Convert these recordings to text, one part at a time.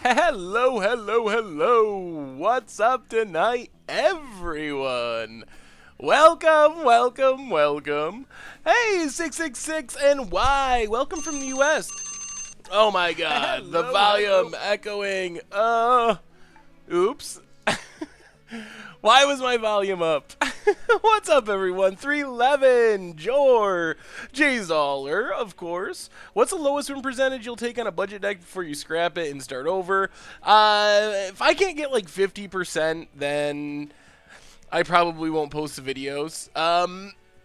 Hello, hello, hello. What's up tonight, everyone? Welcome, welcome, welcome. Hey, 666 and Y. Welcome from the US. Oh my god, the volume echoing. Oops. Why was my volume up? What's up, everyone? 311, Jor, Jay Zoller, of course. What's the lowest win percentage you'll take on a budget deck before you scrap it and start over? If I can't get like 50%, then I probably won't post the videos.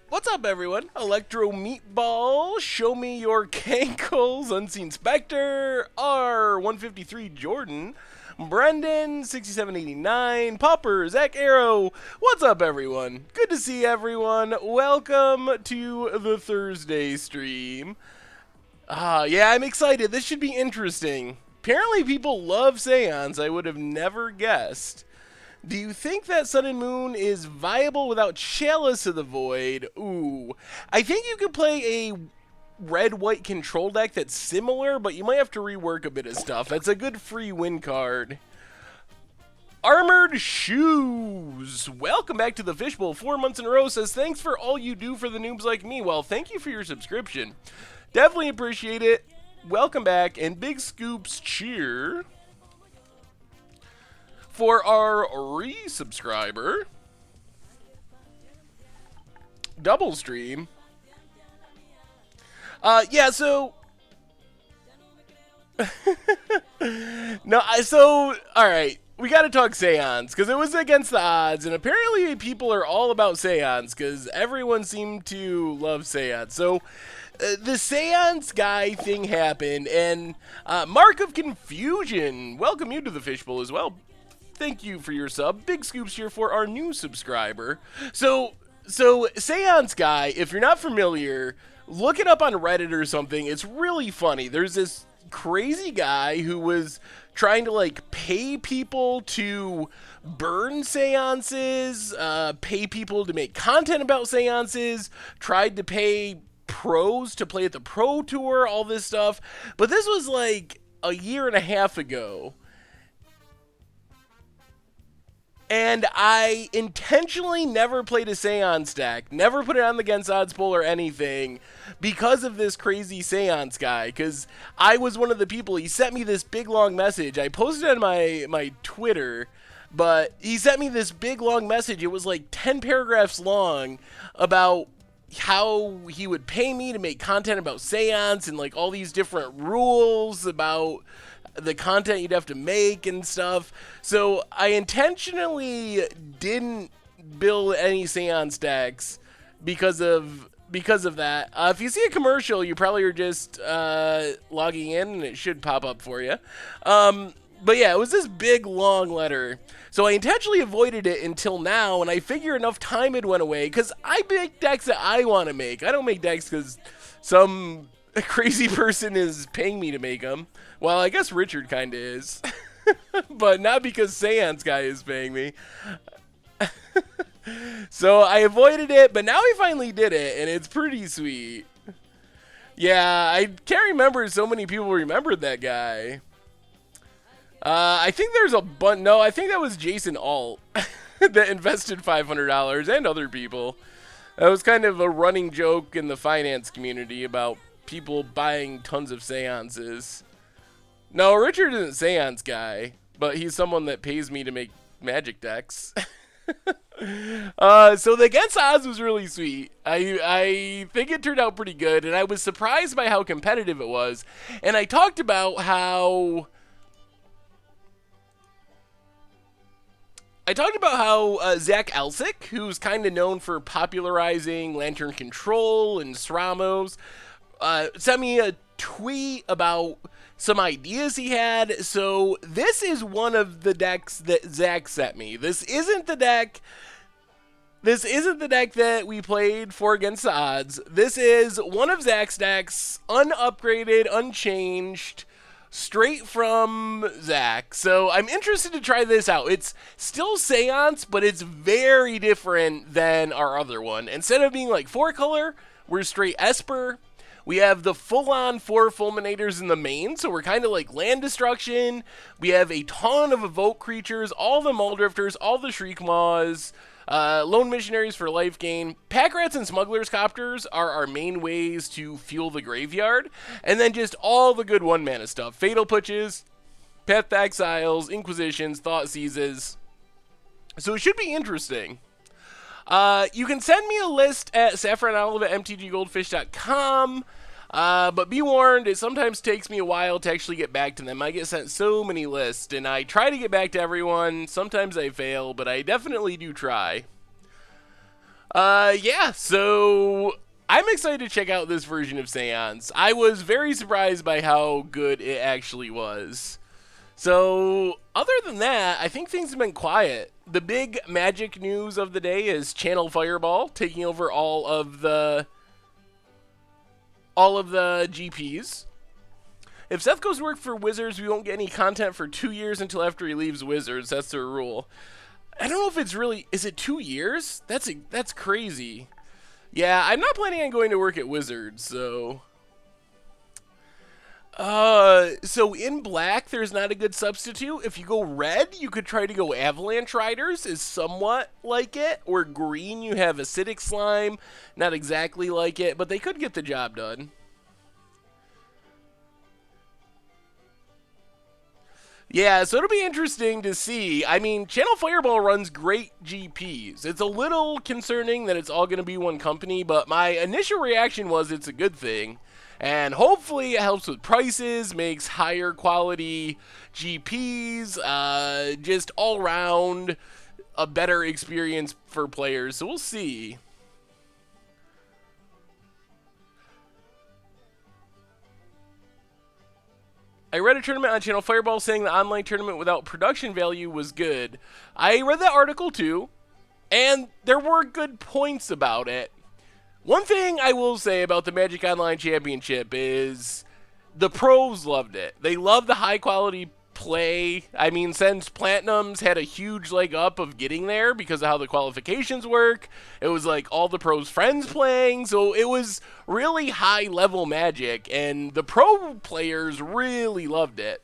What's up, everyone? Electro Meatball, Show Me Your Cankles, Unseen Spectre, R153 Jordan, Brendan, 6789, Popper, Zach Arrow. What's up, everyone? Good to see everyone. Welcome to the Thursday stream. Yeah, I'm excited. This should be interesting. Apparently, people love Seance. I would have never guessed. Do you think that Sun and Moon is viable without Chalice of the Void? Ooh. I think you could play a red-white control deck that's similar, but you might have to rework a bit of stuff. That's a good free win card. Armored Shoes. Welcome back to the Fishbowl. 4 months in a row says, thanks for all you do for the noobs like me. Well, thank you for your subscription. Definitely appreciate it. Welcome back, and big scoops cheer for our resubscriber. Double stream. Yeah, so alright, we gotta talk Seance, because it was against the odds, and apparently people are all about Seance, because everyone seemed to love Seance. So, the Seance guy thing happened, and Mark of Confusion, welcome you to the Fishbowl as well. Thank you for your sub. Big scoops here for our new subscriber. So Seance guy, if you're not familiar, look it up on Reddit or something. It's really funny. There's this crazy guy who was trying to like pay people to burn seances, pay people to make content about seances, tried to pay pros to play at the pro tour, all this stuff. But this was like a year and a half ago. And I intentionally never played a Seance deck, never put it on the Against Odds poll or anything, because of this crazy Seance guy, because I was one of the people. He sent me this big long message. I posted it on my Twitter, but he sent me this big long message. It was like 10 paragraphs long about how he would pay me to make content about Seance and like all these different rules about the content you'd have to make and stuff. So I intentionally didn't build any Seance decks because of that. If you see a commercial, you probably are just logging in and it should pop up for you. But yeah, it was this big long letter. So I intentionally avoided it until now, and I figure enough time had went away, because I make decks that I want to make. I don't make decks because some crazy person is paying me to make them. Well, I guess Richard kind of is. But not because Seance guy is paying me. So I avoided it, but now we finally did it, and it's pretty sweet. Yeah, I can't remember so many people remembered that guy. I think there's a bunch. No, I think that was Jason Alt that invested $500 and other people. That was kind of a running joke in the finance community about people buying tons of seances. No, Richard isn't Seance guy, but he's someone that pays me to make magic decks. So the Against Odds was really sweet. I think it turned out pretty good, and I was surprised by how competitive it was. And I talked about how Zach Elsick, who's kind of known for popularizing Lantern Control and Sramos, sent me a tweet about some ideas he had. So this is one of the decks that Zach sent me. This isn't the deck that we played for Against the Odds. This is one of Zach's decks, unupgraded, unchanged, straight from Zach. So I'm interested to try this out. It's still Seance, but it's very different than our other one. Instead of being like 4-color, we're straight Esper. We have the full-on 4 Fulminators in the main, so we're kind of like land destruction. We have a ton of Evoke creatures, all the Muldrifters, all the Shriekmaws, Lone Missionaries for life gain. Pack Rats and Smuggler's Copters are our main ways to fuel the graveyard. And then just all the good 1-mana stuff. Fatal Puches, Path to Exiles, Inquisitions, Thought Seizes. So it should be interesting. You can send me a list at saffronolive@mtggoldfish.com. But be warned, it sometimes takes me a while to actually get back to them. I get sent so many lists, and I try to get back to everyone. Sometimes I fail, but I definitely do try. Yeah, so I'm excited to check out this version of Seance. I was very surprised by how good it actually was. So, other than that, I think things have been quiet. The big Magic news of the day is Channel Fireball taking over all of the GPs. If Seth goes to work for Wizards, we won't get any content for 2 years until after he leaves Wizards. That's their rule. I don't know if it's really... Is it 2 years? That's crazy. Yeah, I'm not planning on going to work at Wizards, so... So in black, there's not a good substitute. If you go red, you could try to go Avalanche Riders, is somewhat like it. Or green, you have Acidic Slime, not exactly like it, but they could get the job done. Yeah, so it'll be interesting to see. I mean, Channel Fireball runs great GPs. It's a little concerning that it's all going to be one company, but my initial reaction was it's a good thing. And hopefully it helps with prices, makes higher quality GPs, just all around a better experience for players. So we'll see. I read a tournament on Channel Fireball saying the online tournament without production value was good. I read that article too, and there were good points about it. One thing I will say about the Magic Online Championship is the pros loved it. They loved the high-quality play. I mean, since Platinums had a huge leg up of getting there because of how the qualifications work, it was like all the pros' friends playing, so it was really high-level Magic, and the pro players really loved it.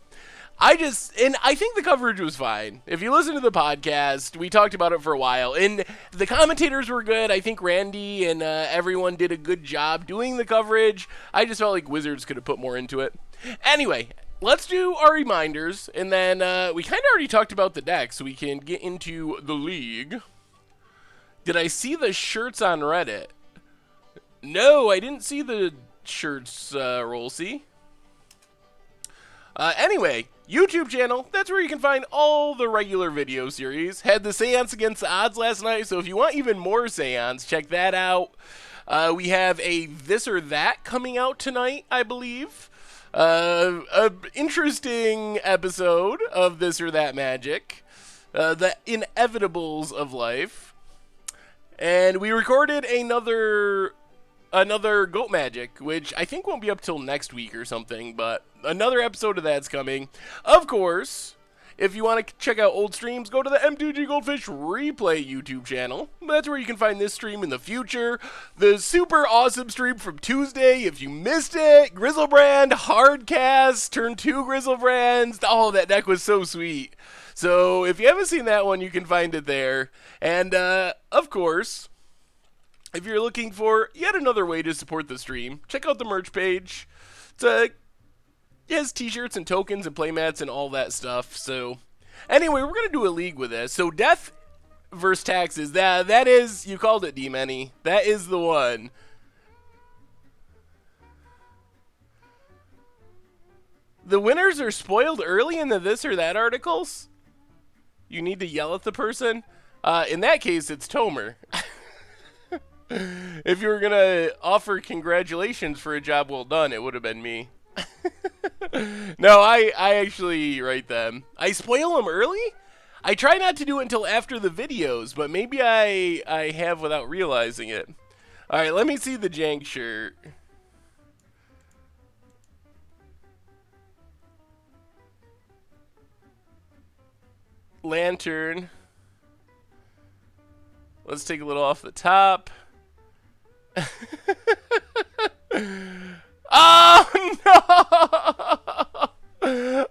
I think the coverage was fine. If you listen to the podcast, we talked about it for a while, and the commentators were good. I think Randy and everyone did a good job doing the coverage. I just felt like Wizards could have put more into it. Anyway, let's do our reminders, and then we kind of already talked about the deck, so we can get into the league. Did I see the shirts on Reddit? No, I didn't see the shirts, Rolsey. Anyway, YouTube channel, that's where you can find all the regular video series. Had the Seance Against the Odds last night, so if you want even more Seance, check that out. We have a This or That coming out tonight, I believe. An interesting episode of This or That Magic. The inevitables of life. And we recorded another Goat Magic, which I think won't be up till next week or something, but another episode of that's coming. Of course, if you want to check out old streams, go to the M2G Goldfish Replay YouTube channel. That's where you can find this stream in the future. The super awesome stream from Tuesday, if you missed it, Grizzlebrand, Hardcast, turn 2 Grizzlebrands. Oh, that deck was so sweet. So if you haven't seen that one, you can find it there. And, of course, if you're looking for yet another way to support the stream, check out the merch page. It has t-shirts and tokens and playmats and all that stuff. So, anyway, we're going to do a league with this. So, Death versus Taxes, that is, you called it, D-Many. That is the one. The winners are spoiled early in the This or That articles? You need to yell at the person? In that case, it's Tomer. If you were going to offer congratulations for a job well done, it would have been me. No, I actually write them. I spoil them early? I try not to do it until after the videos, but maybe I have without realizing it. Alright, let me see the jank shirt. Lantern. Let's take a little off the top.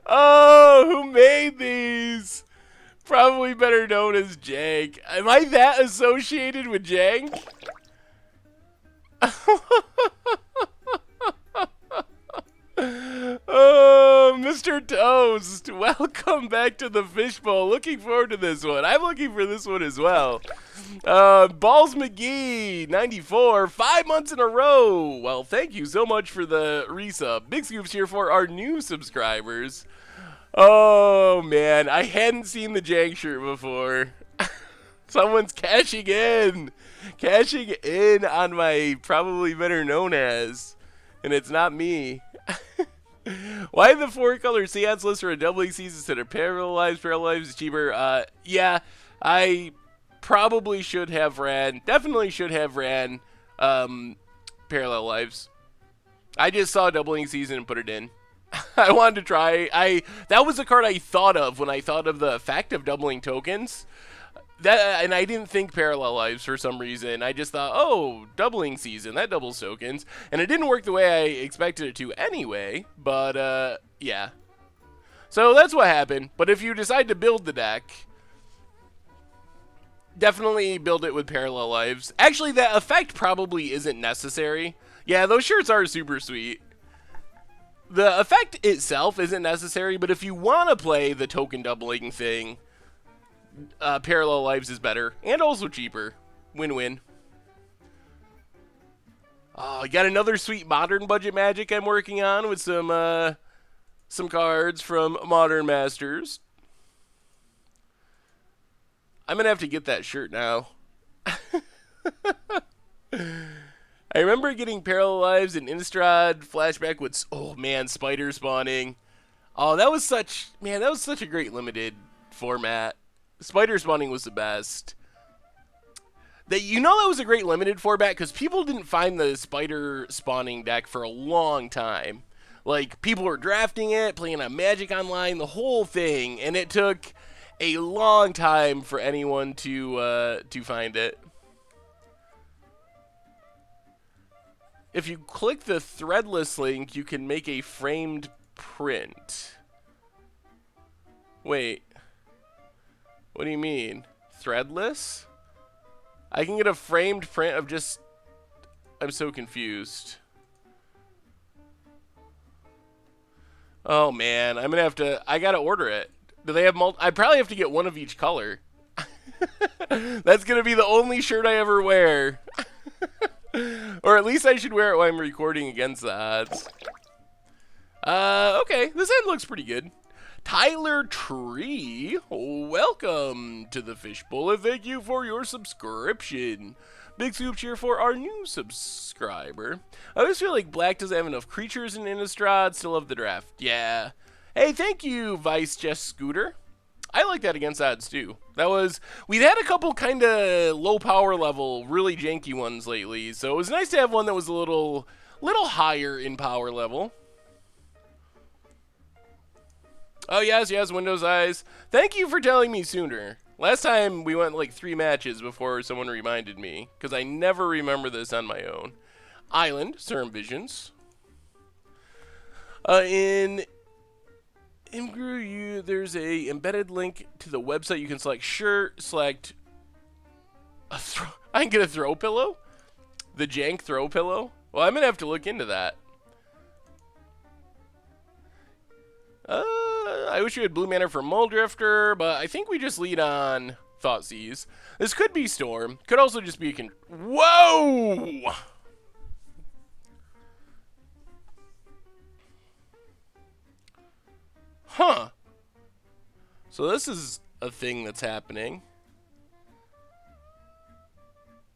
Oh, who made these? Probably better known as Jank. Am I that associated with Jank? Oh, Mr. Toast, welcome back to the Fishbowl. Looking forward to this one. I'm looking for this one as well. Balls McGee, 94, 5 months in a row. Well, thank you so much for the resub. Big scoops here for our new subscribers. Oh, man, I hadn't seen the Jank shirt before. Someone's cashing in on my probably better known as, and it's not me. Why the 4-color Seance list for a doubling season instead of parallel lives? Parallel lives is cheaper. Yeah, I probably should have ran. Definitely should have ran parallel lives. I just saw doubling season and put it in. I wanted to try. That was the card I thought of when I thought of the fact of doubling tokens. And I didn't think parallel lives for some reason. I just thought, oh, doubling season, that doubles tokens. And it didn't work the way I expected it to anyway, but yeah. So that's what happened. But if you decide to build the deck, definitely build it with parallel lives. Actually, that effect probably isn't necessary. Yeah, those shirts are super sweet. The effect itself isn't necessary, but if you want to play the token doubling thing, parallel lives is better and also cheaper. Win-win. Oh, got another sweet modern budget magic I'm working on with some cards from Modern Masters. I'm gonna have to get that shirt now. I remember getting parallel lives in Innistrad flashback with, oh man, spider spawning. Oh, that was such a great limited format. Spider spawning was the best. That was a great limited format because people didn't find the spider spawning deck for a long time. Like, people were drafting it, playing on Magic Online, the whole thing, and it took a long time for anyone to find it. If you click the threadless link, you can make a framed print. Wait. What do you mean? Threadless? I can get a framed print of just... I'm so confused. Oh man, I'm gonna have to... I gotta order it. Do they have I probably have to get one of each color. That's gonna be the only shirt I ever wear. Or at least I should wear it while I'm recording against the odds. Okay, this end looks pretty good. Tyler Tree, welcome to the Fishbowl, and thank you for your subscription. Big scoop cheer for our new subscriber. I always feel like black doesn't have enough creatures in Innistrad. Still love the draft. Yeah. Hey, thank you, Vice Jess Scooter. I like that against odds too. We've had a couple kind of low power level, really janky ones lately, so it was nice to have one that was a little higher in power level. Oh, yes, Windows Eyes. Thank you for telling me sooner. Last time we went like 3 matches before someone reminded me, because I never remember this on my own. Island, Serum Visions. In Imgru, there's a embedded link to the website. You can select shirt, select I can get a throw pillow? The jank throw pillow? Well, I'm going to have to look into that. I wish we had blue mana for Muldrifter, but I think we just lead on Thoughtseize. This could be Storm. Could also just be a Whoa! Huh. So this is a thing that's happening.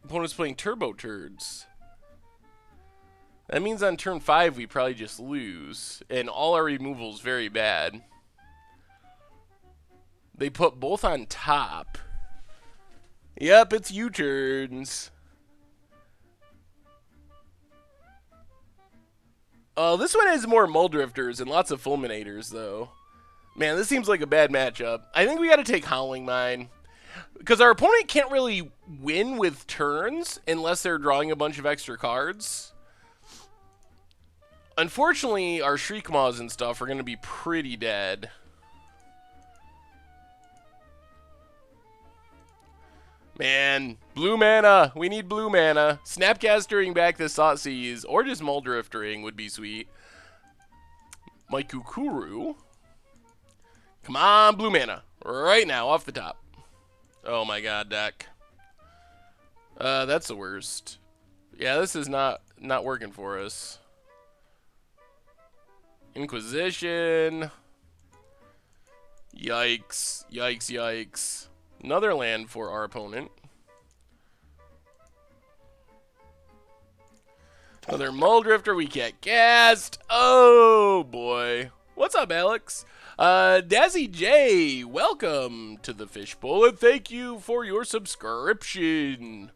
Opponent's playing Turbo Turds. That means on turn 5 we probably just lose, and all our removal's very bad. They put both on top. Yep, it's U-turns. Oh, this one has more Muldrifters and lots of Fulminators, though. Man, this seems like a bad matchup. I think we got to take Howling Mine. Because our opponent can't really win with turns unless they're drawing a bunch of extra cards. Unfortunately, our Shriek Maws and stuff are going to be pretty dead. Man, blue mana. We need blue mana. Snapcastering back the Thoughtseize, or just Muldriftering would be sweet. Maikukuru. Come on, blue mana. Right now, off the top. Oh my god, deck. That's the worst. Yeah, this is not working for us. Inquisition. Yikes. Yikes, yikes. Another land for our opponent. Another Muldrifter we can't cast. Oh, boy. What's up, Alex? Dazzy J, welcome to the Fishbowl, and thank you for your subscription.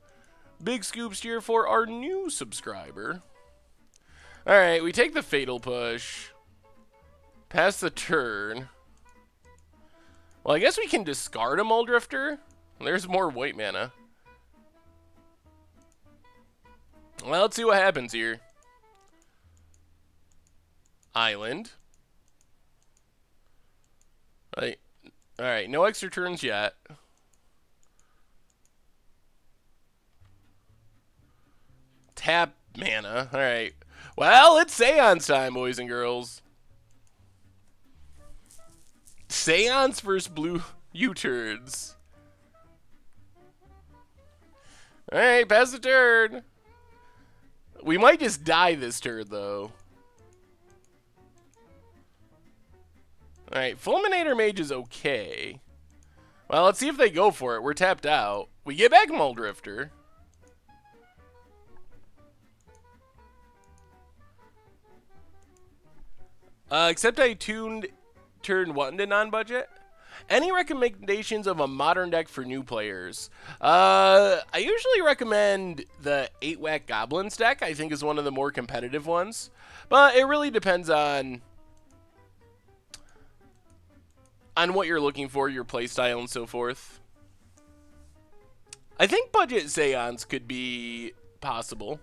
Big scoops here for our new subscriber. Alright, we take the Fatal Push. Pass the turn. Well, I guess we can discard a Muldrifter. There's more white mana. Well, let's see what happens here. Island. Alright, no extra turns yet. Tap mana. Alright. Well, it's Seance time, boys and girls. Seance versus blue U-turns. Alright, pass the turn. We might just die this turn, though. Alright, Fulminator Mage is okay. Well, let's see if they go for it. We're tapped out. We get back Muldrifter. Except I turned what into non-budget? Any recommendations of a modern deck for new players? I usually recommend the 8-Whack Goblins deck. I think is one of the more competitive ones. But it really depends on what you're looking for, your playstyle, and so forth. I think budget Seance could be possible.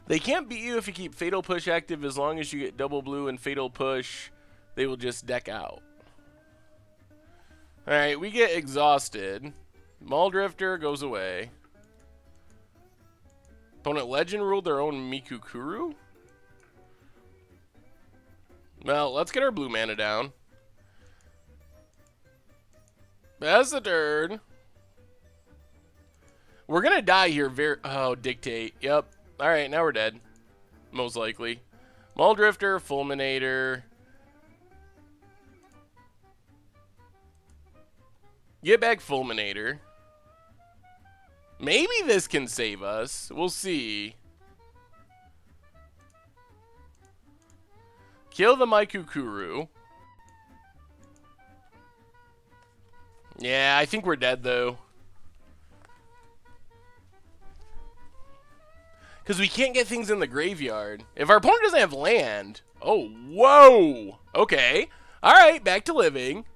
They can't beat you if you keep Fatal Push active. As long as you get double blue and Fatal Push, they will just deck out. Alright, we get exhausted. Muldrifter goes away. Opponent Legend ruled their own Mikukuru? Well, let's get our blue mana down. That's the turn. We're gonna die here oh, Dictate. Yep. Alright, now we're dead. Most likely. Muldrifter, Fulminator. Get back Fulminator. Maybe this can save us. We'll see. Kill the Maikukuru. Yeah, I think we're dead, though. Because we can't get things in the graveyard. If our opponent doesn't have land... Oh, whoa! Okay. Alright, back to living.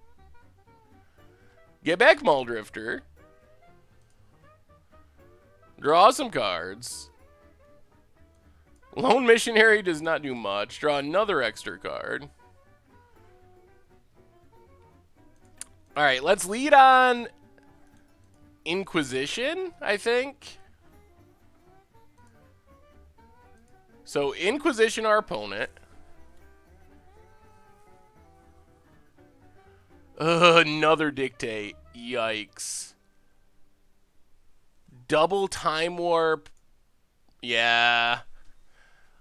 Get back Muldrifter. Draw some cards. Lone Missionary does not do much. Draw another extra card. Alright, let's lead on Inquisition, I think. So, Inquisition our opponent. Another Dictate. Yikes. Double Time Warp. Yeah.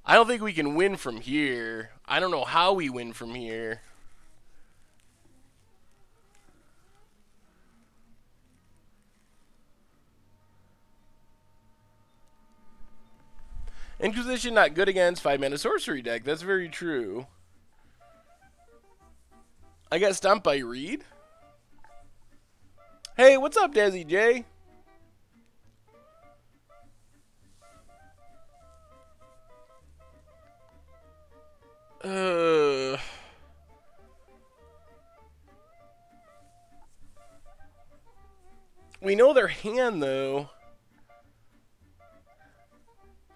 I don't think we can win from here. I don't know how we win from here. Inquisition not good against 5-mana sorcery deck. That's very true. I got stomped by Reed. Hey, what's up, Dazzy J? We know their hand, though.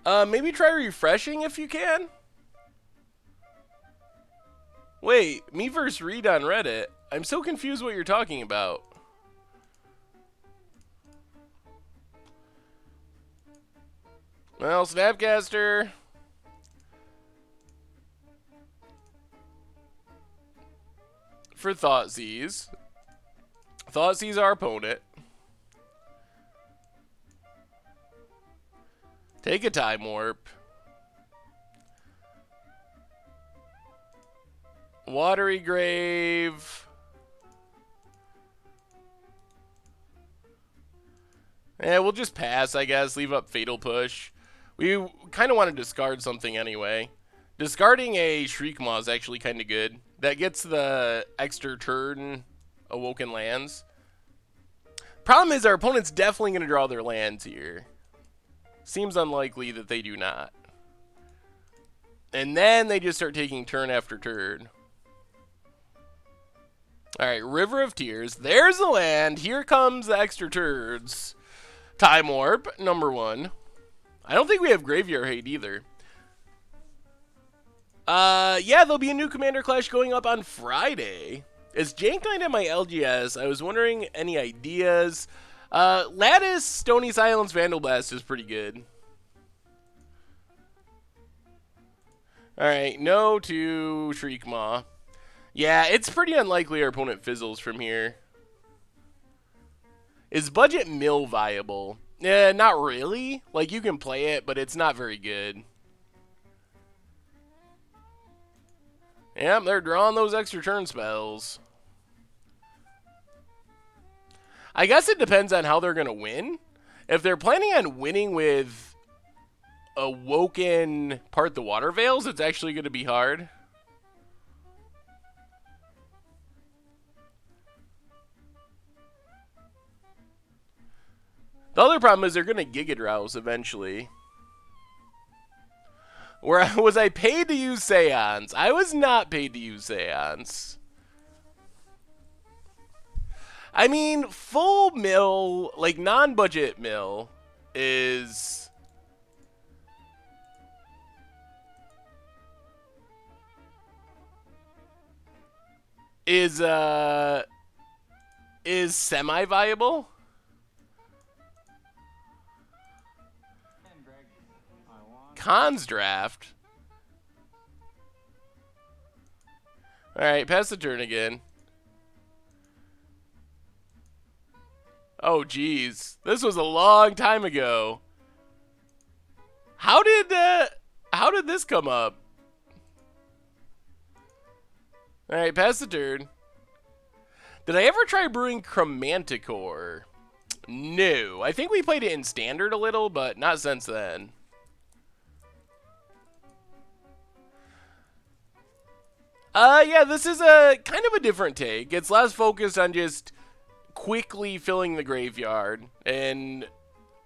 Maybe try refreshing if you can. Wait, me versus Reed on Reddit. I'm so confused what you're talking about. Well, Snapcaster. For Thoughtseize. Thoughtseize our opponent. Take a Time Warp. Watery Grave. We'll just pass, I guess. Leave up Fatal Push. We kind of want to discard something anyway. Discarding a Shriekmaw is actually kind of good. That gets the extra turn Awoken lands. Problem is, our opponent's definitely going to draw their lands here. Seems unlikely that they do not. And then they just start taking turn after turn. Alright, River of Tears. There's the land. Here comes the extra turns. Time Warp, number 1. I don't think we have Graveyard Hate either. Yeah, there'll be a new Commander Clash going up on Friday. It's Jank Night at my LGS. I was wondering any ideas. Lattice Stony Silence Vandal Blast is pretty good. Alright, no to Shriekmaw. Yeah, it's pretty unlikely our opponent fizzles from here. Is Budget Mill viable? Not really. Like, you can play it, but it's not very good. Yep, they're drawing those extra turn spells. I guess it depends on how they're going to win. If they're planning on winning with Awoken Part the Water Veils, it's actually going to be hard. The other problem is they're going to Giga Drowse eventually. Was I paid to use Seance? I was not paid to use Seance. I mean, full mill, like non-budget mill, is... is semi-viable. Cons draft. Alright, pass the turn again. Oh, geez. This was a long time ago. How did this come up? Alright, pass the turn. Did I ever try brewing Chromanticore? No. I think we played it in Standard a little, but not since then. Yeah, this is a kind of a different take. It's less focused on just quickly filling the graveyard and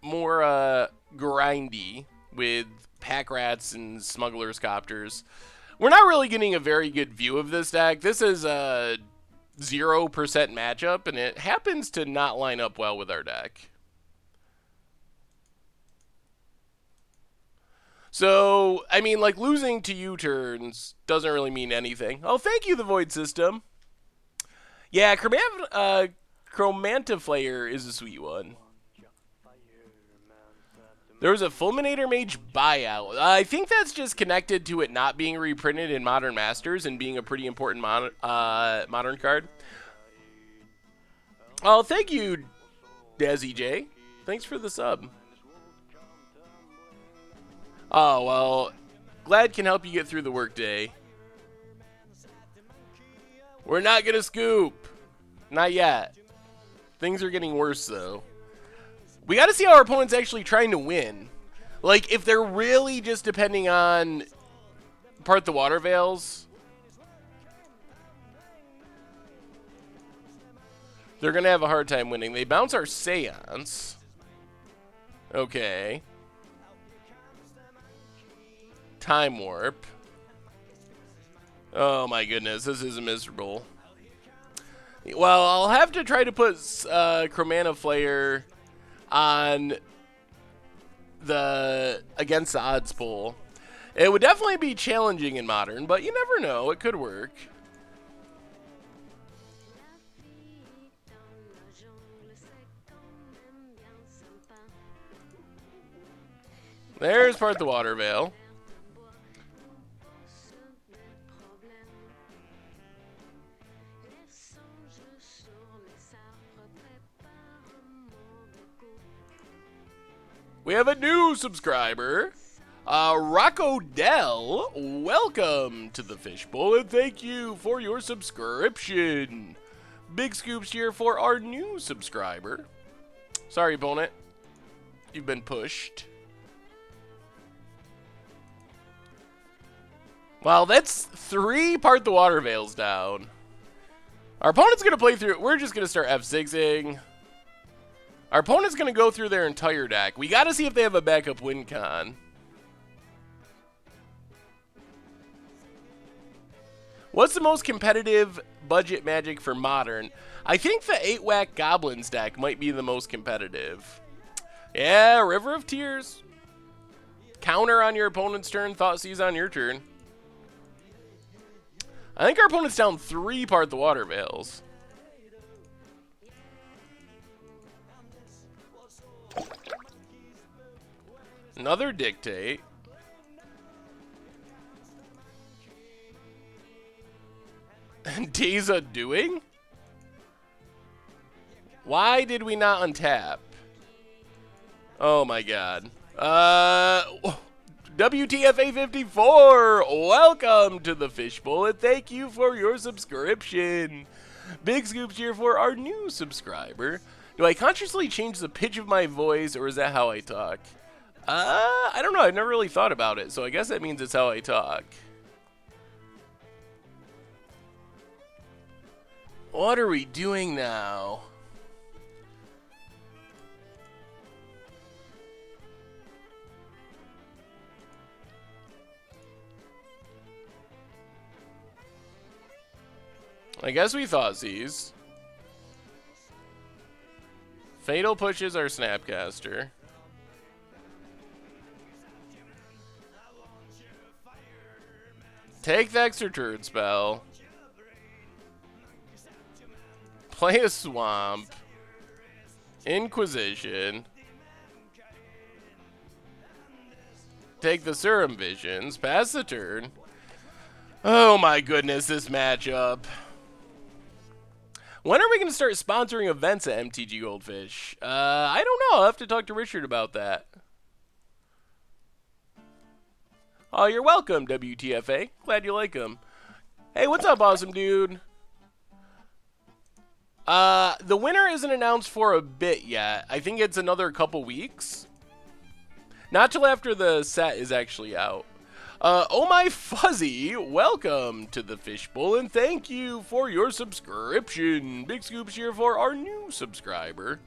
more grindy with pack rats and smugglers copters. We're not really getting a very good view of this deck. This is a 0% matchup, and it happens to not line up well with our deck. So, I mean, like, losing to U-turns doesn't really mean anything. Oh, thank you, the Void System. Yeah, Chromantiflayer is a sweet one. There was a Fulminator Mage buyout. I think that's just connected to it not being reprinted in Modern Masters and being a pretty important modern card. Oh, thank you, Dazzy J. Thanks for the sub. Oh, well, glad can help you get through the workday. We're not going to scoop. Not yet. Things are getting worse, though. We got to see how our opponent's actually trying to win. Like, if they're really just depending on Part the Water Veils, they're going to have a hard time winning. They bounce our Seance. Okay. Time Warp. Oh my goodness, this is miserable. Well, I'll have to try to put Chromantiflayer on against the odds pool. It would definitely be challenging in Modern, but you never know. It could work. There's part the water veil. We have a new subscriber, Rocco Dell. Welcome to the Fishbowl, and thank you for your subscription. Big scoops here for our new subscriber. Sorry, opponent. You've been pushed. Well, that's 3 part the water veils down. Our opponent's going to play through it. We're just going to start F6ing. Our opponent's going to go through their entire deck. We got to see if they have a backup win con. What's the most competitive budget Magic for Modern? I think the 8-whack Goblins deck might be the most competitive. Yeah, River of Tears. Counter on your opponent's turn, Thoughtseize on your turn. I think our opponent's down 3 part the water veils. Another Dictate. Days of Doing? Why did we not untap? Oh my god. WTFA54, welcome to the Fishbowl, and thank you for your subscription. Big scoops here for our new subscriber. Do I consciously change the pitch of my voice, or is that how I talk? I don't know. I've never really thought about it, so I guess that means it's how I talk. What are we doing now? I guess we Thoughtseize. Fatal pushes our Snapcaster. Take the extra turn spell. Play a Swamp. Inquisition. Take the Serum Visions. Pass the turn. Oh my goodness, this matchup. When are we going to start sponsoring events at MTG Goldfish? I don't know. I'll have to talk to Richard about that. Oh, you're welcome, WTFA. Glad you like him. Hey, what's up, awesome dude? The winner isn't announced for a bit yet. I think it's another couple weeks. Not till after the set is actually out. Oh my fuzzy, welcome to the Fishbowl, and thank you for your subscription. Big scoops here for our new subscriber.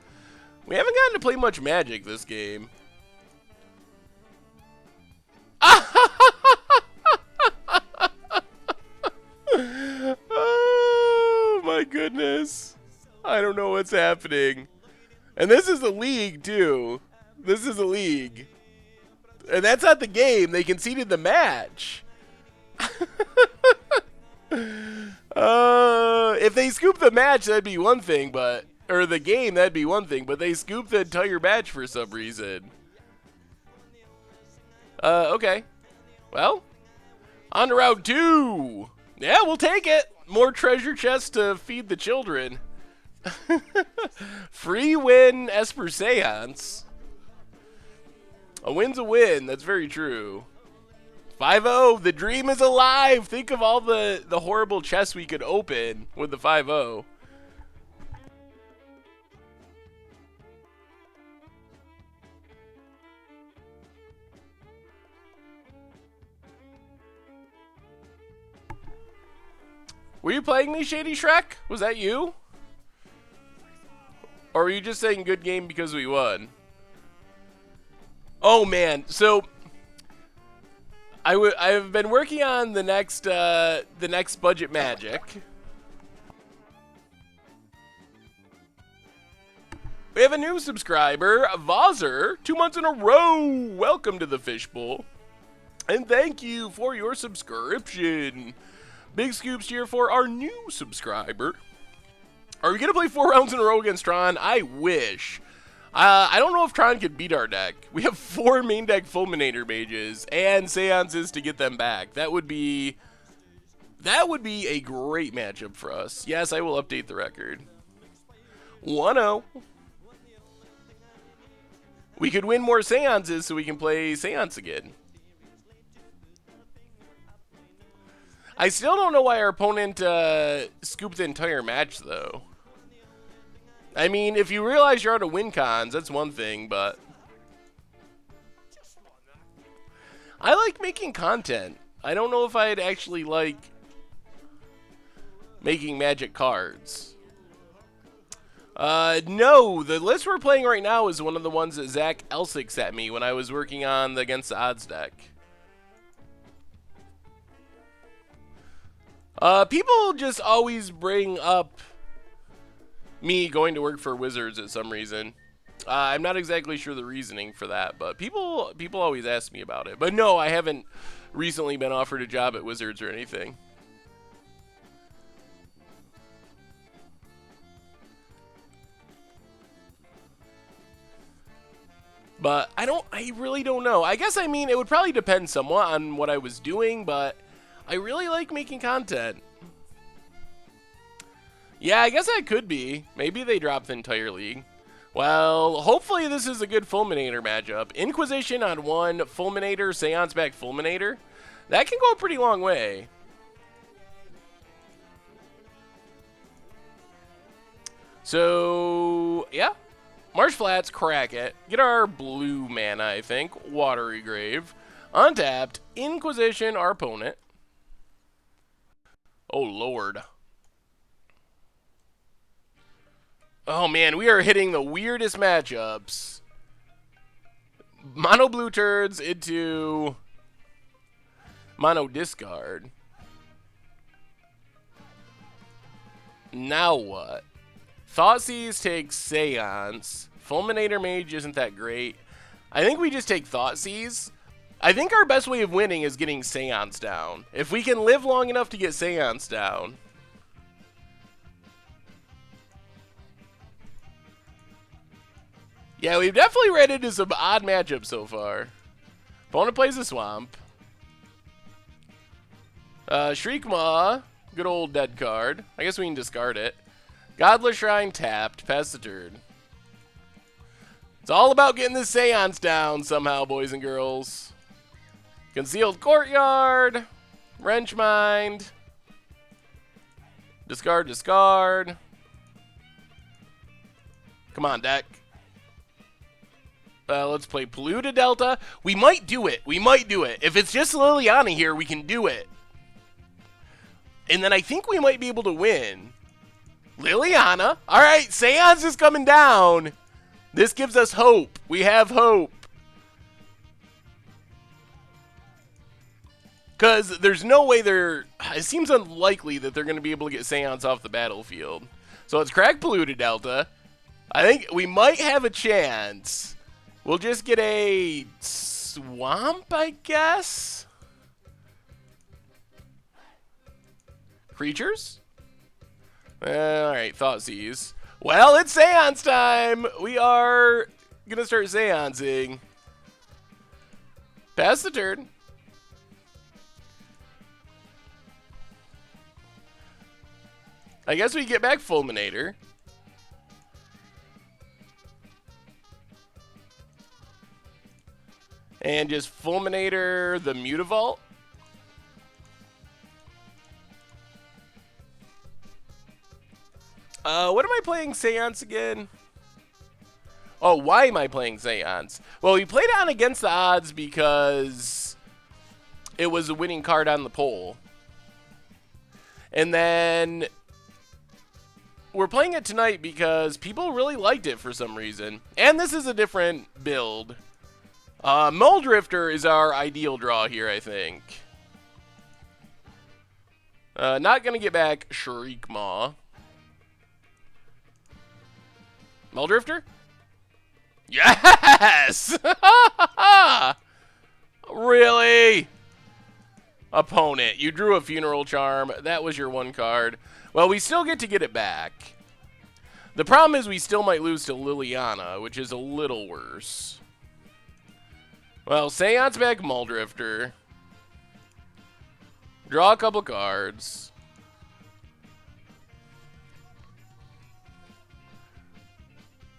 We haven't gotten to play much Magic this game. Oh my goodness. I don't know what's happening. And this is a league too. This is a league. And that's not the game. They conceded the match. If they scoop the match, that'd be one thing, but... Or the game, that'd be one thing, but they scooped the entire match for some reason. Okay. Well, on to round 2. Yeah, we'll take it. More treasure chests to feed the children. Free win Esper Seance. A win's a win. That's very true. 5-0. The dream is alive. Think of all the horrible chests we could open with the 5-0. Were you playing me, Shady Shrek? Was that you? Or were you just saying good game because we won? Oh man, so I've been working on the next budget Magic. We have a new subscriber, Vazer, 2 months in a row. Welcome to the Fishbowl. And thank you for your subscription. Big scoops here for our new subscriber. Are we going to play 4 rounds in a row against Tron? I wish. I don't know if Tron could beat our deck. We have 4 main deck Fulminator mages and Seances to get them back. That would be a great matchup for us. Yes, I will update the record. 1-0. We could win more Seances so we can play Seance again. I still don't know why our opponent scooped the entire match, though. I mean, if you realize you're out of win cons, that's one thing, but I like making content. I don't know if I'd actually like making Magic cards. No, the list we're playing right now is one of the ones that Zach Elsick sent me when I was working on the Against the Odds deck. People just always bring up me going to work for Wizards at some reason. I'm not exactly sure the reasoning for that, but people always ask me about it. But no, I haven't recently been offered a job at Wizards or anything. But I really don't know. I guess, I mean, it would probably depend somewhat on what I was doing, but I really like making content. Yeah, I guess that could be. Maybe they dropped the entire league. Well, hopefully this is a good Fulminator matchup. Inquisition on 1, Fulminator, Seance back Fulminator. That can go a pretty long way. So, yeah. Marsh Flats, crack it. Get our blue mana, I think. Watery Grave. Untapped. Inquisition, our opponent. Oh, Lord. Oh, man, we are hitting the weirdest matchups. Mono blue turds into mono discard. Now what? Thoughtseize takes Seance. Fulminator Mage isn't that great. I think we just take Thoughtseize. I think our best way of winning is getting Seance down. If we can live long enough to get Seance down. Yeah, we've definitely ran into some odd matchups so far. Opponent plays a Swamp. Shriekmaw. Good old dead card. I guess we can discard it. Godless Shrine tapped. Pass the turn. It's all about getting the Seance down somehow, boys and girls. Concealed Courtyard. Wrench Mind. Discard, discard. Come on, deck. Let's play Polluted Delta. We might do it. We might do it. If it's just Liliana here, we can do it. And then I think we might be able to win. Liliana. All right, Seance is coming down. This gives us hope. We have hope. Because there's no way they're... It seems unlikely that they're going to be able to get Seance off the battlefield. So let's crack Polluted Delta. I think we might have a chance. We'll just get a Swamp, I guess? Creatures? Alright, Thoughtseize. Well, it's Seance time! We are gonna start Seancing. Pass the turn. I guess we get back Fulminator. And just Fulminator the Mutavault. What am I playing Seance again? Oh, why am I playing Seance? Well, we played on Against the Odds because it was a winning card on the poll. And then we're playing it tonight because people really liked it for some reason. And this is a different build. Muldrifter is our ideal draw here, I think. Not going to get back Shriekmaw. Muldrifter? Yes! Really? Opponent, you drew a Funeral Charm. That was your one card. Well, we still get to get it back. The problem is we still might lose to Liliana, which is a little worse. Well, Seance back Muldrifter. Draw a couple cards.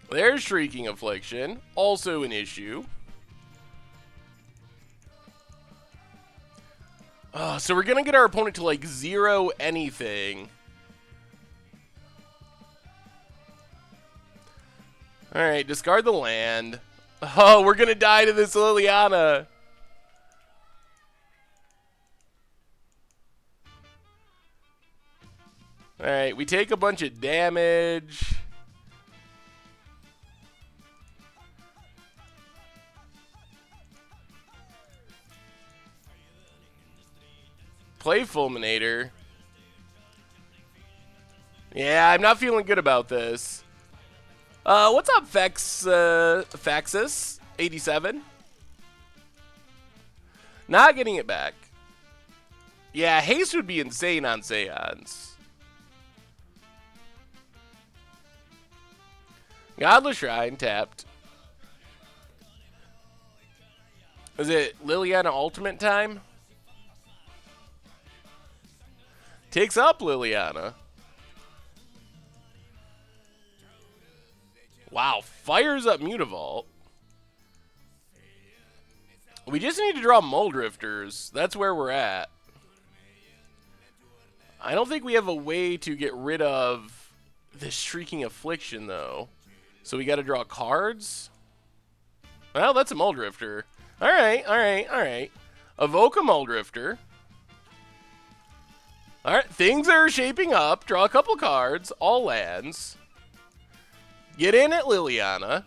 There's Shrieking Affliction. Also an issue. So we're going to get our opponent to, like, 0 anything. Alright, discard the land. Oh, we're going to die to this Liliana. Alright, we take a bunch of damage. Play Fulminator. Yeah, I'm not feeling good about this. What's up, Faxus 87? Not getting it back. Yeah, haste would be insane on Seance. Godless Shrine tapped. Is it Liliana Ultimate time? Takes up Liliana. Wow, fires up Mutavault. We just need to draw Muldrifters. That's where we're at. I don't think we have a way to get rid of this Shrieking Affliction, though. So we got to draw cards? Well, that's a Muldrifter. Alright, alright, alright. Evoke a Muldrifter. Alright, things are shaping up. Draw a couple cards. All lands. Get in at Liliana.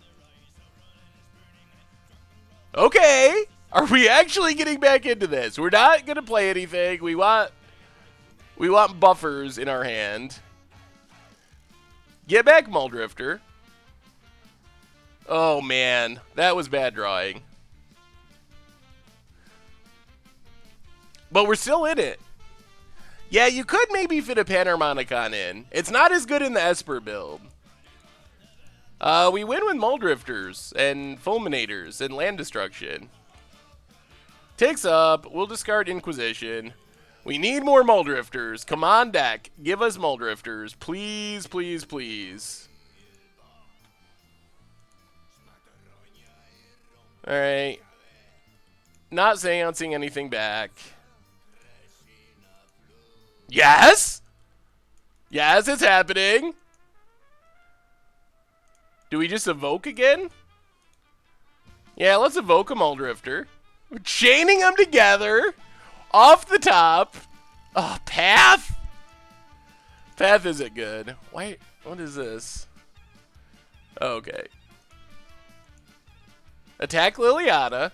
Okay. Are we actually getting back into this? We're not going to play anything. We want buffers in our hand. Get back Muldrifter. Oh, man. That was bad drawing. But we're still in it. Yeah, you could maybe fit a Panharmonicon in. It's not as good in the Esper build. We win with Muldrifters and Fulminators and Land Destruction. Takes up. We'll discard Inquisition. We need more Muldrifters. Come on, deck. Give us Muldrifters. Please, please, please. Alright. Not seancing anything back. Yes? Yes, it's happening. Do we just evoke again? Yeah, let's evoke a Muldrifter. We're chaining them together. Off the top. Oh, Path? Path isn't good. Wait, what is this? Okay. Attack Liliana.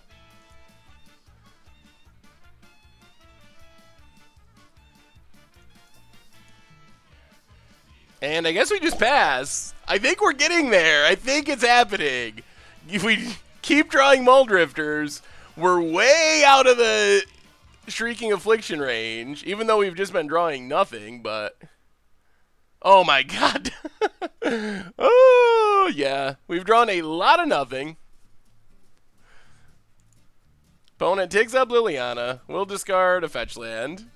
And I guess we just pass. I think we're getting there. I think it's happening. If we keep drawing Muldrifters, we're way out of the Shrieking Affliction range, even though we've just been drawing nothing, but... Oh my god. Oh, yeah. We've drawn a lot of nothing. Opponent takes up Liliana. We'll discard a fetch land.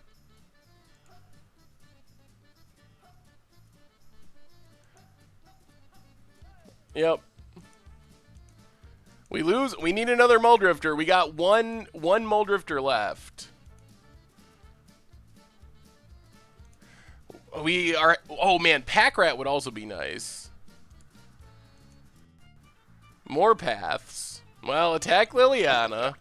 Yep. We lose. We need another Muldrifter. We got one Muldrifter left. We are... Oh, man. Pack Rat would also be nice. More paths. Well, attack Liliana.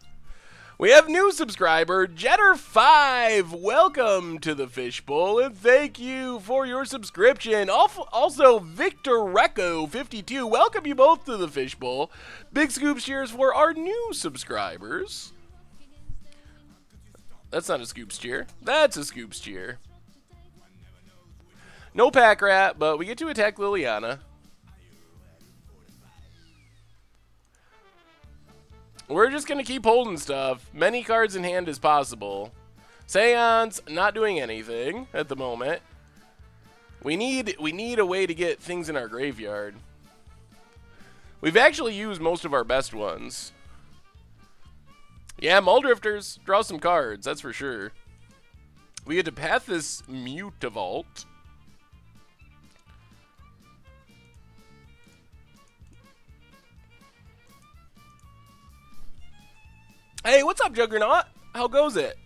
We have new subscriber, Jetter5. Welcome to the Fishbowl, and thank you for your subscription. Also, Victor Recco 52. Welcome you both to the Fishbowl. Big scoops cheers for our new subscribers. That's not a scoops cheer. That's a scoops cheer. No Pack Rat, but we get to attack Liliana. We're just going to keep holding stuff. Many cards in hand as possible. Seance, not doing anything at the moment. We need a way to get things in our graveyard. We've actually used most of our best ones. Yeah, Muldrifters, draw some cards, that's for sure. We get to path this Mutavault. Hey, what's up, Juggernaut? How goes it?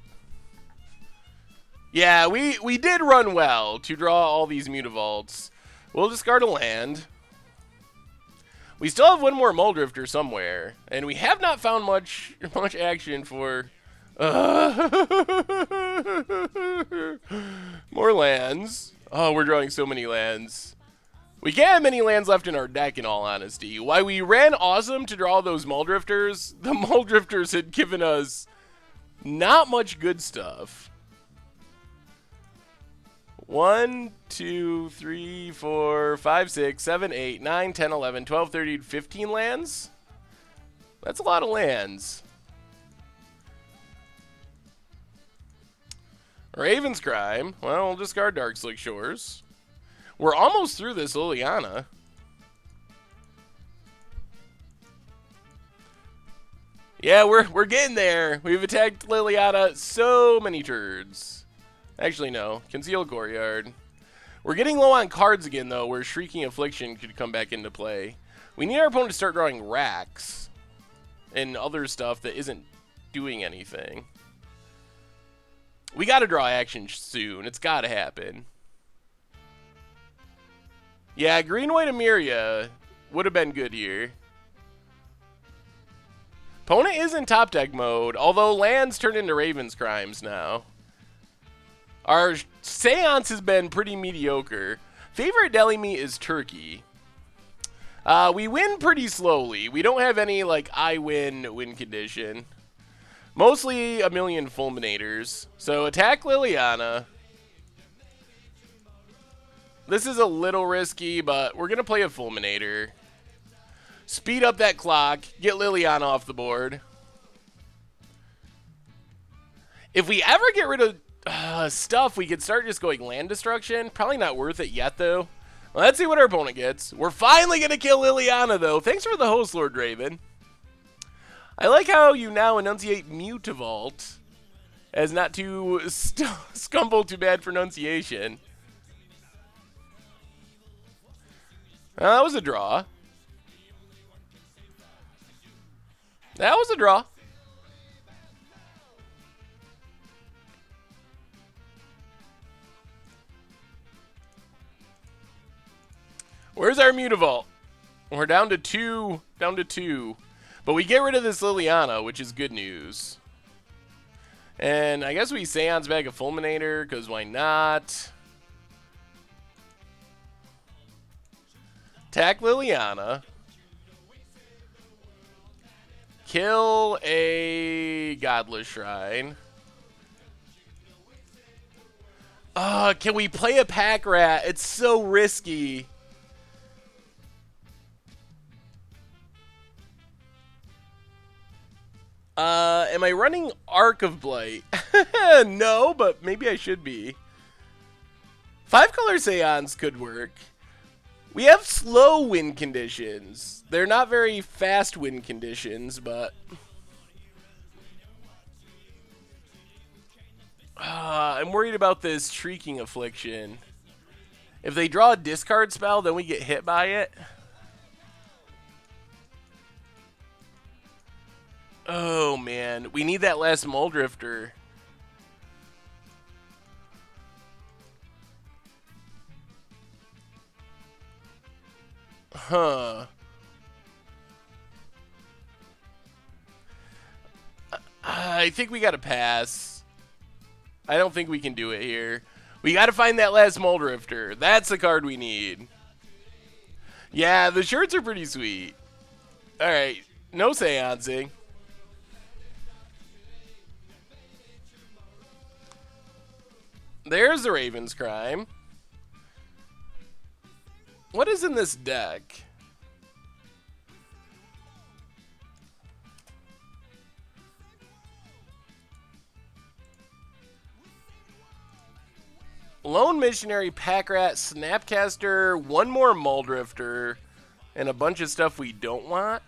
Yeah, we did run well to draw all these Mutavaults. We'll discard a land. We still have one more Muldrifter somewhere, and we have not found much action for more lands. Oh, we're drawing so many lands. We can't have many lands left in our deck, in all honesty. While we ran awesome to draw those Muldrifters, the Muldrifters had given us not much good stuff. 1, 2, 3, 4, 5, 6, 7, 8, 9, 10, 11, 12, 13, 15 lands? That's a lot of lands. Raven's Crime. Well, we'll discard Darkslick Shores. We're almost through this Liliana. Yeah, we're getting there. We've attacked Liliana so many turns. Actually, no. Conceal Courtyard. We're getting low on cards again, though, where Shrieking Affliction could come back into play. We need our opponent to start drawing racks and other stuff that isn't doing anything. We got to draw action soon. It's got to happen. Yeah, Green-White Emiria would have been good here. Opponent is in top deck mode, although lands turn into Raven's Crimes now. Our Seance has been pretty mediocre. Favorite deli meat is turkey. We win pretty slowly. We don't have any, like, I win condition. Mostly a million Fulminators. So attack Liliana. This is a little risky, but we're going to play a Fulminator. Speed up that clock. Get Liliana off the board. If we ever get rid of stuff, we could start just going land destruction. Probably not worth it yet, though. Well, let's see what our opponent gets. We're finally going to kill Liliana, though. Thanks for the host, Lord Raven. I like how you now enunciate Mutavault as not too scumble too bad pronunciation. That was a draw. That was a draw. Where's our Mutavault? We're down to two. Down to 2. But we get rid of this Liliana, which is good news. And I guess we Seance back a Fulminator, because why not? Attack Liliana. Kill a Godless Shrine. Can we play a Pack Rat? It's so risky. Am I running Arc of Blight? No, but maybe I should be. 5-color Seance could work. We have slow win conditions. They're not very fast win conditions, but... I'm worried about this Shrieking Affliction. If they draw a discard spell, then we get hit by it. Oh, man. We need that last Muldrifter. Huh. I think we gotta pass. I don't think we can do it here. We gotta find that last Muldrifter. That's the card we need. Yeah, the shirts are pretty sweet. Alright, no seancing. There's the Raven's Crime. What is in this deck? Lone Missionary, Pack Rat, Snapcaster, one more Muldrifter, and a bunch of stuff we don't want.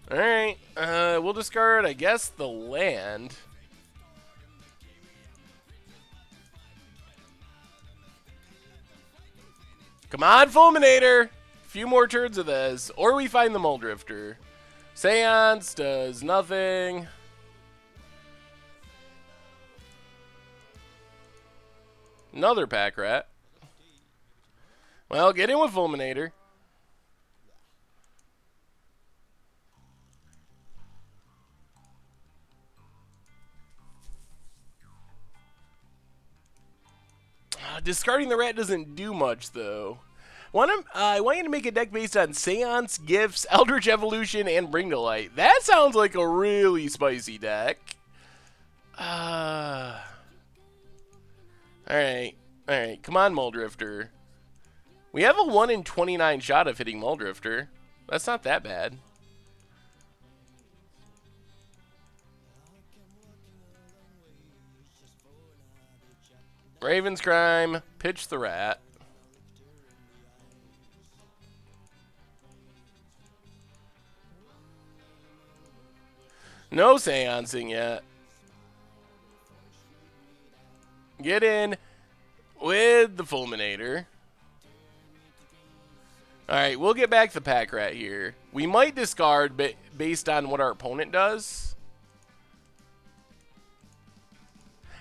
Alright, we'll discard, I guess, the land. Come on, Fulminator! A few more turns of this, or we find the Muldrifter. Seance does nothing. Another Pack Rat. Well, get in with Fulminator. Discarding the rat doesn't do much, though. I want you to make a deck based on Seance, Gifts, Eldritch Evolution, and Bring to Light. That sounds like a really spicy deck. Alright. Alright. Come on, Muldrifter. We have a 1 in 29 shot of hitting Muldrifter. That's not that bad. Raven's Crime. Pitch the rat. No seancing yet. Get in with the Fulminator. Alright, we'll get back the Pack Rat here. We might discard based on what our opponent does.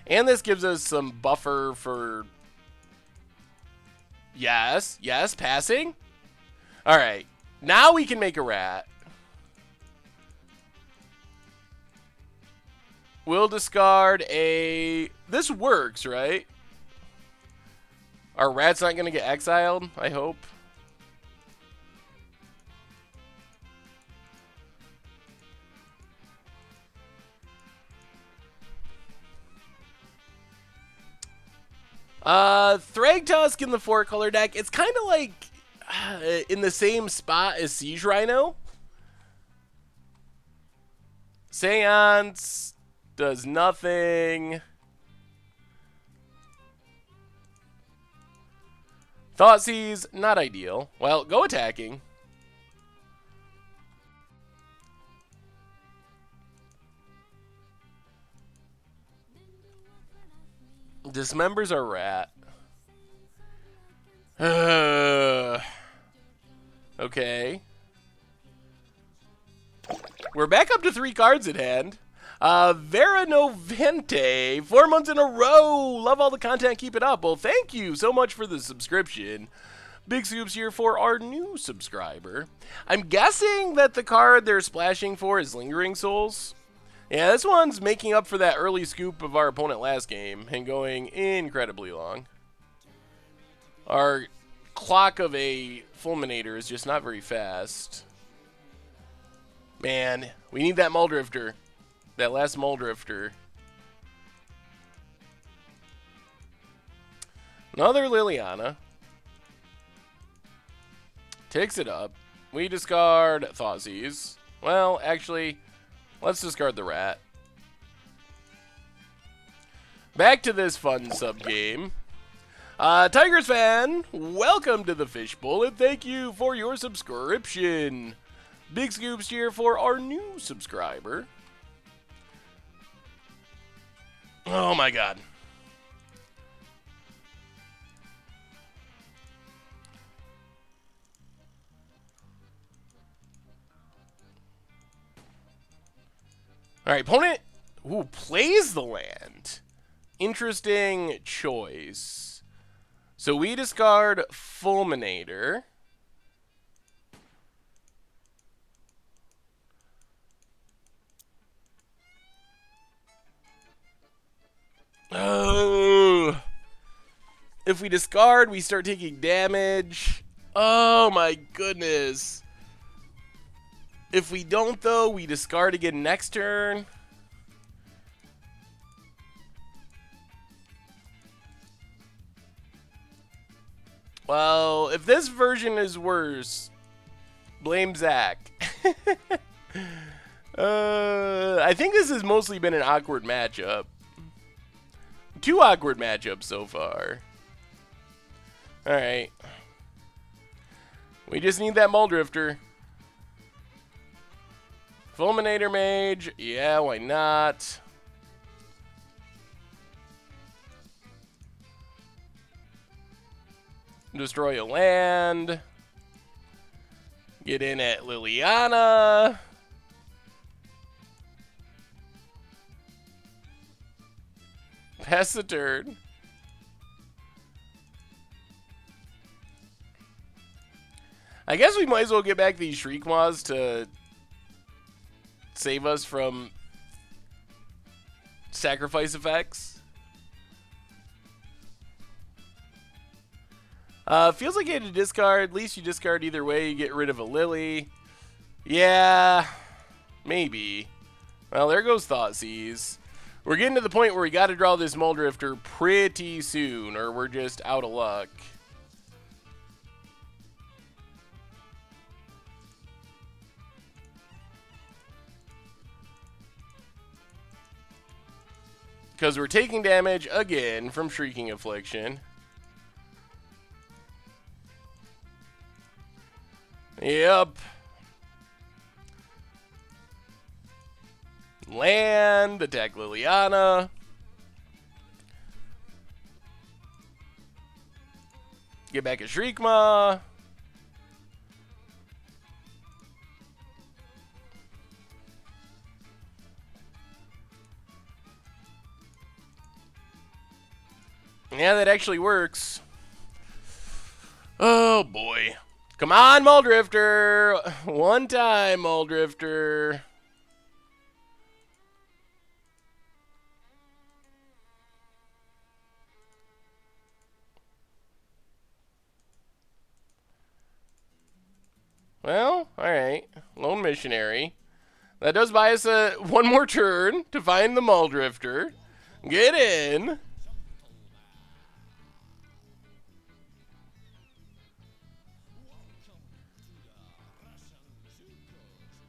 And this gives us some buffer for... Yes, passing. Alright, now we can make a rat. We'll discard a... This works, right? Our rat's not going to get exiled, I hope. Thragtusk in the 4-color deck. It's kind of like in the same spot as Siege Rhino. Seance does nothing. Thoughtseize, not ideal. Well, go attacking. Dismembers our rat. Okay. We're back up to 3 cards at hand. Vera Novente, 4 months in a row. Love all the content. Keep it up. Well, thank you so much for the subscription. Big Scoops here for our new subscriber. I'm guessing that the card they're splashing for is Lingering Souls. Yeah, this one's making up for that early scoop of our opponent last game and going incredibly long. Our clock of a Fulminator is just not very fast. Man, we need that Muldrifter. That last Muldrifter. Another Liliana. Takes it up. We discard Thoughtseize. Well, actually, let's discard the rat. Back to this fun sub-game. Tigers fan, welcome to the Fishbowl, and thank you for your subscription. Big Scoops here for our new subscriber. Oh my god. Alright, opponent who plays the land. Interesting choice. So we discard Fulminator. Oh. If we discard, we start taking damage. Oh my goodness. If we don't, though, we discard again next turn. Well, if this version is worse, blame Zach. I think this has mostly been an awkward matchup. 2 awkward matchups so far. Alright. We just need that Muldrifter. Fulminator Mage. Yeah, why not? Destroy a land. Get in at Liliana. Pass the turn. I guess we might as well get back these Shriekmaws to save us from sacrifice effects. Feels like you had to discard. At least you discard either way. You get rid of a Lily. Yeah, maybe. Well, there goes Thoughtseize. We're getting to the point where we got to draw this Muldrifter pretty soon, or we're just out of luck. Because we're taking damage again from Shrieking Affliction. Yep. Land, attack Liliana. Get back a Shriekmaw. Yeah, that actually works. Oh boy. Come on, Muldrifter! One time, Muldrifter. Well, alright. Lone Missionary. That does buy us one more turn to find the Muldrifter. Get in.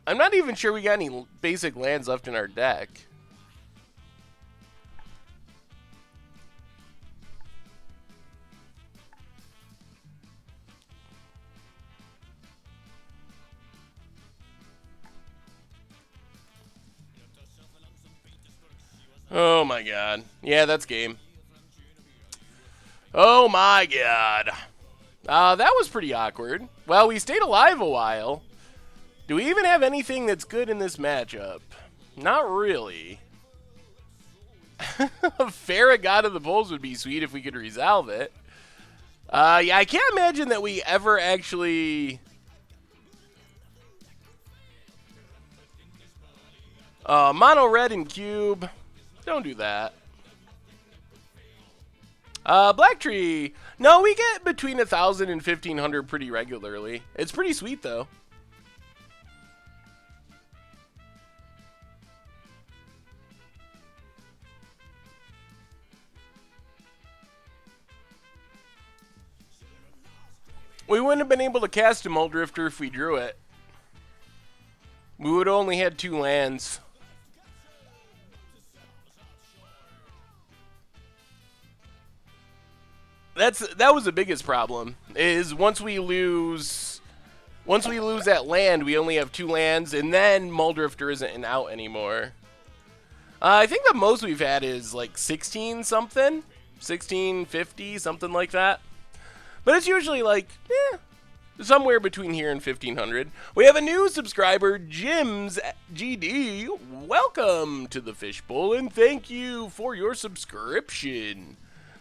I'm not even sure we got any basic lands left in our deck. Oh my god. Yeah, that's game. Oh my god. That was pretty awkward. Well, we stayed alive a while. Do we even have anything that's good in this matchup? Not really. Farah God of the Bulls would be sweet if we could resolve it. Yeah, I can't imagine that we ever actually... Mono Red and Cube. Don't do that. Black Tree. No, we get between 1,000 and 1,500 pretty regularly. It's pretty sweet, though. We wouldn't have been able to cast a Muldrifter if we drew it. We would have only had 2 lands. That was the biggest problem. Is once we lose that land, we only have 2 lands, and then Muldrifter isn't an out anymore. I think the most we've had is like 16 something, 1650, something like that. But it's usually like, somewhere between here and 1,500. We have a new subscriber, Jim's GD. Welcome to the Fishbowl, and thank you for your subscription.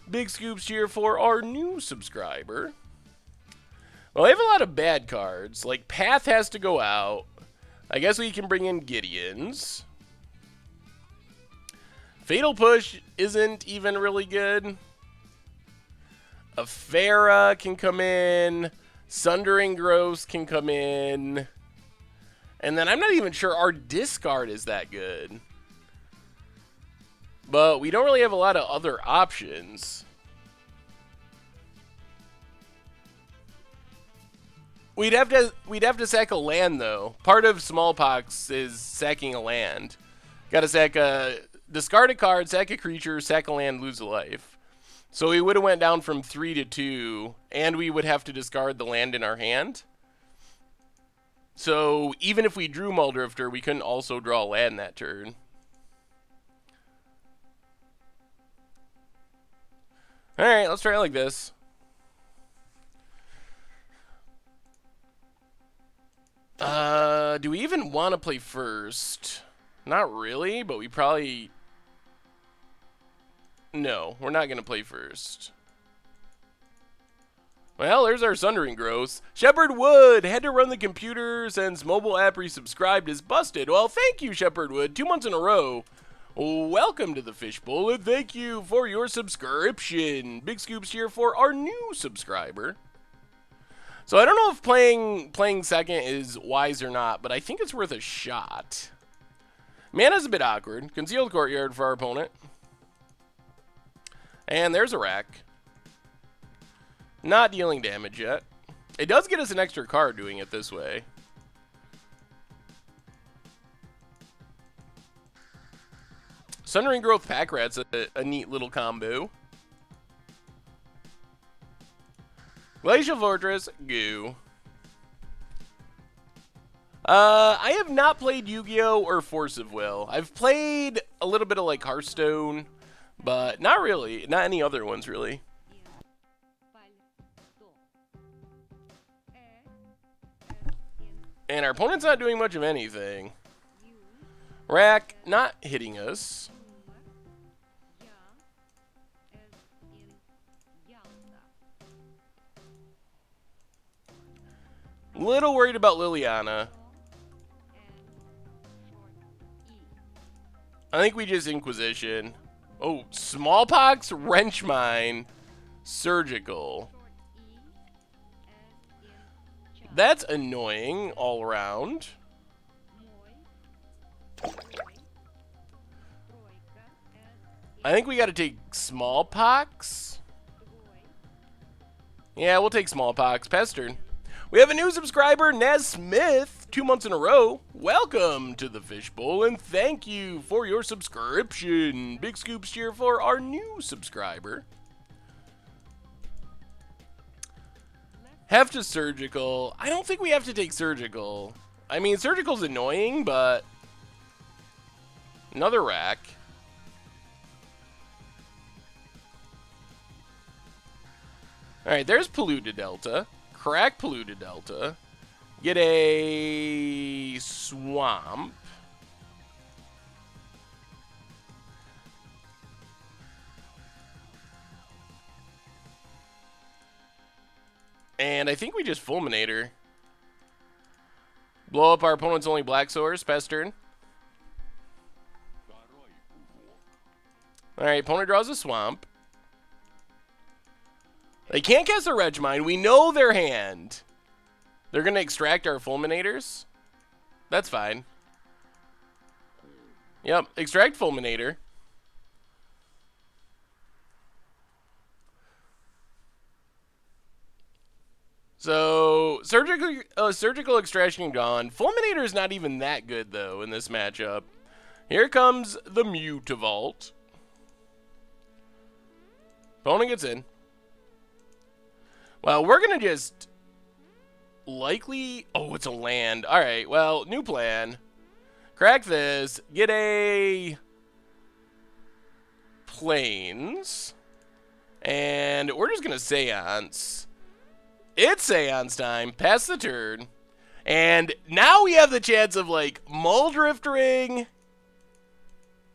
Big scoops here for our new subscriber. Well, we have a lot of bad cards. Like, Path has to go out. I guess we can bring in Gideon's. Fatal Push isn't even really good. A Farah can come in. Sundering Gross can come in. And then I'm not even sure our discard is that good. But we don't really have a lot of other options. We'd have to sack a land though. Part of Smallpox is sacking a land. Got to sack a discard a card, sack a creature, sack a land, lose a life. So we would have went down from 3 to 2, and we would have to discard the land in our hand. So even if we drew Muldrifter, we couldn't also draw a land that turn. Alright, let's try it like this. Do we even want to play first? Not really, but we probably... No, we're not going to play first. Well, there's our Sundering Growth. Shepherd Wood had to run the computer since mobile app resubscribed is busted. Well, thank you, Shepherd Wood. 2 months in a row. Welcome to the Fishbowl, and thank you for your subscription. Big scoops here for our new subscriber. So I don't know if playing second is wise or not, but I think it's worth a shot. Mana's a bit awkward. Concealed Courtyard for our opponent. And there's a rack. Not dealing damage yet. It does get us an extra card doing it this way. Sundering Growth Pack Rat's a neat little combo. Glacial Fortress, goo. I have not played Yu-Gi-Oh! Or Force of Will. I've played a little bit of like Hearthstone, but not really. Not any other ones, really. And our opponent's not doing much of anything. Rack not hitting us. Little worried about Liliana. I think we just Inquisition. Oh, Smallpox, Wrench Mine, Surgical. That's annoying all around. I think we got to take Smallpox. Yeah, we'll take Smallpox. Pestered. We have a new subscriber, Nez Smith, 2 months in a row. Welcome to the Fishbowl, and thank you for your subscription. Big scoops here for our new subscriber. Have to Surgical. I don't think we have to take Surgical. I mean, Surgical's annoying, but... Another rack. Alright, there's Polluted Delta. Crack Polluted Delta. Get a Swamp. And I think we just Fulminator. Blow up our opponent's only black source. Pass turn. Alright, opponent draws a Swamp. They can't cast a Wrench Mine. We know their hand. They're going to extract our Fulminators. That's fine. Yep, extract Fulminator. So, surgical extraction gone. Fulminator is not even that good, though, in this matchup. Here comes the Mutavault. Opponent gets in. Well, we're going to just likely... Oh, it's a land. All right, well, new plan. Crack this. Get a... Plains. And we're just going to Seance. It's Seance time. Pass the turn. And now we have the chance of, like, Muldriftering.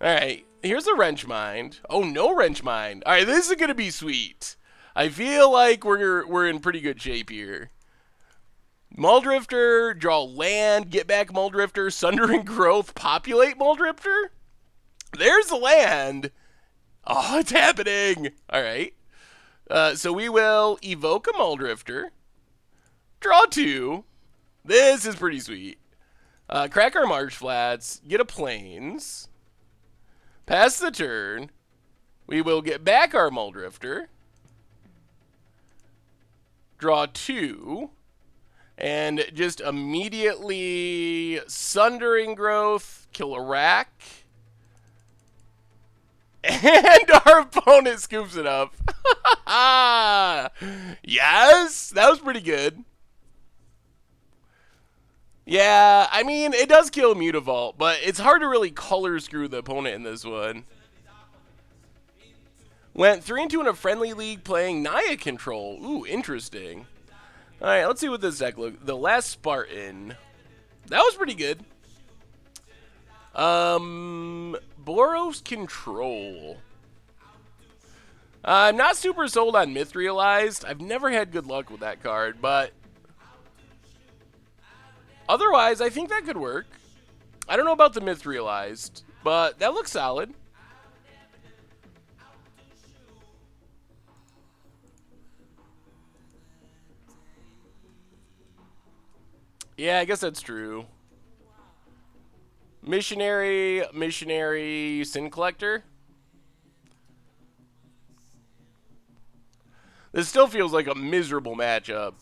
All right, here's a Wrench Mind. Oh, no Wrench Mind. All right, this is going to be sweet. I feel like we're in pretty good shape here. Muldrifter, draw land, get back Muldrifter, Sundering Growth, populate Muldrifter. There's the land. Oh, it's happening. All right. So we will evoke a Muldrifter, draw 2. This is pretty sweet. Crack our Marsh Flats, get a Plains, pass the turn. We will get back our Muldrifter, draw 2, and just immediately Sundering Growth, kill a rack, And our opponent scoops it up. Yes, that was pretty good. Yeah, I mean, it does kill Mutavault, but it's hard to really color screw the opponent in this one. Went 3-2 in a friendly league playing Naya control. Ooh, interesting. Alright, let's see what this deck looks. The Last Spartan. That was pretty good. Boros control. I'm not super sold on Mithralized. I've never had good luck with that card, but otherwise, I think that could work. I don't know about the Mithralized, but that looks solid. Yeah, I guess that's true. Missionary, Sin Collector. This still feels like a miserable matchup.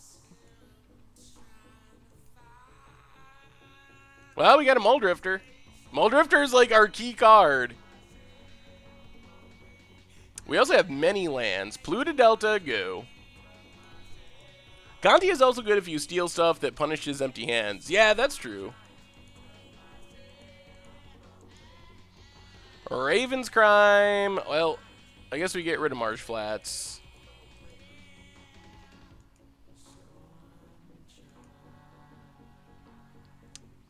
Well, we got a Muldrifter. Muldrifter is like our key card. We also have many lands. Pluto Delta, go. Gonti is also good if you steal stuff that punishes empty hands. Yeah, that's true. Raven's Crime. Well, I guess we get rid of Marsh Flats.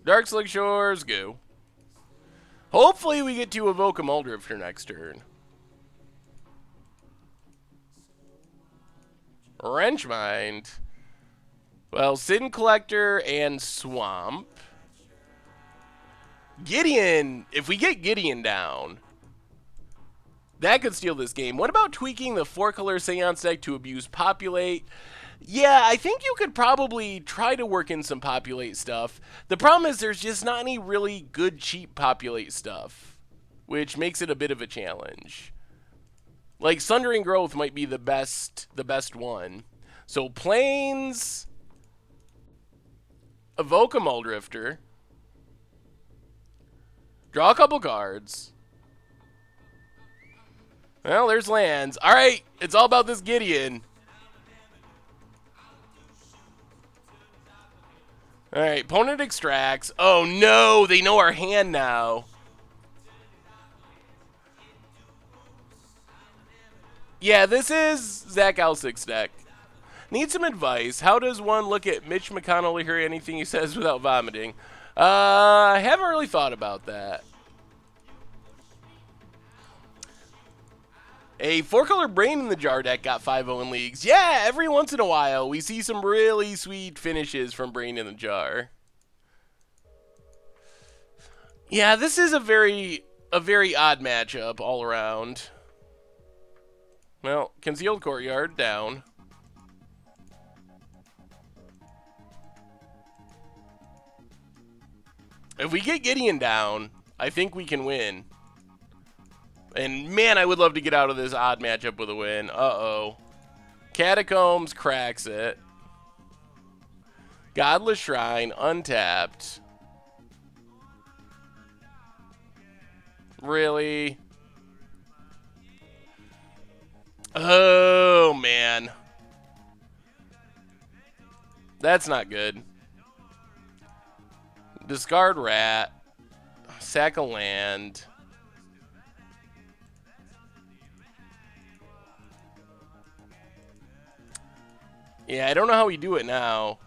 Dark Slick Shores, go. Hopefully we get to evoke a Muldrifter next turn. Wrenchmind. Well, Sin Collector and Swamp. Gideon. If we get Gideon down, that could steal this game. What about tweaking the 4-color Seance deck to abuse Populate? Yeah, I think you could probably try to work in some Populate stuff. The problem is there's just not any really good, cheap Populate stuff, which makes it a bit of a challenge. Like, Sundering Growth might be the best one. So, Plains, evoke a Muldrifter, draw a couple cards. Well, there's lands. All right, it's all about this Gideon. All right, opponent extracts. Oh, no, they know our hand now. Yeah, this is Zach Alsick's deck. Need some advice. How does one look at Mitch McConnell or hear anything he says without vomiting? I haven't really thought about that. A 4-color Brain in the Jar deck got 5-0 in leagues. Yeah, every once in a while we see some really sweet finishes from Brain in the Jar. Yeah, this is a very odd matchup all around. Well, Concealed Courtyard down. If we get Gideon down, I think we can win. And man, I would love to get out of this odd matchup with a win. Uh-oh. Catacombs cracks it. Godless Shrine, untapped. Really? Oh, man. That's not good. Discard Rat. Sack a land. Yeah, I don't know how we do it now.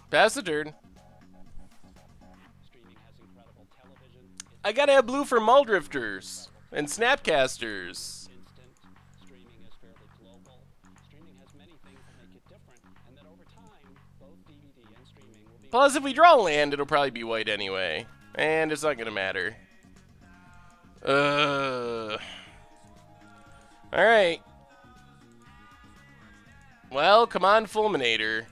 Pass the turn. I gotta have blue for Muldrifters and Snapcasters. Plus, if we draw land, it'll probably be white anyway. And it's not gonna matter. Alright. Well, come on, Fulminator.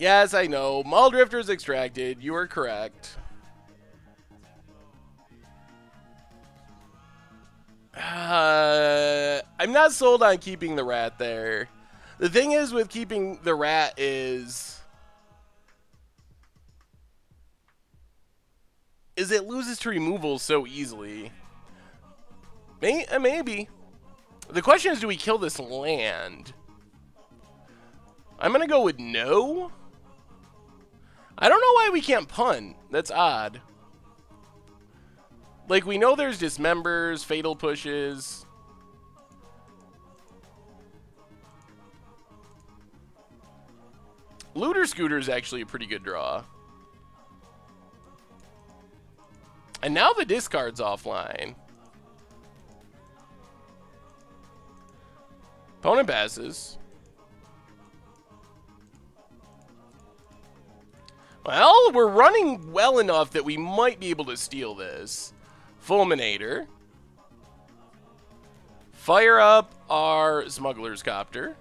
Yes, I know. Muldrifter is extracted. You are correct. I'm not sold on keeping the rat there. The thing is with keeping the rat is it loses to removal so easily. Maybe. The question is, do we kill this land? I'm going to go with no. I don't know why we can't punt. That's odd. Like, we know there's dismembers, fatal pushes. Looter Scooter is actually a pretty good draw. And now the discard's offline. Opponent passes. Well, we're running well enough that we might be able to steal this. Fulminator. Fire up our Smuggler's Copter.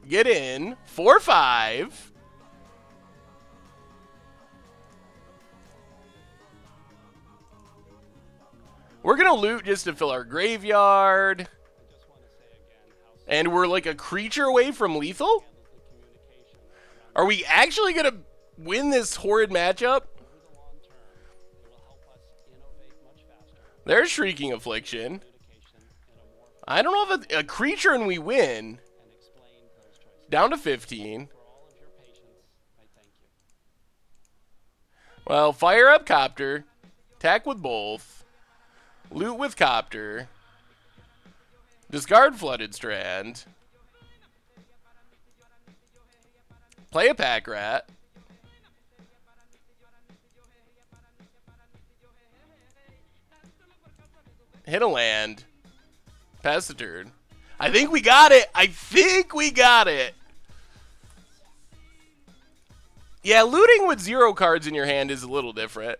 Get in. 4-5. We're going to loot just to fill our graveyard. And we're like a creature away from lethal? Are we actually going to win this horrid matchup? There's Shrieking Affliction. I don't know if it's a creature and we win. Down to 15. Well, fire up Copter. Attack with both. Loot with Copter. Discard Flooded Strand. Play a Pack Rat. Hit a land. Pass the turn. I think we got it. I think we got it. Yeah, looting with 0 cards in your hand is a little different.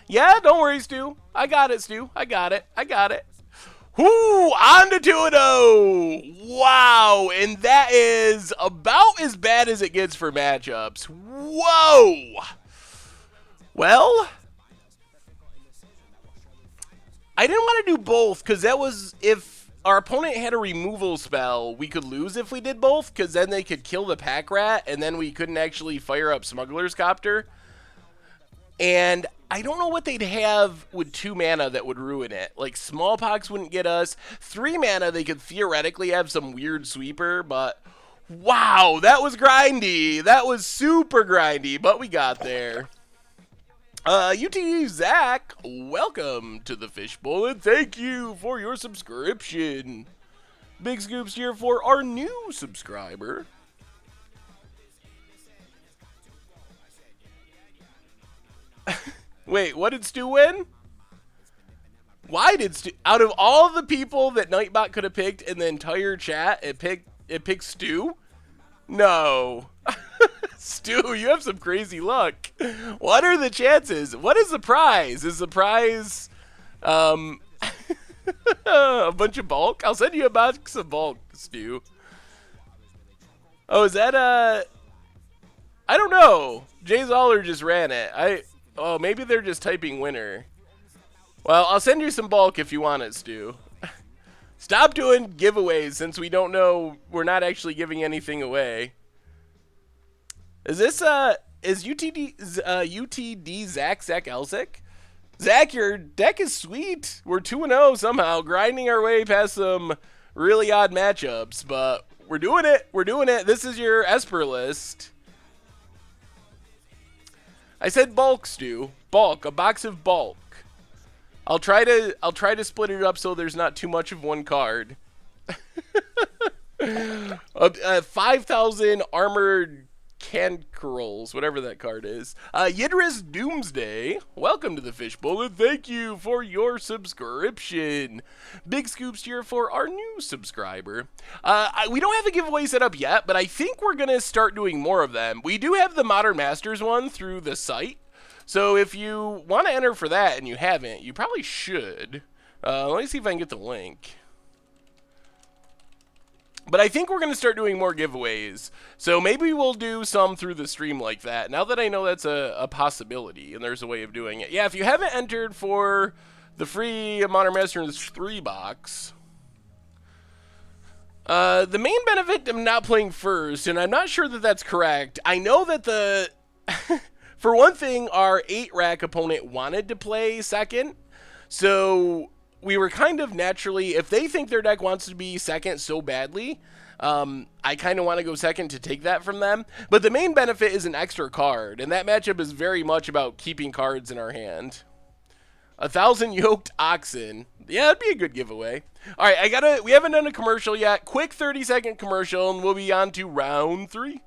Yeah, don't worry, Stu. I got it, Stu. I got it. I got it. Whoo! On to 2-0. Wow. And that is about as bad as it gets for matchups. Whoa. Well, I didn't want to do both because that was if our opponent had a removal spell, we could lose if we did both because then they could kill the Pack Rat and then we couldn't actually fire up Smuggler's Copter. And I don't know what they'd have with 2 mana that would ruin it. Like, Smallpox wouldn't get us. 3 mana, they could theoretically have some weird sweeper, but wow, that was grindy. That was super grindy, but we got there. UT Zach, welcome to the Fishbowl, and thank you for your subscription. Big scoops here for our new subscriber. Wait, what did Stu win? Why did Stu... Out of all the people that Nightbot could have picked in the entire chat, it picked Stu? No. Stu, you have some crazy luck. What are the chances? What is the prize? Is the prize... a bunch of bulk? I'll send you a box of bulk, Stu. Oh, is that I don't know. Jay Zoller just ran it. Oh, maybe they're just typing winner. Well, I'll send you some bulk if you want it, Stu. Stop doing giveaways since we don't know. We're not actually giving anything away. Is this, is UTD Zach Elsick? Zach, your deck is sweet. We're 2-0 somehow, grinding our way past some really odd matchups, but we're doing it. We're doing it. This is your Esper list. I said bulk, Stu. Bulk, a box of bulk. I'll try to split it up so there's not too much of one card. 5,000 armored cankerels, whatever that card is. Yidris Doomsday, welcome to the Fishbowl, and thank you for your subscription. Big scoops here for our new subscriber. We don't have a giveaway set up yet, but I think we're going to start doing more of them. We do have the Modern Masters one through the site, so if you want to enter for that and you haven't, you probably should. Let me see if I can get the link. But I think we're going to start doing more giveaways. So maybe we'll do some through the stream like that. Now that I know that's a possibility and there's a way of doing it. Yeah, if you haven't entered for the free Modern Masters 3 box, the main benefit of not playing first, and I'm not sure that that's correct. I know that the... for one thing, our 8-rack opponent wanted to play second. So we were kind of naturally, if they think their deck wants to be second so badly, I kind of want to go second to take that from them. But the main benefit is an extra card, and that matchup is very much about keeping cards in our hand. 1,000 yoked oxen. Yeah, that'd be a good giveaway. All right, we haven't done a commercial yet. Quick 30-second commercial, and we'll be on to round 3.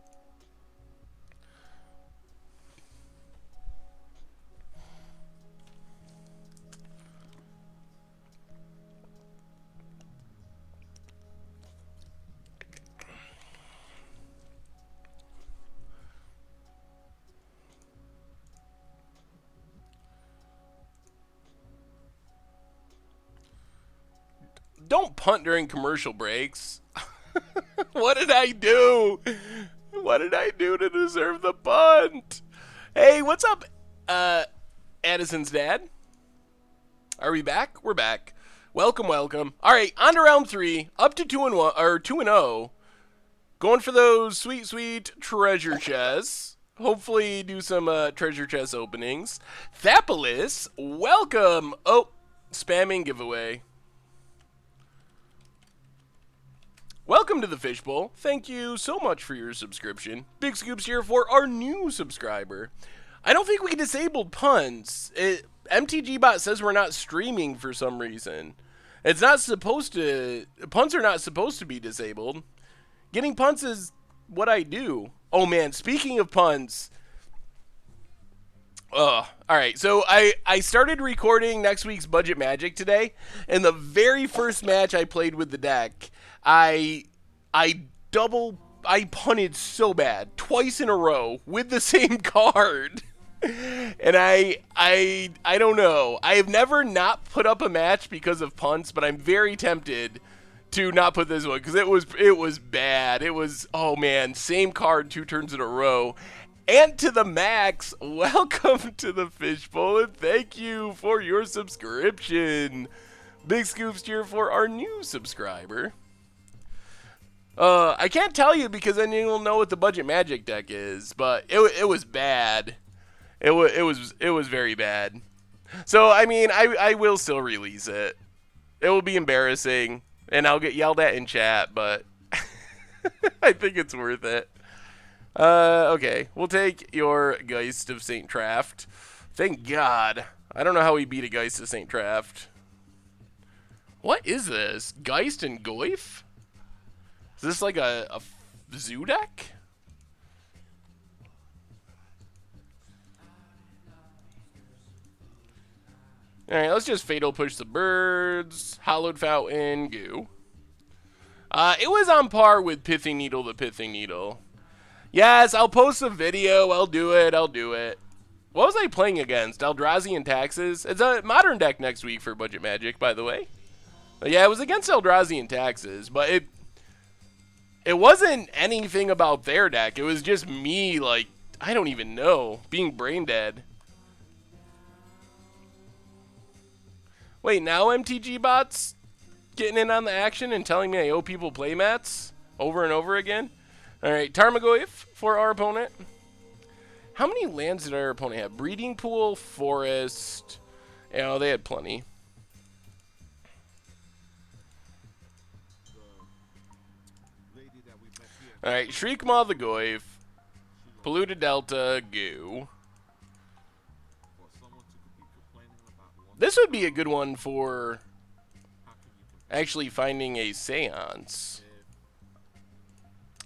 Don't punt during commercial breaks. What did I do? What did I do to deserve the punt? Hey, what's up, Addison's dad? Are we back? We're back. Welcome, welcome. All right, on to round 3. Up to 2-1 or 2-0. Going for those sweet, sweet treasure chests. Hopefully, do some treasure chest openings. Thapolis, welcome. Oh, spamming giveaway. Welcome to the Fishbowl. Thank you so much for your subscription. Big scoops here for our new subscriber. I don't think we disabled puns. MTGBot says we're not streaming for some reason. It's not supposed to... Puns are not supposed to be disabled. Getting punts is what I do. Oh man, speaking of puns... Alright, so I started recording next week's Budget Magic today, and the very first match I played with the deck... I punted so bad twice in a row with the same card. And I don't know. I have never not put up a match because of punts, but I'm very tempted to not put this one because it was bad. It was, oh man, same card 2 turns in a row. And to the max, welcome to the Fishbowl, and thank you for your subscription. Big scoops here for our new subscriber. I can't tell you because then you'll know what the Budget Magic deck is, but it was bad. It was very bad. So I mean, I will still release it. It will be embarrassing, and I'll get yelled at in chat, but I think it's worth it. Okay, we'll take your Geist of St. Traft. Thank God. I don't know how we beat a Geist of St. Traft. What is this? Geist and Goyf? Is this like a zoo deck? Alright, let's just Fatal Push the Birds, Hallowed Fountain, Goo. It was on par with Pithing Needle the Pithing Needle. Yes, I'll post a video. I'll do it. What was I playing against? Eldrazi and Taxes? It's a modern deck next week for Budget Magic, by the way. But yeah, it was against Eldrazi and Taxes, but it wasn't anything about their deck. It was just me, like, I don't even know, being brain dead. Wait, now MTG bots getting in on the action and telling me I owe people playmats over and over again? Alright, Tarmogoyf for our opponent. How many lands did our opponent have? Breeding Pool, Forest. Yeah, they had plenty. Alright, Shriekmaw the Goyf. Polluted Delta, Goo. This would be a good one for actually finding a Seance.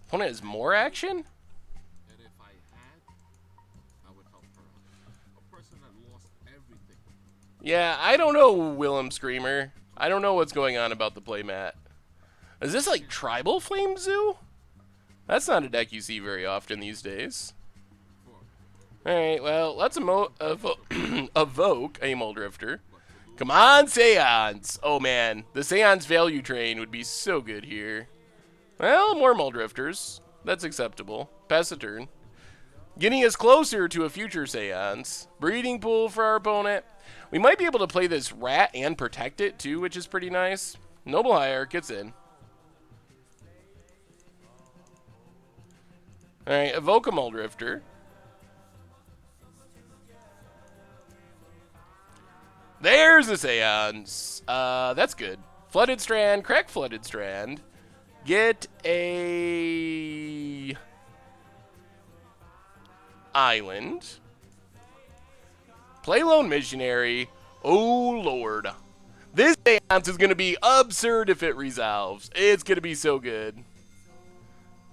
Opponent has more action? Yeah, I don't know, Willem Screamer. I don't know what's going on about the playmat. Is this like Tribal Flame Zoo? That's not a deck you see very often these days. Alright, well, let's evoke a Muldrifter. Come on, Seance! Oh man, the Seance value train would be so good here. Well, more Muldrifters. That's acceptable. Pass the turn. Getting us closer to a future Seance. Breeding pool for our opponent. We might be able to play this rat and protect it too, which is pretty nice. Noble Hierarch gets in. Alright, evoke a Muldrifter. There's a Seance. That's good. Flooded Strand, crack Flooded Strand. Get a island. Play Lone Missionary. Oh, Lord. This Seance is going to be absurd if it resolves. It's going to be so good.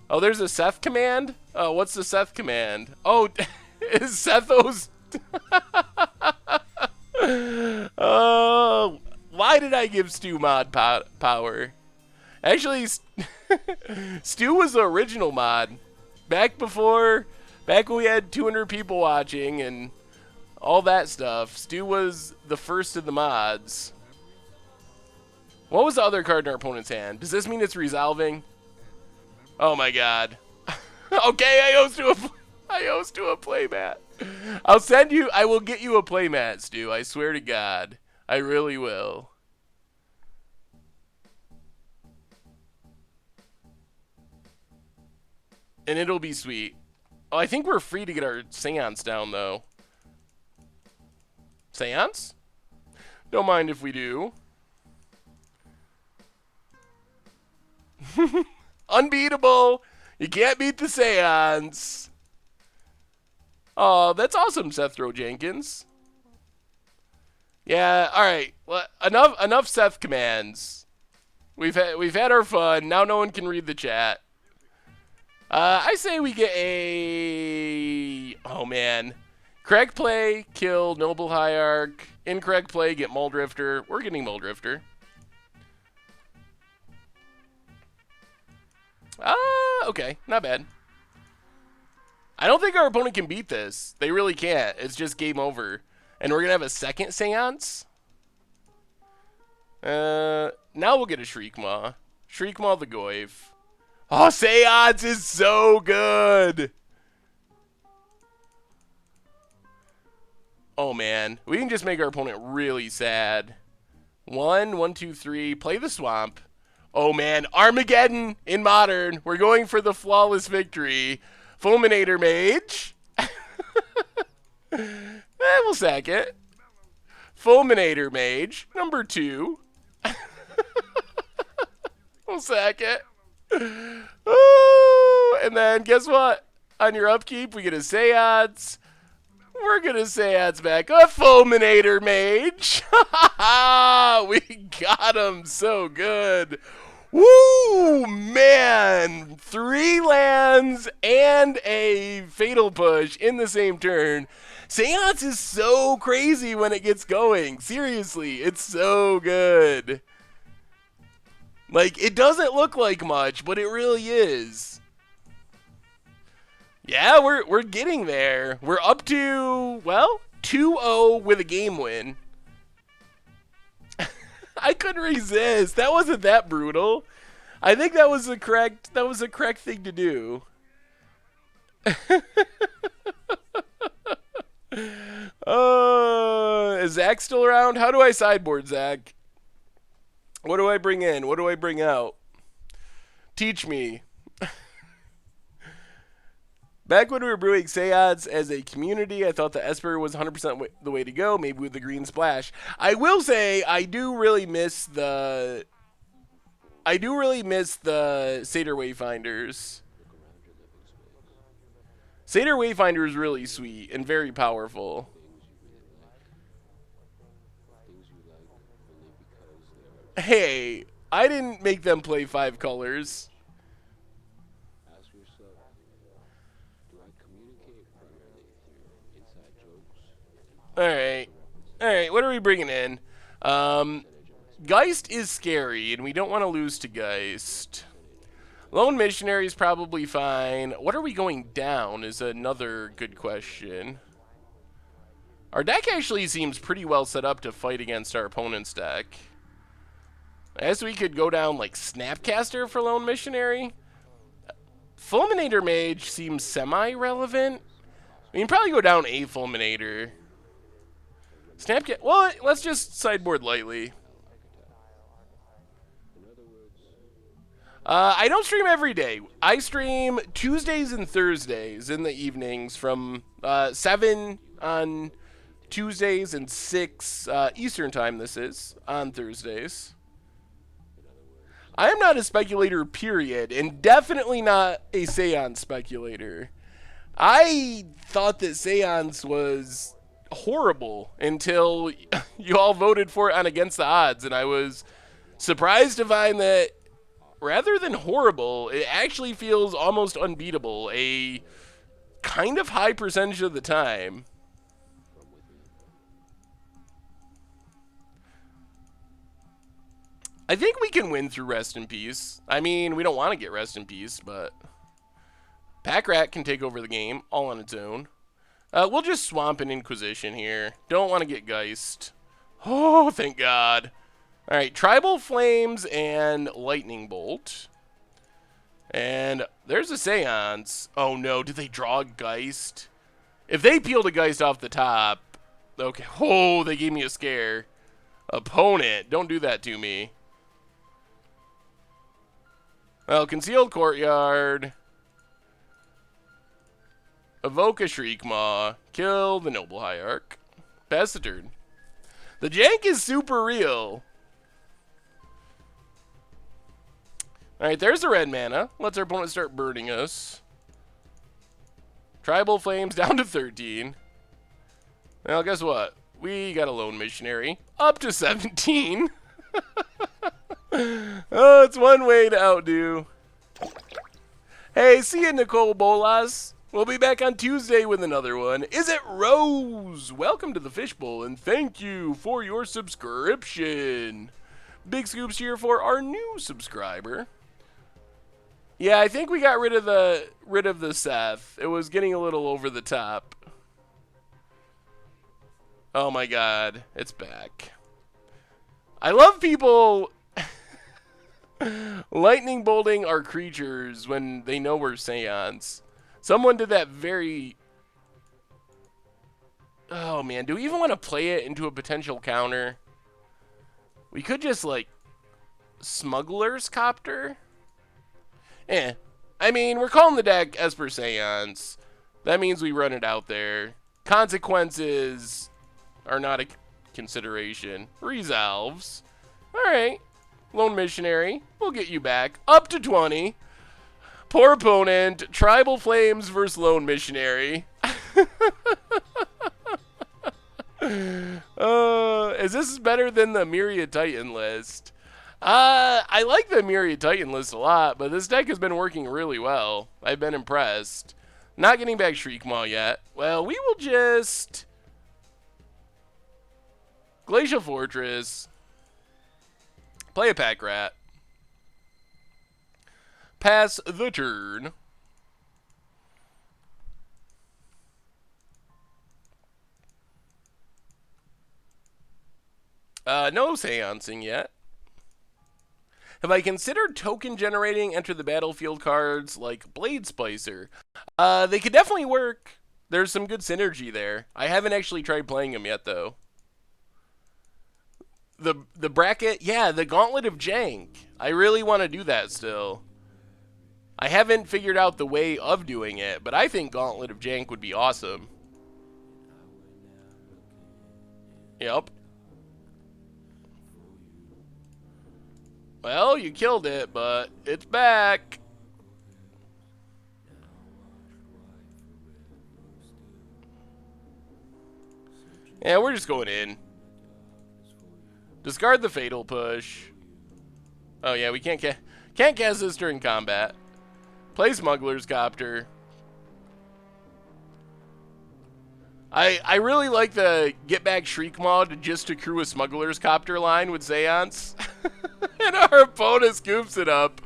Oh, there's a Seth command? Oh, what's the Seth command? Oh, is Sethos... Oh, why did I give Stu mod power? Actually, Stu was the original mod. Back when we had 200 people watching and all that stuff, Stu was the first of the mods. What was the other card in our opponent's hand? Does this mean it's resolving? Oh my god. Okay, I host to a playmat. I will get you a playmat, Stu. I swear to God. I really will. And it'll be sweet. Oh, I think we're free to get our Seance down, though. Seance? Don't mind if we do. Unbeatable! You can't beat the Seance! Oh, that's awesome, Sethro Jenkins. Yeah, alright. Well, enough Seth commands. We've had our fun. Now no one can read the chat. I say we get a... Oh, man. Correct play, kill Noble Hierarch. Incorrect play, get Muldrifter. We're getting Muldrifter. Okay. Not bad. I don't think our opponent can beat this. They really can't. It's just game over. And we're going to have a second Seance? Now we'll get a Shriekmaw. Shriekmaw the Goyf. Oh, Seance is so good! Oh, man. We can just make our opponent really sad. 1, 2, 3. Play the Swamp. Oh, man. Armageddon in Modern. We're going for the flawless victory. Fulminator Mage. We'll sack it. Fulminator Mage. Number 2. We'll sack it. Ooh, and then guess what? On your upkeep, we get a Seance. We're going to Seance back a Fulminator Mage. We got him so good. Woo, man. 3 lands and a Fatal Push in the same turn. Seance is so crazy when it gets going. Seriously, it's so good. Like, it doesn't look like much, but it really is. Yeah, we're getting there. We're up to, well, 2-0 with a game win. I couldn't resist. That wasn't that brutal. I think that was a correct thing to do. Is Zach still around? How do I sideboard, Zach? What do I bring in? What do I bring out? Teach me. Back when we were brewing Seance as a community, I thought the Esper was 100% the way to go, maybe with the green splash. I will say, I do really miss the Satyr Wayfinders. Satyr Wayfinder is really sweet and very powerful. Hey, I didn't make them play 5 colors. Alright, what are we bringing in? Geist is scary, and we don't want to lose to Geist. Lone Missionary is probably fine. What are we going down is another good question. Our deck actually seems pretty well set up to fight against our opponent's deck. I guess we could go down like Snapcaster for Lone Missionary. Fulminator Mage seems semi-relevant. We can probably go down a Fulminator. Snapcat. Well, let's just sideboard lightly. I don't stream every day. I stream Tuesdays and Thursdays in the evenings from 7 on Tuesdays and 6 Eastern time, this is, on Thursdays. I am not a speculator, period, and definitely not a Seance speculator. I thought that Seance was horrible until you all voted for it on Against the Odds, and I was surprised to find that rather than horrible, it actually feels almost unbeatable a kind of high percentage of the time. I think we can win through Rest in Peace. I mean, we don't want to get Rest in Peace, but Pack Rat can take over the game all on its own. We'll just swamp an Inquisition here. Don't want to get Geist. Oh, thank God. All right, Tribal Flames and Lightning Bolt. And there's a Seance. Oh, no. Did they draw a Geist? If they peeled a Geist off the top... Okay. Oh, they gave me a scare. Opponent. Don't do that to me. Well, Concealed Courtyard. Evoke a Shriekmaw. Kill the Noble Hierarch. Pass the turn. The jank is super real. Alright, there's the red mana. Let's our opponent start burning us. Tribal Flames down to 13. Well, guess what? We got a Lone Missionary. Up to 17. Oh, it's one way to outdo. Hey, see you, Nicole Bolas. We'll be back on Tuesday with another one. Is it Rose? Welcome to the Fishbowl, and thank you for your subscription. Big scoops here for our new subscriber. Yeah, I think we got rid of the Seth. It was getting a little over the top. Oh my God, it's back. I love people lightning bolting our creatures when they know we're Seance. Someone did that very... Oh man, do we even want to play it into a potential counter? We could just like Smuggler's Copter. I mean, we're calling the deck Esper Seance. That means we run it out there. Consequences are not a consideration. Resolves. Alright. Lone Missionary. We'll get you back. Up to 20. Poor opponent. Tribal Flames versus Lone Missionary. Is this better than the Myriad Titan list? I like the Myriad Titan list a lot, but this deck has been working really well. I've been impressed. Not getting back Shriekmaw yet. Well, we will just... Glacial Fortress. Play a Pack Rat. Pass the turn. No seancing yet. Have I considered token generating enter the battlefield cards like Blade Splicer? They could definitely work. There's some good synergy there. I haven't actually tried playing them yet, though. The bracket, yeah, the Gauntlet of Jank. I really want to do that still. I haven't figured out the way of doing it, but I think Gauntlet of Jank would be awesome. Yep. Well, you killed it, but it's back. Yeah, we're just going in. Discard the Fatal Push. Oh yeah, we can't cast this during combat. Play Smuggler's Copter. I really like the get back Shriekmaw to just accrue a Smuggler's Copter line with Seance. And our opponent scoops it up.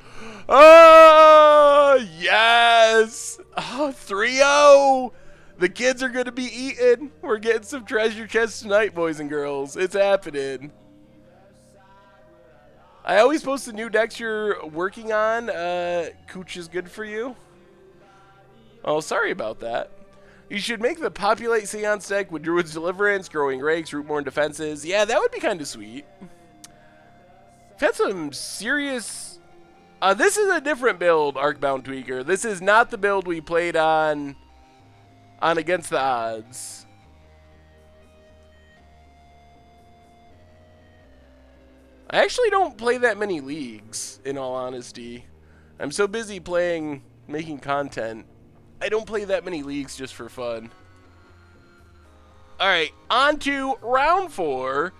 Oh, yes. Oh, 3-0. The kids are going to be eaten. We're getting some treasure chests tonight, boys and girls. It's happening. I always post the new decks you're working on. Cooch is good for you. Oh, sorry about that. You should make the Populate Seance deck with Druid's Deliverance, Growing Rakes, Rootborn Defenses. Yeah, that would be kind of sweet. I've had some serious... this is a different build, Arcbound Tweaker. This is not the build we played on Against the Odds. I actually don't play that many leagues, in all honesty. I'm so busy making content. I don't play that many leagues just for fun. Alright, on to round 4.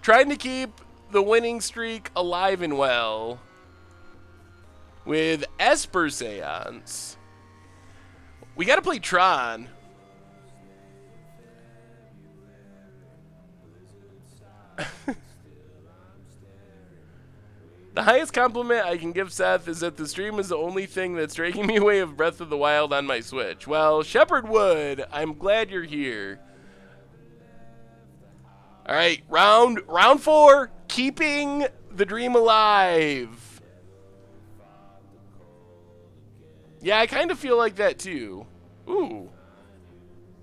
Trying to keep the winning streak alive and well with Esper Seance. We gotta play Tron. The highest compliment I can give Seth is that the stream is the only thing that's taking me away of Breath of the Wild on my Switch. Well, Shepherd Wood, I'm glad you're here. All right, round 4, keeping the dream alive. Yeah, I kind of feel like that too. Ooh.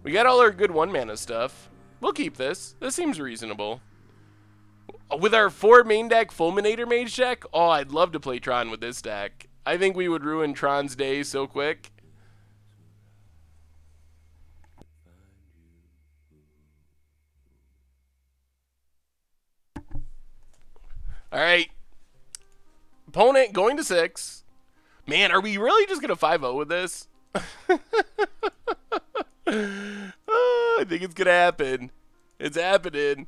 We got all our good 1-mana stuff. We'll keep this. This seems reasonable. With our 4 main deck Fulminator Mage deck, oh, I'd love to play Tron with this deck. I think we would ruin Tron's day so quick. Alright. Opponent going to 6. Man, are we really just going to 5-0 with this? Oh, I think it's going to happen. It's happening.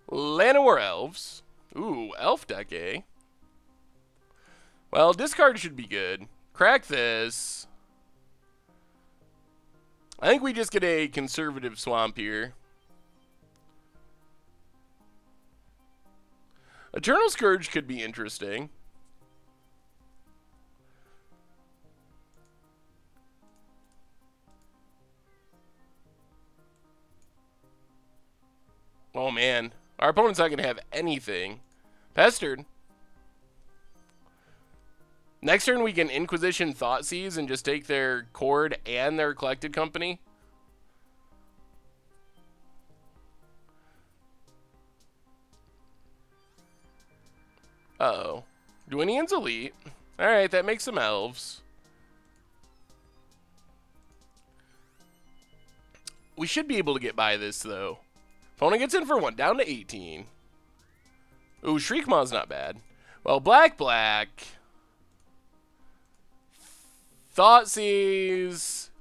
Llanowar Elves. Ooh, Elf deck, eh? Well, discard should be good. Crack this. I think we just get a conservative swamp here. Eternal Scourge could be interesting. Oh, man. Our opponent's not going to have anything. Pestered. Next turn, we can Inquisition Thoughtseize and just take their Chord and their Collected Company. Uh-oh. Dwynnian's Elite. Alright, that makes some elves. We should be able to get by this, though. Opponent gets in for 1, down to 18. Ooh, Shriekmaw's not bad. Well, black. Thoughtseize.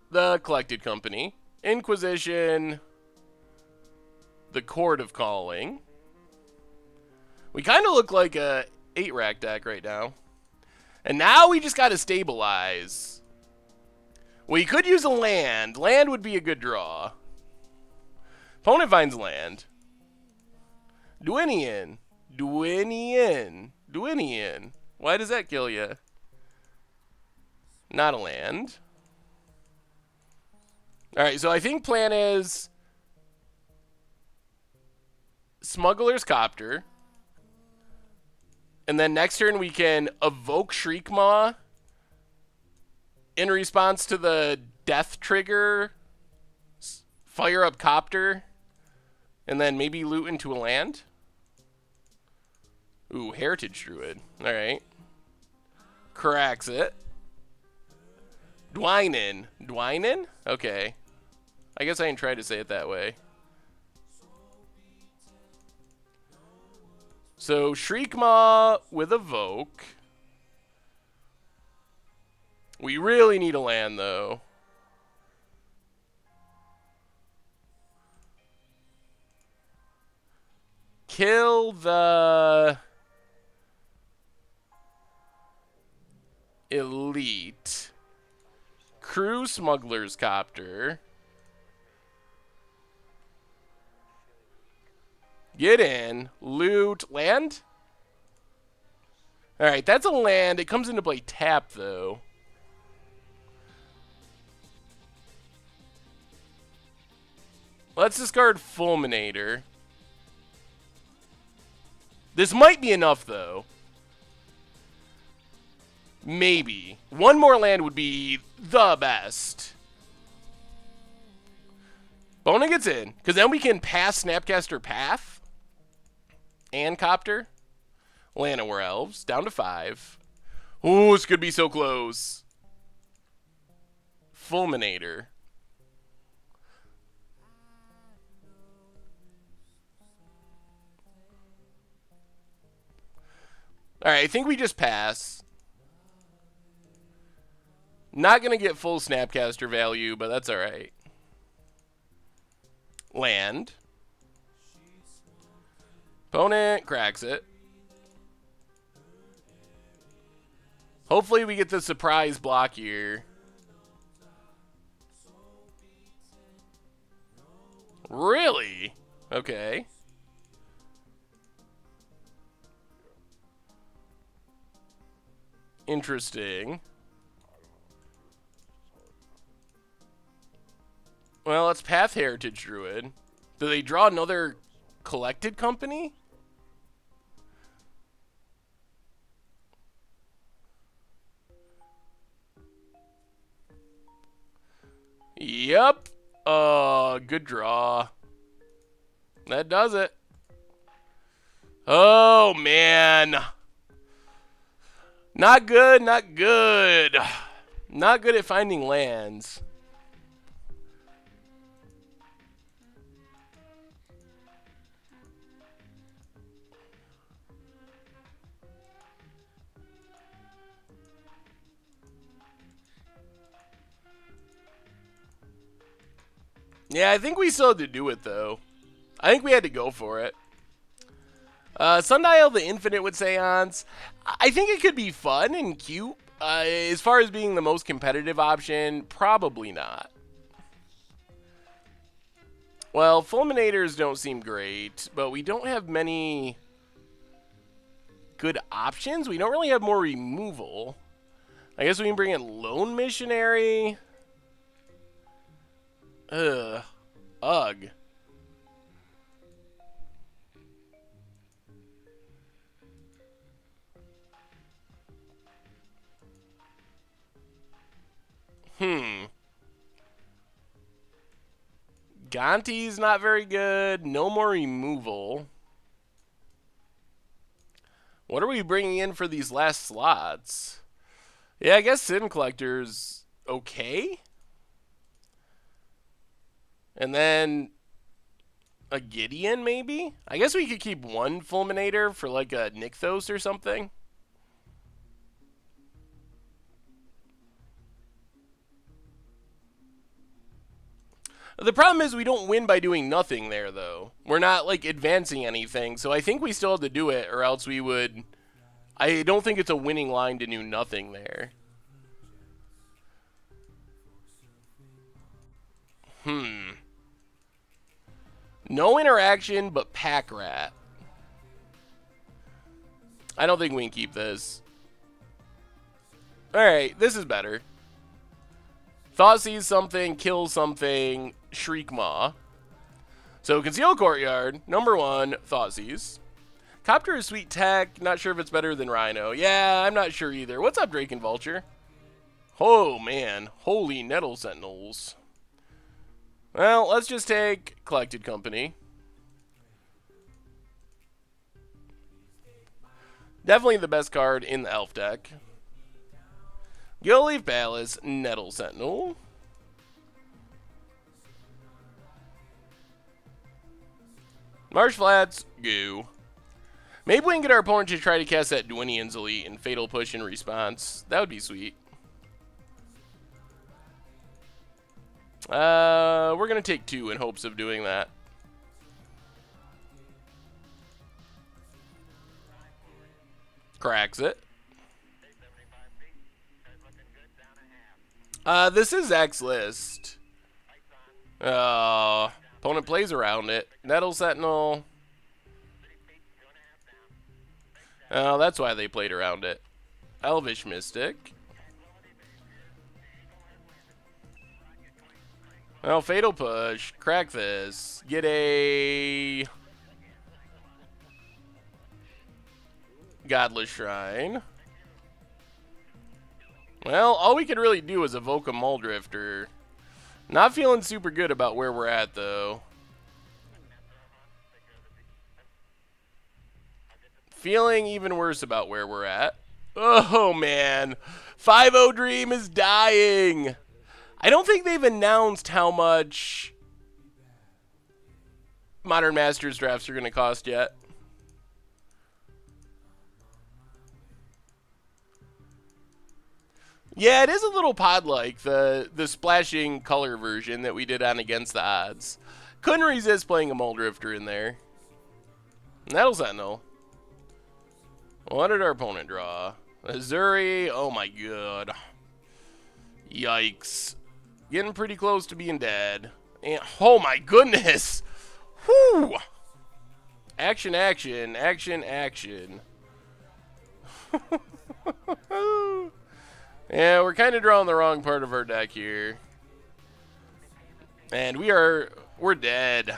The Collected Company. Inquisition. The Chord of Calling. We kind of look like a 8-rack deck right now. And now we just got to stabilize. We could use a land. Land would be a good draw. Opponent finds land. Dwynnian. Why does that kill you? Not a land. Alright, so I think plan is Smuggler's Copter. And then next turn we can evoke Shriekmaw in response to the death trigger, fire up Copter, and then maybe loot into a land. Ooh, Heritage Druid. Alright. Cracks it. Dwynen. Dwynen? Okay. I guess I didn't try to say it that way. So, Shriekmaw with Evoke. We really need a land, though. Kill the Elite. Crew Smuggler's Copter. Get in. Loot. Land? Alright, that's a land. It comes into play tap, though. Let's discard Fulminator. This might be enough, though. Maybe. One more land would be the best. Bona gets in, because then we can pass Snapcaster Path and Copter. Llanowar Elves, down to 5. Ooh, this could be so close. Fulminator. Alright, I think we just pass. Not going to get full Snapcaster value, but that's alright. Land. Opponent cracks it. Hopefully we get the surprise block here. Really? Okay. Interesting. Well, it's Path Heritage Druid. Do they draw another collected company? Yep. Good draw. That does it. Oh, man. Not good, not good. Not good at finding lands. Yeah, I think we still had to do it, though. I think we had to go for it. Sundial the Infinite with Seance. I think it could be fun and cute. As far as being the most competitive option, probably not. Well, Fulminators don't seem great, but we don't have many good options. We don't really have more removal. I guess we can bring in Lone Missionary. Ugh. Ugh. Gonti's not very good. No more removal. What are we bringing in for these last slots? Yeah, I guess Sin Collector's okay. And then a Gideon, maybe? I guess we could keep one Fulminator for like a Nykthos or something. The problem is we don't win by doing nothing there, though. We're not, like, advancing anything, so I think we still have to do it, or else we would... I don't think it's a winning line to do nothing there. No interaction, but Pack Rat. I don't think we can keep this. Alright, this is better. Thought sees something, kills something, Shriek Maw. So, Conceal Courtyard, number 1, Thoughtseize. Copter is sweet tech, not sure if it's better than Rhino. Yeah, I'm not sure either. What's up, Drake and Vulture? Oh, man. Holy Nettle Sentinels. Well, let's just take Collected Company. Definitely the best card in the Elf deck. Gilleaf Palace, Nettle Sentinel. Marsh Flats, Goo. Maybe we can get our opponent to try to cast that Dwinian's Elite and Fatal Push in response. That would be sweet. We're going to take 2 in hopes of doing that. Cracks it. This is X list. Opponent plays around it. Nettle Sentinel. Oh, that's why they played around it. Elvish Mystic. Oh, Fatal Push. Crack this. Get a Godless Shrine. Well, all we could really do is evoke a Muldrifter. Not feeling super good about where we're at, though. Feeling even worse about where we're at. Oh, man. 5-0 Dream is dying. I don't think they've announced how much Modern Masters drafts are going to cost yet. Yeah, it is a little pod-like, the splashing color version that we did on Against the Odds. Couldn't resist playing a Muldrifter in there. That'll Sentinel. What did our opponent draw? Azuri, oh my god. Yikes. Getting pretty close to being dead. And, oh my goodness! Whew! Action, action, action, action. Yeah, we're kind of drawing the wrong part of our deck here. And we're dead.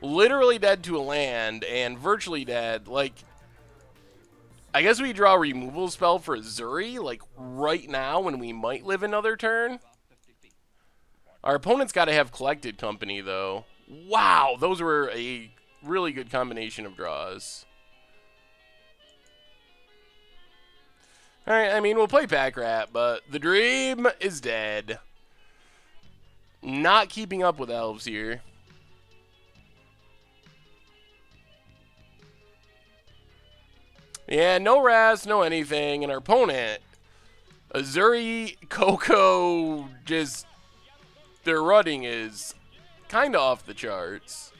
Literally dead to a land, and virtually dead. Like, I guess we draw a removal spell for Azuri, like, right now when we might live another turn. Our opponent's got to have Collected Company, though. Wow, those were a really good combination of draws. Alright, I mean, we'll play Pack Rat, but the dream is dead. Not keeping up with elves here. Yeah, no Ras, no anything, and our opponent, Azuri, Coco, just, their running is kind of off the charts.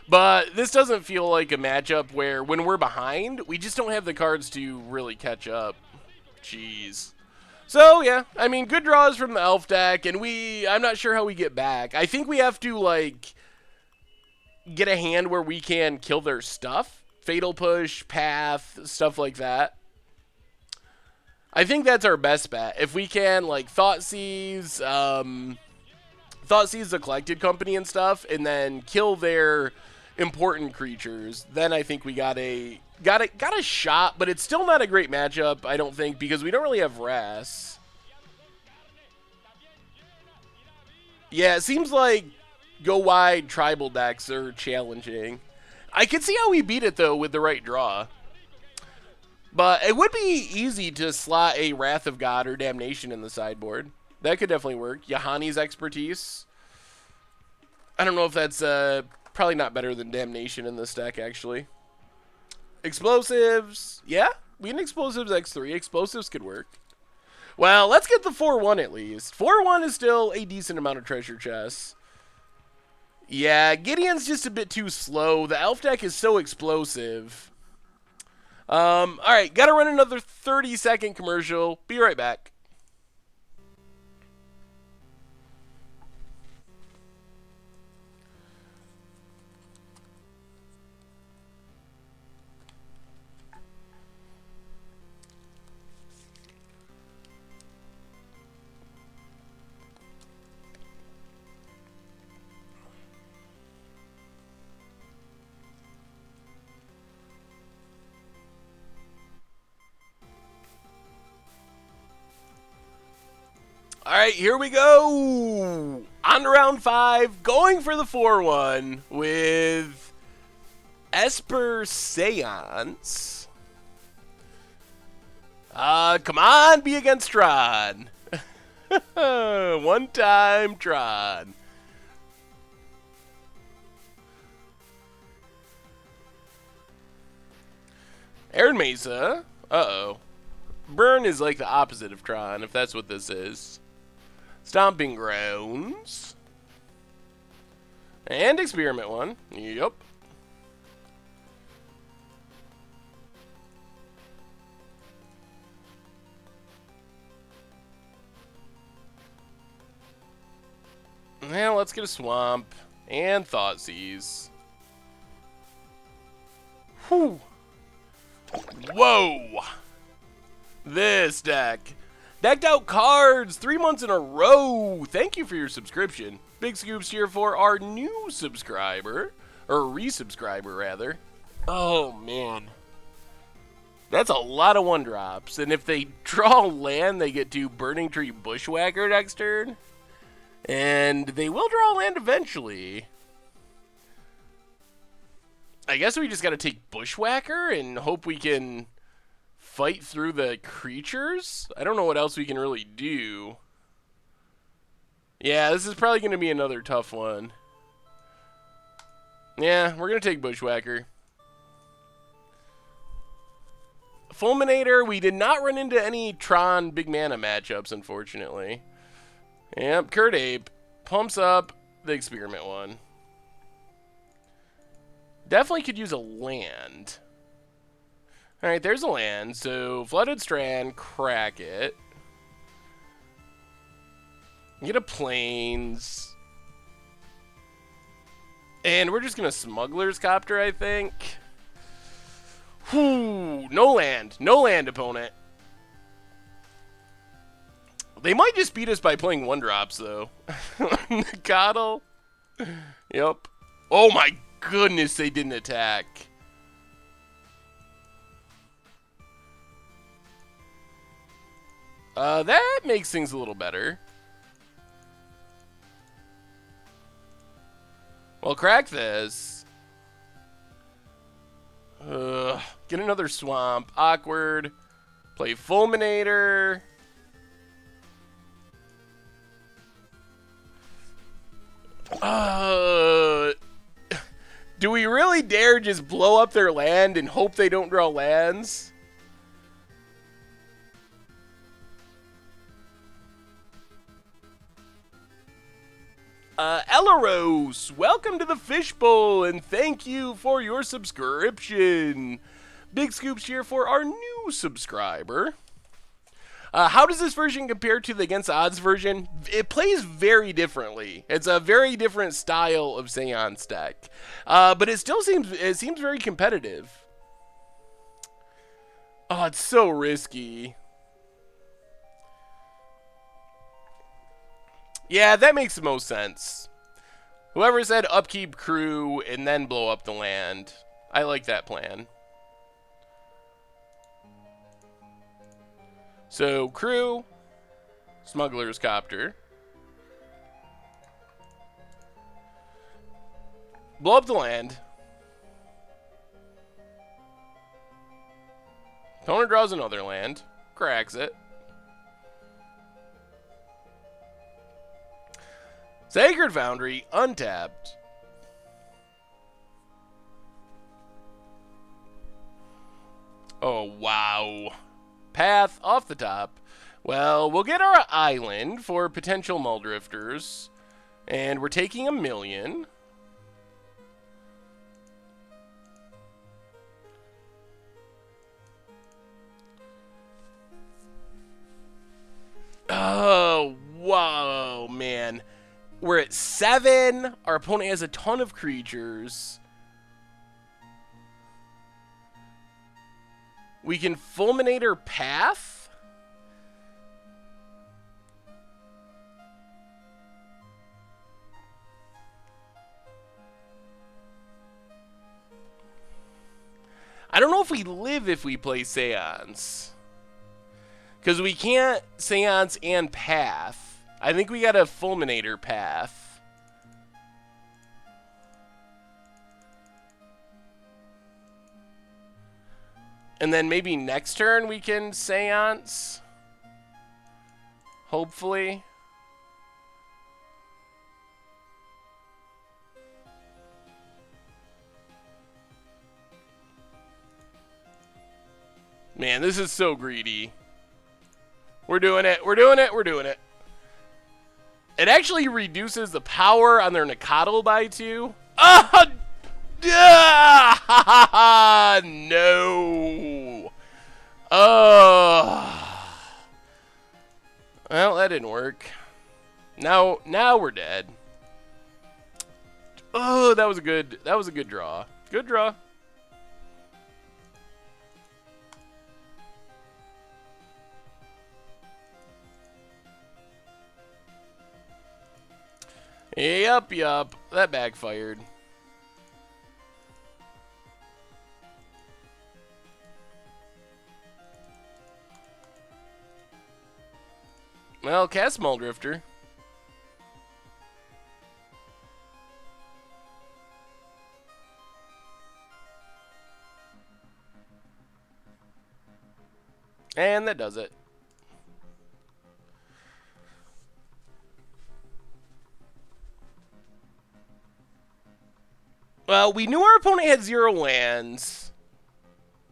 But this doesn't feel like a matchup where when we're behind, we just don't have the cards to really catch up. Jeez. So, yeah, I mean, good draws from the elf deck, and I'm not sure how we get back. I think we have to, like, get a hand where we can kill their stuff. Fatal Push, Path, stuff like that. I think that's our best bet. If we can, like, Thoughtseize the Collected Company and stuff, and then kill their important creatures, then I think we got a shot, but it's still not a great matchup, I don't think, because we don't really have Ras. Yeah, it seems like go wide tribal decks are challenging. I can see how we beat it, though, with the right draw. But it would be easy to slot a Wrath of God or Damnation in the sideboard. That could definitely work. Yahani's Expertise. I don't know if that's probably not better than Damnation in this deck, actually. Explosives. Yeah, we can Explosives X3. Explosives could work. Well, let's get the 4-1 at least. 4-1 is still a decent amount of treasure chests. Yeah, Gideon's just a bit too slow. The elf deck is so explosive. Alright, gotta run another 30-second commercial. Be right back. Alright, here we go! On to round 5, going for the 4-1 with Esper Seance. Come on, be against Tron. One time, Tron. Aaron Mesa. Uh-oh. Burn is like the opposite of Tron, if that's what this is. Stomping Grounds. And Experiment 1. Yep. Now let's get a Swamp. And Thoughtseize. Whew. Whoa! This deck. Decked out cards 3 months in a row. Thank you for your subscription. Big scoops here for our new subscriber. Or resubscriber, rather. Oh, man. That's a lot of 1-drops. And if they draw land, they get to Burning Tree Bushwhacker next turn. And they will draw land eventually. I guess we just gotta take Bushwhacker and hope we can fight through the creatures? I don't know what else we can really do. Yeah, this is probably gonna be another tough one. Yeah, we're gonna take Bushwhacker. Fulminator, we did not run into any Tron big mana matchups, unfortunately. Yep, Kurt Ape pumps up the experiment one. Definitely could use a land. Alright, there's a land. So, Flooded Strand, crack it. Get a Plains. And we're just going to Smuggler's Copter, I think. Whew, no land. No land, opponent. They might just beat us by playing 1-drops, though. Coddle. Yep. Oh my goodness, they didn't attack. That makes things a little better. Well, crack this. Get another swamp. Awkward. Play Fulminator. Do we really dare just blow up their land and hope they don't draw lands? Elaros, welcome to the Fishbowl, and thank you for your subscription. Big scoops here for our new subscriber. How does this version compare to the Against Odds version? It plays very differently. It's a very different style of Seance deck. But it still seems very competitive. Oh, it's so risky. Yeah, that makes the most sense. Whoever said upkeep crew and then blow up the land. I like that plan. So, crew, Smuggler's Copter. Blow up the land. Opponent draws another land. Cracks it. Sacred Foundry, untapped. Oh, wow. Path off the top. Well, we'll get our island for potential Muldrifters. And we're taking 1,000,000. Oh, wow, man. We're at 7. Our opponent has a ton of creatures. We can Fulminator Path. I don't know if we live if we play Seance. Because we can't Seance and Path. I think we got a Fulminator Path. And then maybe next turn we can Seance. Hopefully. Man, this is so greedy. We're doing it. We're doing it. We're doing it. It actually reduces the power on their Nakatl by 2. Oh, no. Oh. Well, that didn't work. Now we're dead. Oh, that was a good draw. Good draw. Yup. That backfired. Well, cast Small Drifter. And that does it. Well, we knew our opponent had 0 lands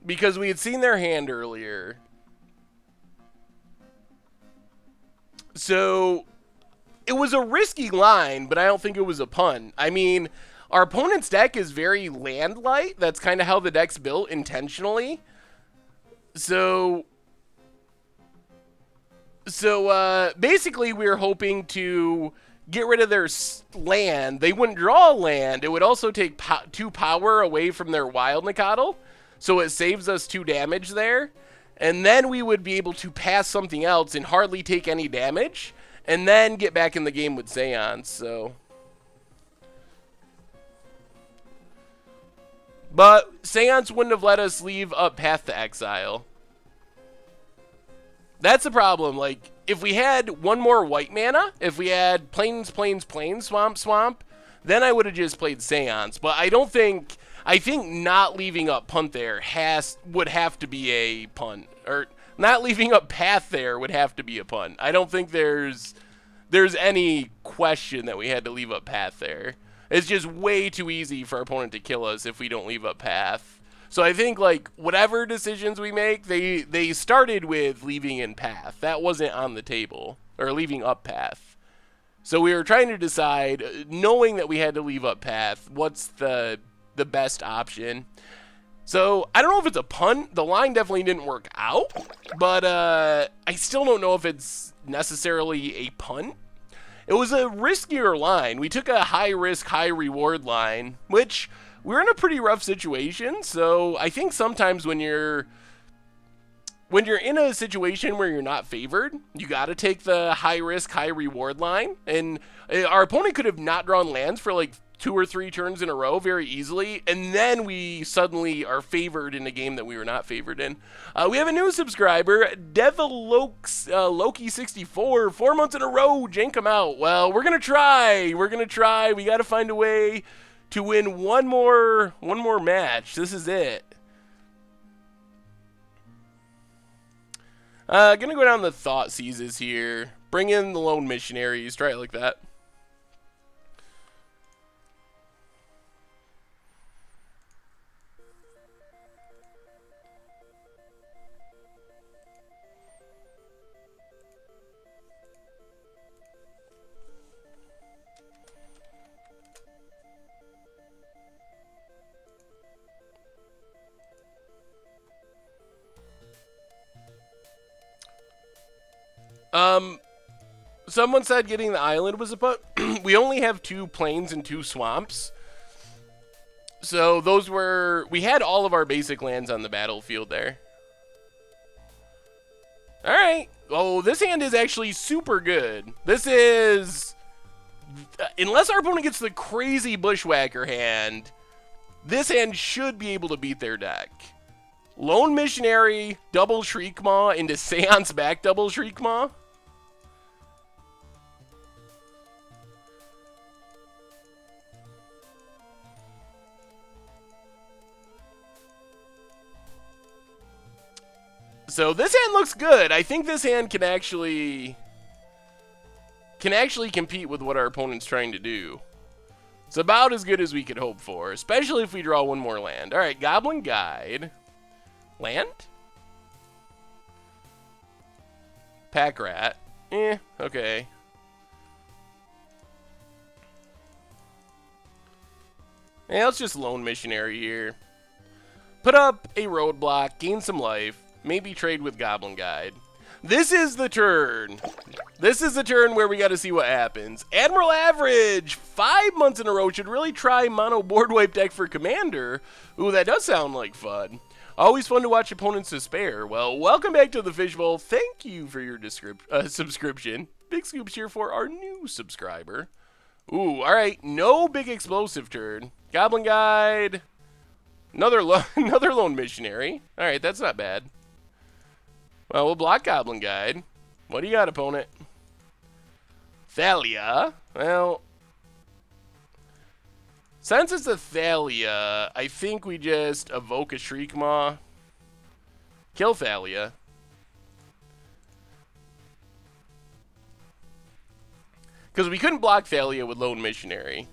because we had seen their hand earlier. So it was a risky line, but I don't think it was a punt. I mean, our opponent's deck is very land light. That's kind of how the deck's built intentionally. So basically, we were hoping to get rid of their land. They wouldn't draw a land. It would also take 2 power away from their Wild Nacatl, so it saves us 2 damage there. And then we would be able to pass something else and hardly take any damage, and then get back in the game with Seance. So, but Seance wouldn't have let us leave up Path to Exile. That's the problem. Like, if we had 1 more white mana, if we had Plains, Swamp, then I would have just played Seance. But I don't think... I think not leaving up punt there would have to be a punt. Or not leaving up path there would have to be a punt. I don't think there's any question that we had to leave up path there. It's just way too easy for our opponent to kill us if we don't leave up path. So I think, like, whatever decisions we make, they started with leaving in path. That wasn't on the table. Or leaving up path. So we were trying to decide, knowing that we had to leave up path, what's the best option. So I don't know if it's a punt. The line definitely didn't work out. But I still don't know if it's necessarily a punt. It was a riskier line. We took a high-risk, high-reward line, which... we're in a pretty rough situation, so I think sometimes when you're in a situation where you're not favored, you got to take the high-risk, high-reward line. And our opponent could have not drawn lands for like 2 or 3 turns in a row very easily, and then we suddenly are favored in a game that we were not favored in. We have a new subscriber, Loki64, 4 months in a row, jank him out. Well, we're going to try. We got to find a way to win one more match. This is it. Gonna go down the Thought Seizes here. Bring in the Lone Missionaries. Try it like that. Someone said getting the island was a punt. We only have 2 plains and 2 swamps. So we had all of our basic lands on the battlefield there. Alright. Oh, this hand is actually super good. This is... unless our opponent gets the crazy Bushwhacker hand, this hand should be able to beat their deck. Lone Missionary, double Shriekmaw into Seance back double Shriekmaw. So this hand looks good. I think this hand can actually compete with what our opponent's trying to do. It's about as good as we could hope for, especially if we draw 1 more land. All right, Goblin Guide. Land? Pack Rat. Okay. Yeah, let's just Lone Missionary here. Put up a roadblock, gain some life, maybe trade with Goblin Guide. This is the turn. This is the turn where we got to see what happens. Admiral Average, 5 months in a row, should really try mono board wipe deck for Commander. Ooh, that does sound like fun. Always fun to watch opponents despair. Well, welcome back to the Fishbowl. Thank you for your subscription. Big scoops here for our new subscriber. Ooh, alright. No big explosive turn. Goblin Guide. Another lone missionary. Alright, that's not bad. Well, we'll block Goblin Guide. What do you got, opponent? Thalia. Well, since it's a Thalia, I think we just evoke a Shriekmaw. Kill Thalia. Because we couldn't block Thalia with Lone Missionary.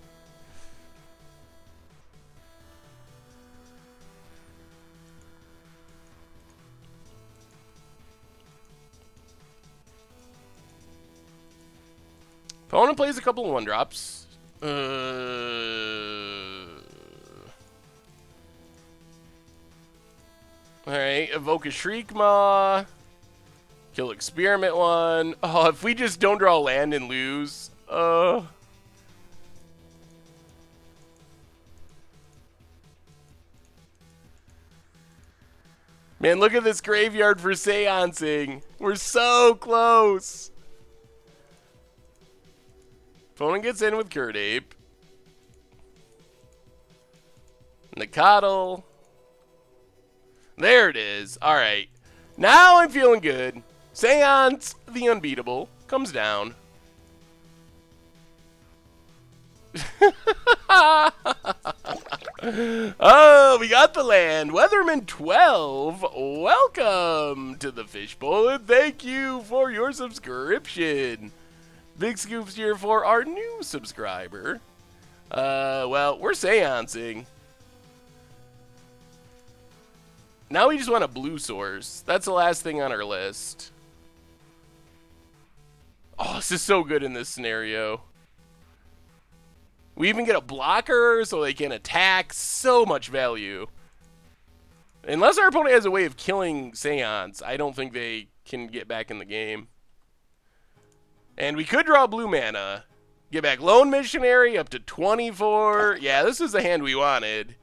Opponent plays a couple of 1-drops. Alright, evoke a Shriekmaw. Kill Experiment 1. Oh, if we just don't draw land and lose. Man, look at this graveyard for seancing. We're so close. Opponent gets in with Curd Ape. Nakatl. There it is. Alright. Now I'm feeling good. Seance, the unbeatable, comes down. Oh, we got the land. Weatherman 12, welcome to the Fishbowl, and thank you for your subscription. Big scoops here for our new subscriber. Well, we're seancing. Now we just want a blue source. That's the last thing on our list. Oh, this is so good in this scenario. We even get a blocker so they can attack. So much value. Unless our opponent has a way of killing Seance, I don't think they can get back in the game. And we could draw blue mana. Get back Lone Missionary up to 24. Yeah, this is the hand we wanted.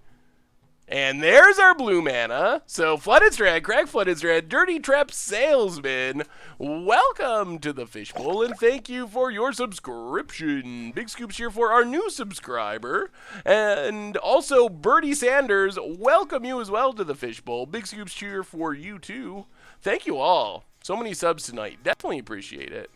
And there's our blue mana. So Flooded Strad, Crack Flooded Strad, Dirty Trap Salesman, welcome to the Fishbowl, and thank you for your subscription. Big scoops here for our new subscriber. And also Birdie Sanders, welcome you as well to the Fishbowl. Big scoops cheer for you too. Thank you all. So many subs tonight. Definitely appreciate it.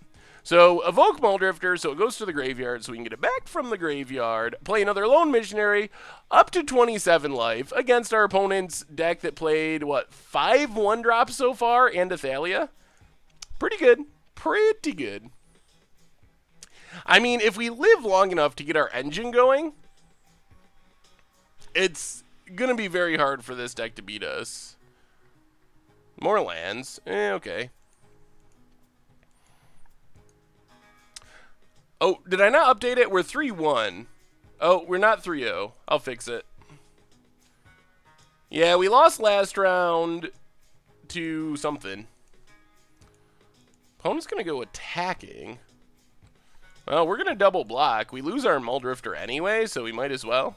So, evoke Muldrifter, so it goes to the graveyard, so we can get it back from the graveyard. Play another Lone Missionary, up to 27 life, against our opponent's deck that played, what, 5 1-drops so far, and a Thalia? Pretty good. Pretty good. I mean, if we live long enough to get our engine going, it's going to be very hard for this deck to beat us. More lands. Okay. Oh, did I not update it? We're 3-1. Oh, we're not 3-0. I'll fix it. Yeah, we lost last round to something. Opponent's going to go attacking. Well, we're going to double block. We lose our Muldrifter anyway, so we might as well.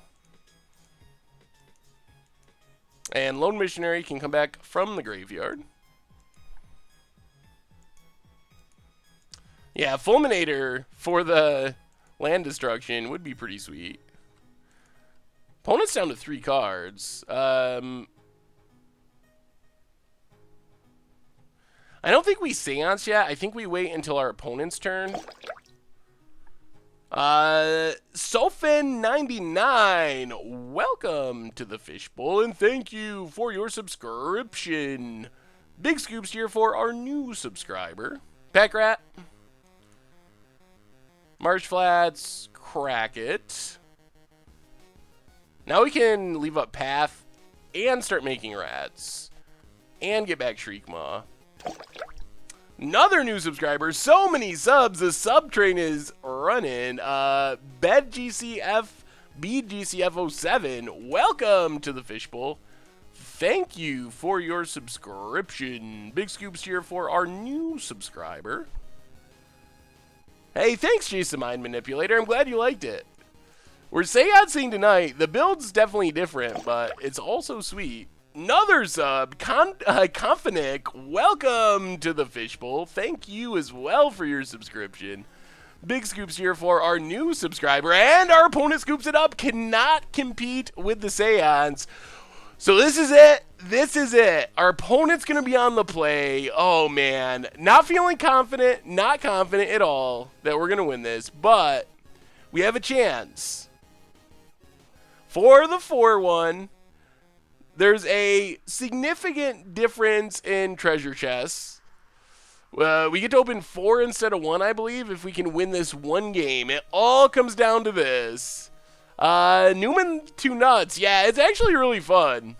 And Lone Missionary can come back from the graveyard. Yeah, Fulminator for the land destruction would be pretty sweet. Opponent's down to 3 cards. I don't think we seance yet. I think we wait until our opponent's turn. Sofin99, welcome to the Fishbowl, and thank you for your subscription. Big scoops here for our new subscriber. Pack Rat. Marsh Flats, crack it. Now we can leave up Path and start making rats. And get back Shriekmaw. Another new subscriber. So many subs. The sub train is running. BedGCF, BGCF07, welcome to the Fishbowl. Thank you for your subscription. Big scoops here for our new subscriber. Hey, thanks, Jason Mind Manipulator. I'm glad you liked it. We're seancing tonight. The build's definitely different, but it's also sweet. Another sub, Confinic, welcome to the Fishbowl. Thank you as well for your subscription. Big scoops here for our new subscriber, and our opponent scoops it up. Cannot compete with the Seance. So this is it. This is it. Our opponent's going to be on the play. Oh, man. Not feeling confident. Not confident at all that we're going to win this. But we have a chance. For the 4-1, there's a significant difference in treasure chests. We get to open 4 instead of 1, I believe, if we can win this one game. It all comes down to this. Newman 2 nuts. Yeah, it's actually really fun.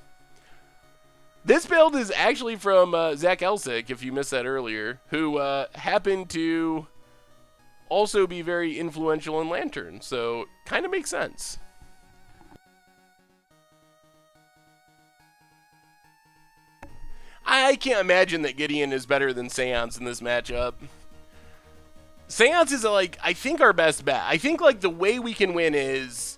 This build is actually from Zach Elsick, if you missed that earlier, who happened to also be very influential in Lantern, so kind of makes sense. I can't imagine that Gideon is better than Seance in this matchup. Seance is, like, I think our best bet. I think, like, the way we can win is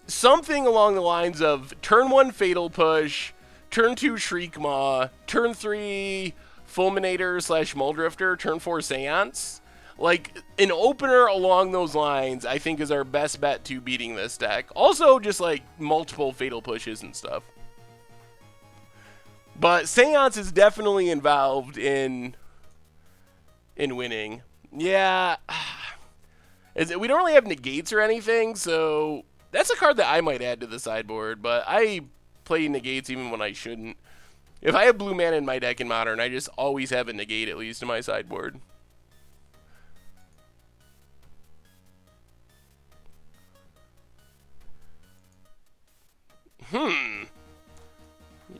something along the lines of turn 1 Fatal Push, turn 2 Shriekmaw, turn 3 Fulminator / Muldrifter, turn 4 Seance. Like, an opener along those lines, I think, is our best bet to beating this deck. Also, just, like, multiple Fatal Pushes and stuff. But Seance is definitely involved in winning. Yeah. We don't really have negates or anything, so that's a card that I might add to the sideboard, but I play negates even when I shouldn't. If I have blue mana in my deck in Modern, I just always have a negate at least in my sideboard.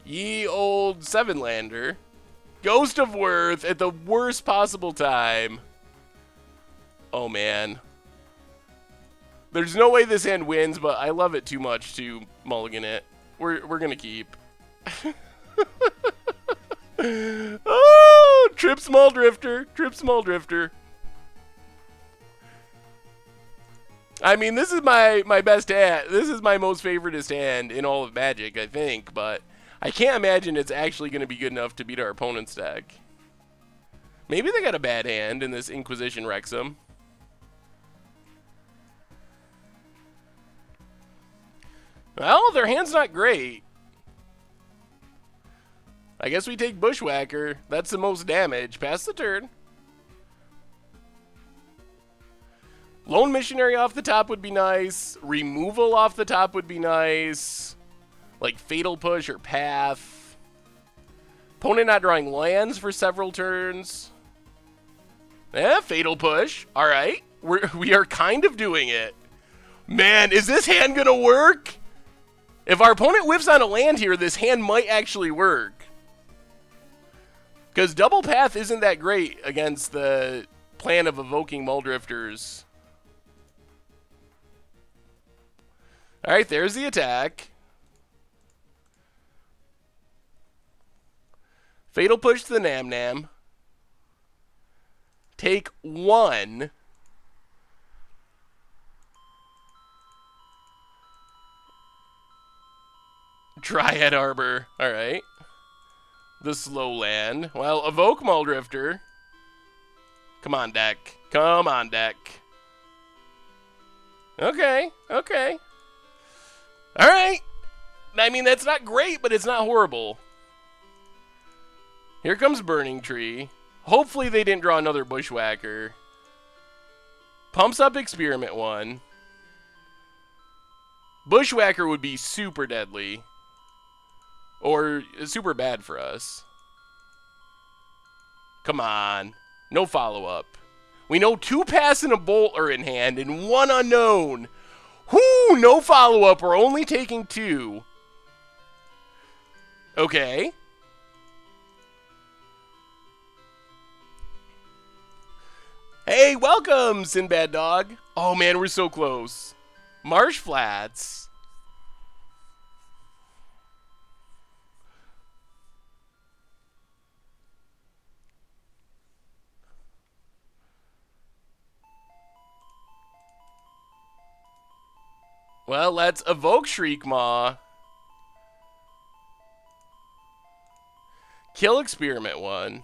Ye old 7-lander. Ghost of Worth at the worst possible time. Oh, man. There's no way this hand wins, but I love it too much to mulligan it. We're going to keep. Oh, Trip Small Drifter. Trip Small Drifter. I mean, this is my best hand. This is my most favoritist hand in all of Magic, I think, but I can't imagine it's actually going to be good enough to beat our opponent's deck. Maybe they got a bad hand in this Inquisition Wrexham. Well, their hand's not great. I guess we take Bushwhacker. That's the most damage. Pass the turn. Lone Missionary off the top would be nice. Removal off the top would be nice. Like Fatal Push or Path. Opponent not drawing lands for several turns. Fatal Push. Alright. We are kind of doing it. Man, is this hand gonna work? If our opponent whiffs on a land here, this hand might actually work. Because Double Path isn't that great against the plan of evoking Muldrifters. Alright, there's the attack. Fatal Push to the Nam Nam. Take 1. Dryad Arbor. Alright. The slow land. Well, evoke Muldrifter. Come on, deck. Come on, deck. Okay. Okay. Alright. I mean, that's not great, but it's not horrible. Here comes Burning Tree. Hopefully they didn't draw another Bushwhacker. Pumps up Experiment 1. Bushwhacker would be super deadly. Or super bad for us. Come on. No follow-up. We know 2 Pass and a Bolt are in hand and 1 unknown. Whoo! No follow-up. We're only taking 2. Okay. Hey, welcome, Sinbad Dog. Oh, man, we're so close. Marsh Flats. Well, let's evoke Shriekmaw. Kill Experiment 1.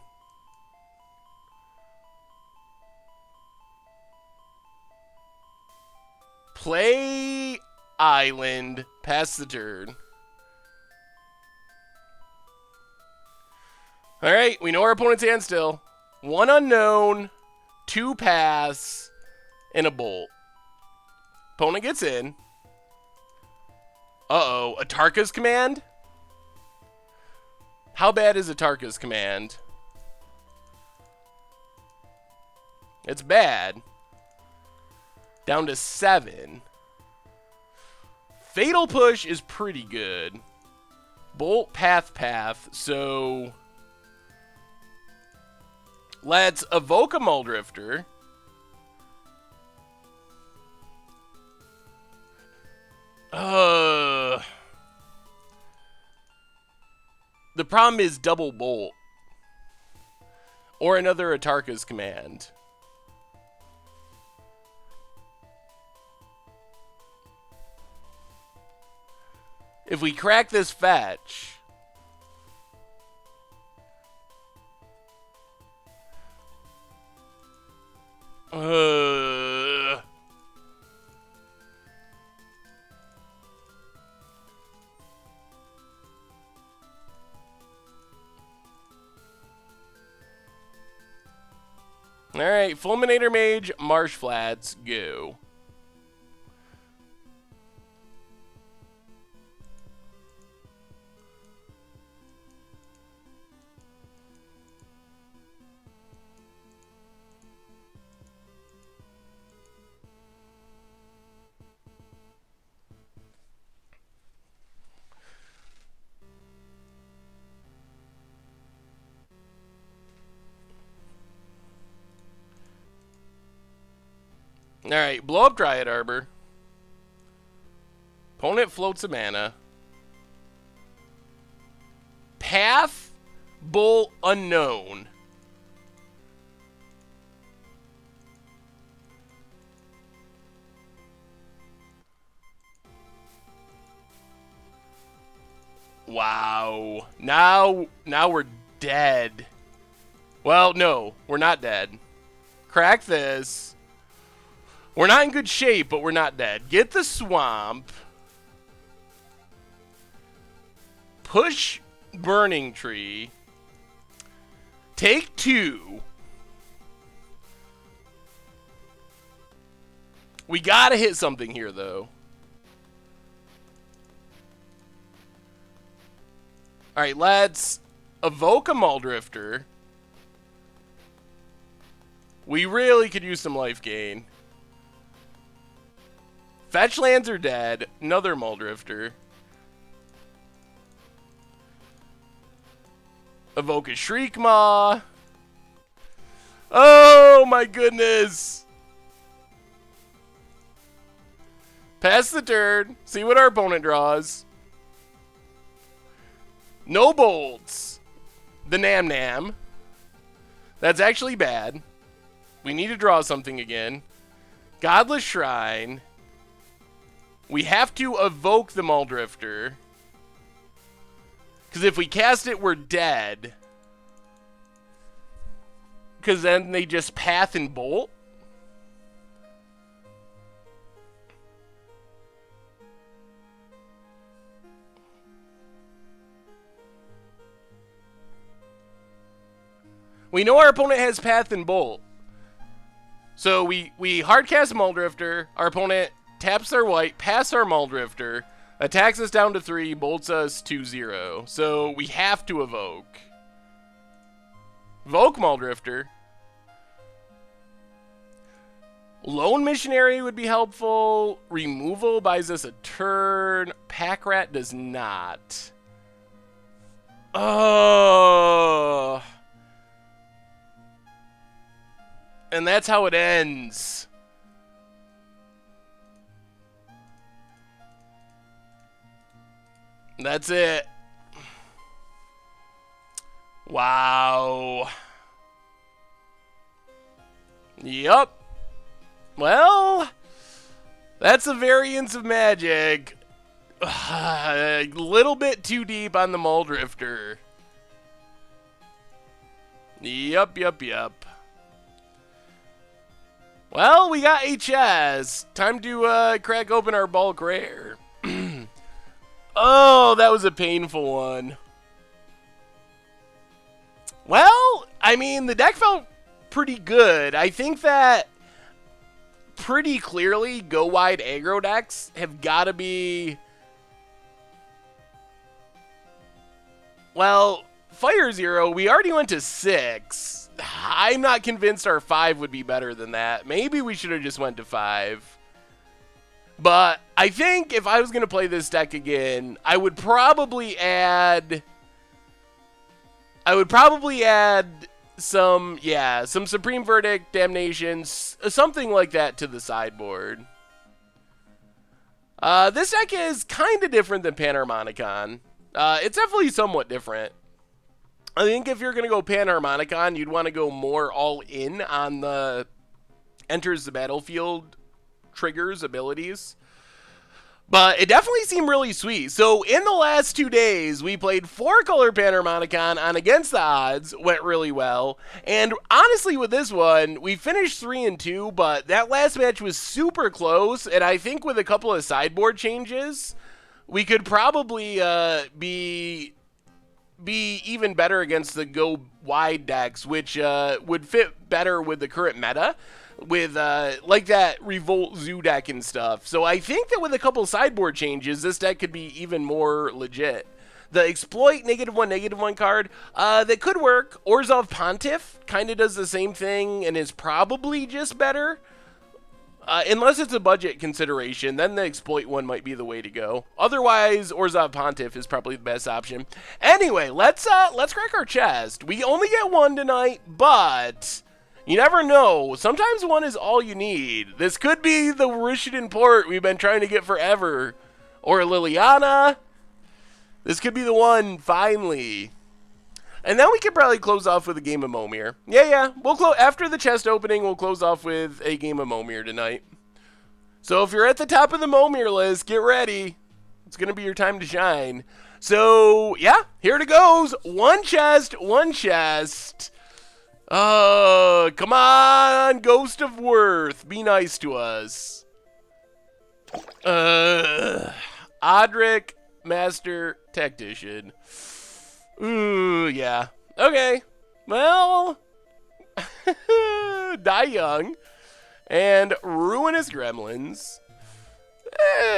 Play island. Pass the turn. Alright, we know our opponent's hand still. 1 unknown, 2 pass, and a bolt. Opponent gets in. Uh-oh, Atarka's command? How bad is Atarka's command? It's bad. Down to 7. Fatal Push is pretty good. Bolt, path, so... let's evoke a Muldrifter. The problem is double bolt. Or another Atarka's command. If we crack this fetch... Alright, Fulminator Mage, Marsh Flats, go. Alright, blow up Dryad Arbor. Opponent floats a mana. Path, Bolt, Unknown. Wow. Now we're dead. Well, no, we're not dead. Crack this. We're not in good shape, but we're not dead. Get the swamp. Push Burning Tree. Take 2. We gotta hit something here, though. Alright, let's evoke a Muldrifter. We really could use some life gain. Fetch lands are dead. Another Muldrifter. Evoke a Shriekmaw. Oh my goodness. Pass the turn. See what our opponent draws. No bolts. The Nam Nam. That's actually bad. We need to draw something again. Godless Shrine. We have to evoke the Muldrifter. Because if we cast it, we're dead. Because then they just path and bolt. We know our opponent has path and bolt. So we hardcast Muldrifter. Our opponent taps their white, pass our Muldrifter, attacks us down to 3, bolts us to 0. So we have to evoke. Evoke Muldrifter. Lone Missionary would be helpful. Removal buys us a turn. Pack Rat does not. Oh. And that's how it ends. That's it. Wow. Yup. Well, that's a variance of Magic. A little bit too deep on the Muldrifter. Yup. Well, we got a chest. Time to crack open our bulk rare. Oh, that was a painful one. Well, I mean, the deck felt pretty good. I think that pretty clearly go wide aggro decks have got to be... Well, Fire Zero, we already went to 6. I'm not convinced our 5 would be better than that. Maybe we should have just went to 5. But I think if I was going to play this deck again, I would probably add some Supreme Verdict, Damnations, something like that to the sideboard. This deck is kind of different than Panharmonicon. It's definitely somewhat different. I think if you're going to go Panharmonicon, you'd want to go more all in on the enters the battlefield triggers, abilities. But it definitely seemed really sweet. So in the last 2 days, we played 4-color Panharmonicon on Against the Odds. Went really well. And honestly, with this one, we finished 3-2, but that last match was super close. And I think with a couple of sideboard changes, we could probably be even better against the go wide decks, which would fit better with the current meta, with like that Revolt Zoo deck and stuff. So I think that with a couple sideboard changes, this deck could be even more legit. The Exploit -1/-1 card, that could work. Orzhov Pontiff kind of does the same thing and is probably just better. Unless it's a budget consideration, then the Exploit one might be the way to go. Otherwise, Orzhov Pontiff is probably the best option. Anyway, let's crack our chest. We only get one tonight, but you never know. Sometimes one is all you need. This could be the Rishidan port we've been trying to get forever. Or Liliana. This could be the one, finally. And then we could probably close off with a game of Momir. Yeah. We'll close after the chest opening. We'll close off with a game of Momir tonight. So if you're at the top of the Momir list, get ready. It's gonna be your time to shine. So yeah, here it goes. One chest. Come on, Ghost of Worth, be nice to us. Odric, Master Tactician. Ooh, yeah. Okay. Well, Die Young and Ruinous Gremlins.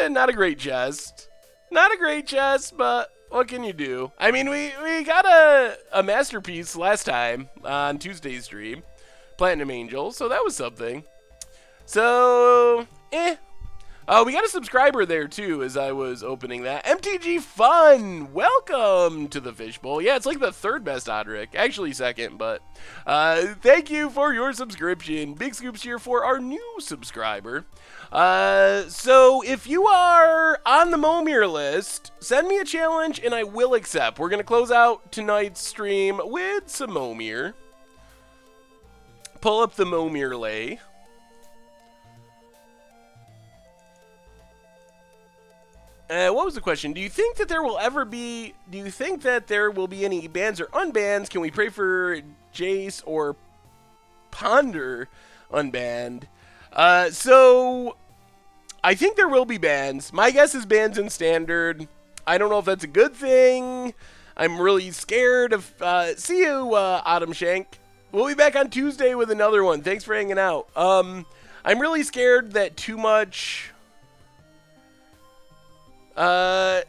Not a great chest. But what can you do? I mean, we got a masterpiece last time on Tuesday's stream, Platinum Angel, so that was something. So, we got a subscriber there, too, as I was opening that. MTG Fun! Welcome to the Fishbowl. Yeah, it's like the third best Odric. Actually second, but thank you for your subscription. Big scoops here for our new subscriber. So if you are on the Momir list, send me a challenge and I will accept. We're going to close out tonight's stream with some Momir. Pull up the Momir lay. What was the question? Do you think that there will be any bans or unbans? Can we pray for Jace or Ponder unbanned? So I think there will be bans. My guess is bans in Standard. I don't know if that's a good thing. I'm really scared of... see you, Autumn Shank. We'll be back on Tuesday with another one. Thanks for hanging out. I'm really scared that too much... yeah,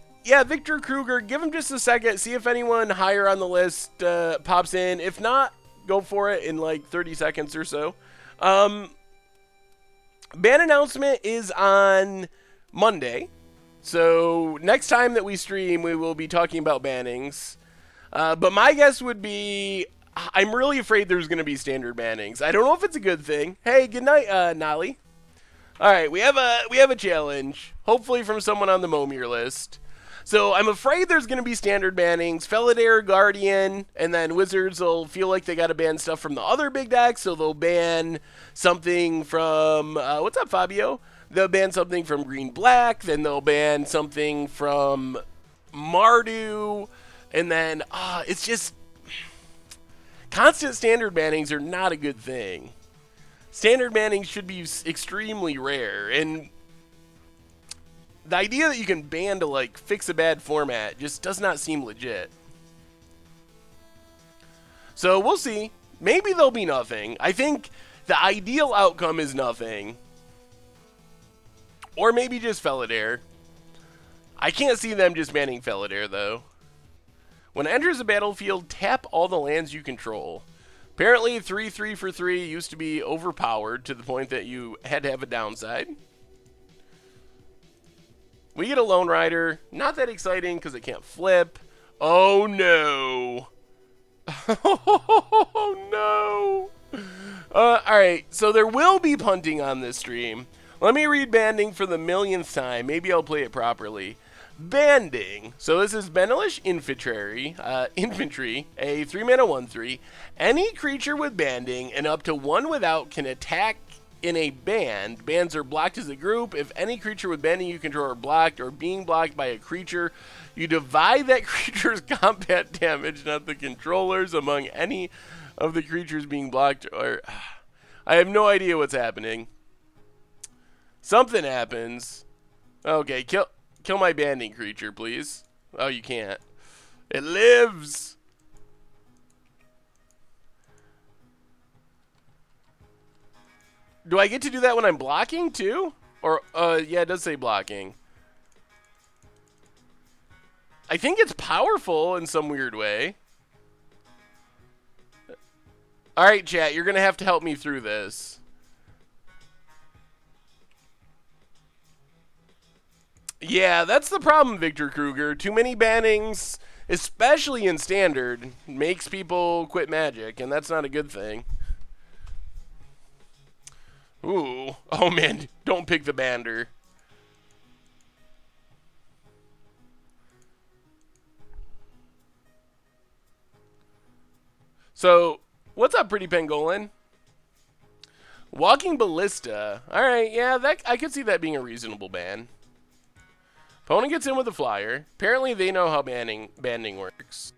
Victor Kruger, give him just a second. See if anyone higher on the list pops in. If not, go for it in like 30 seconds or so. Ban announcement is on Monday. So next time that we stream, we will be talking about bannings. But my guess would be, I'm really afraid there's going to be standard bannings. I don't know if it's a good thing. Hey, good night, Nolly. All right, we have a challenge, hopefully from someone on the Momir list. So I'm afraid there's going to be standard bannings. Felidare, Guardian, and then Wizards will feel like they got to ban stuff from the other big decks, so they'll ban something from, what's up, Fabio? They'll ban something from Green Black, then they'll ban something from Mardu, and then, it's just, constant standard bannings are not a good thing. Standard banning should be extremely rare, and the idea that you can ban to like fix a bad format just does not seem legit. So we'll see. Maybe there'll be nothing. I think the ideal outcome is nothing. Or maybe just Felidare. I can't see them just banning Felidare, though. When it enters the battlefield, tap all the lands you control. Apparently, 3/3 for 3 used to be overpowered to the point that you had to have a downside. We get a Lone Rider. Not that exciting because it can't flip. Oh, no. Oh, no. Alright, so there will be punting on this stream. Let me read banding for the millionth time. Maybe I'll play it properly. Banding. So this is Benelish Infantry, a 3-mana 1/3. Any creature with banding and up to one without can attack in a band. Bands are blocked as a group. If any creature with banding you control are blocked or being blocked by a creature, you divide that creature's combat damage, not the controllers, among any of the creatures being blocked. Or I have no idea what's happening. Something happens. Okay, kill my banding creature, please. Oh, you can't. It lives. Do I get to do that when I'm blocking too? Or yeah, it does say blocking. I think it's powerful in some weird way. All right, chat, you're gonna have to help me through this. Yeah, that's the problem, Victor Kruger. Too many bannings, especially in Standard, makes people quit Magic, and that's not a good thing. Ooh. Oh, man. Don't pick the bander. So, what's up, Pretty Pangolin? Walking Ballista. All right, yeah, that I could see that being a reasonable ban. Opponent gets in with a flyer. Apparently they know how banding works.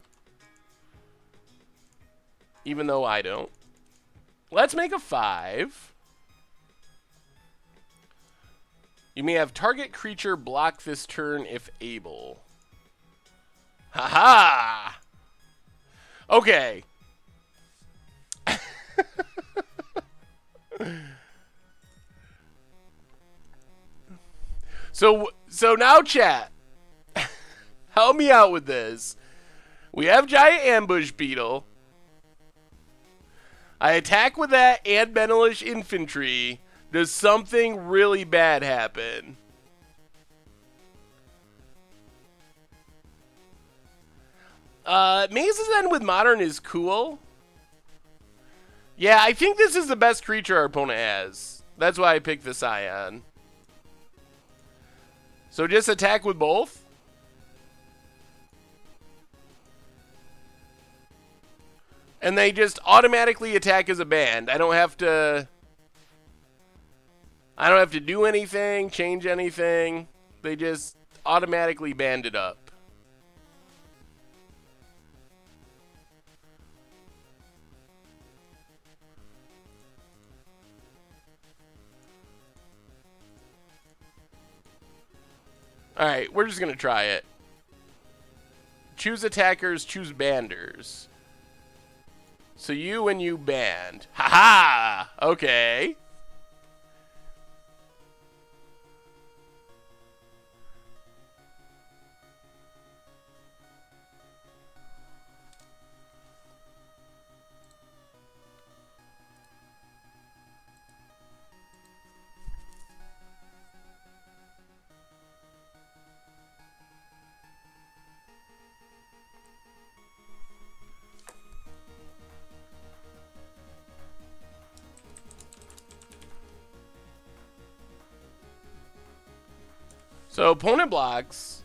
Even though I don't. Let's make a 5. You may have target creature block this turn if able. Haha! Okay. So now, chat, help me out with this. We have Giant Ambush Beetle. I attack with that and Benelish Infantry. Does something really bad happen? Maze's End with Modern is cool. Yeah, I think this is the best creature our opponent has. That's why I picked the Scion. So just attack with both? And they just automatically attack as a band. I don't have to do anything, change anything. They just automatically band it up. Alright, we're just going to try it. Choose attackers, choose banders. So you and you band. Haha! Okay. So opponent blocks.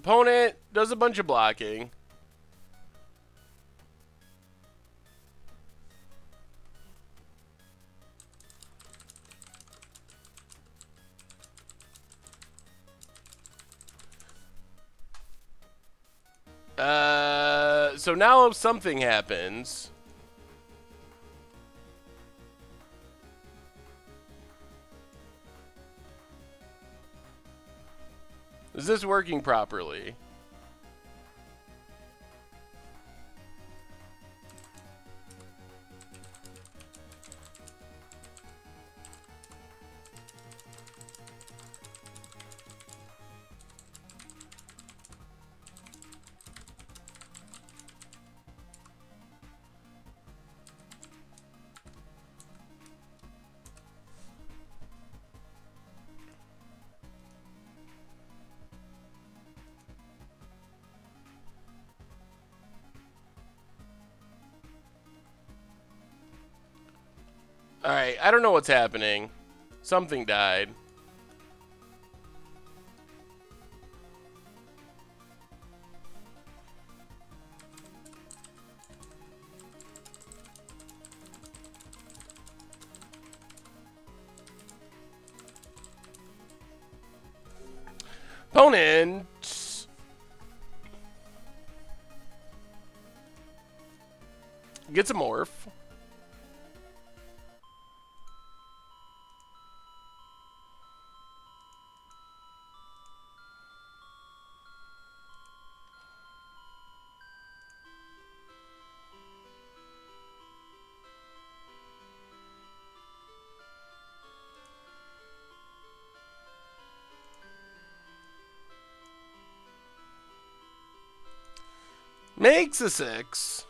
Opponent does a bunch of blocking. So now something happens. Is this working properly? Alright, I don't know what's happening. Something died. Opponent gets a morph. Makes a 6.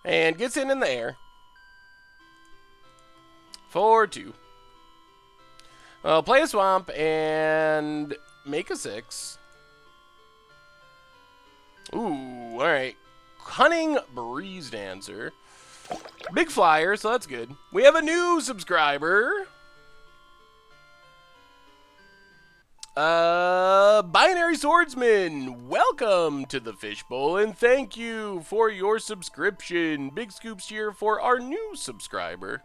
And gets in the air. 4-2. Well, play a swamp and make a 6. Ooh, alright. Cunning Breeze Dancer. Big flyer, so that's good. We have a new subscriber. Binary Swordsman, welcome to the Fishbowl, and thank you for your subscription. Big scoops here for our new subscriber.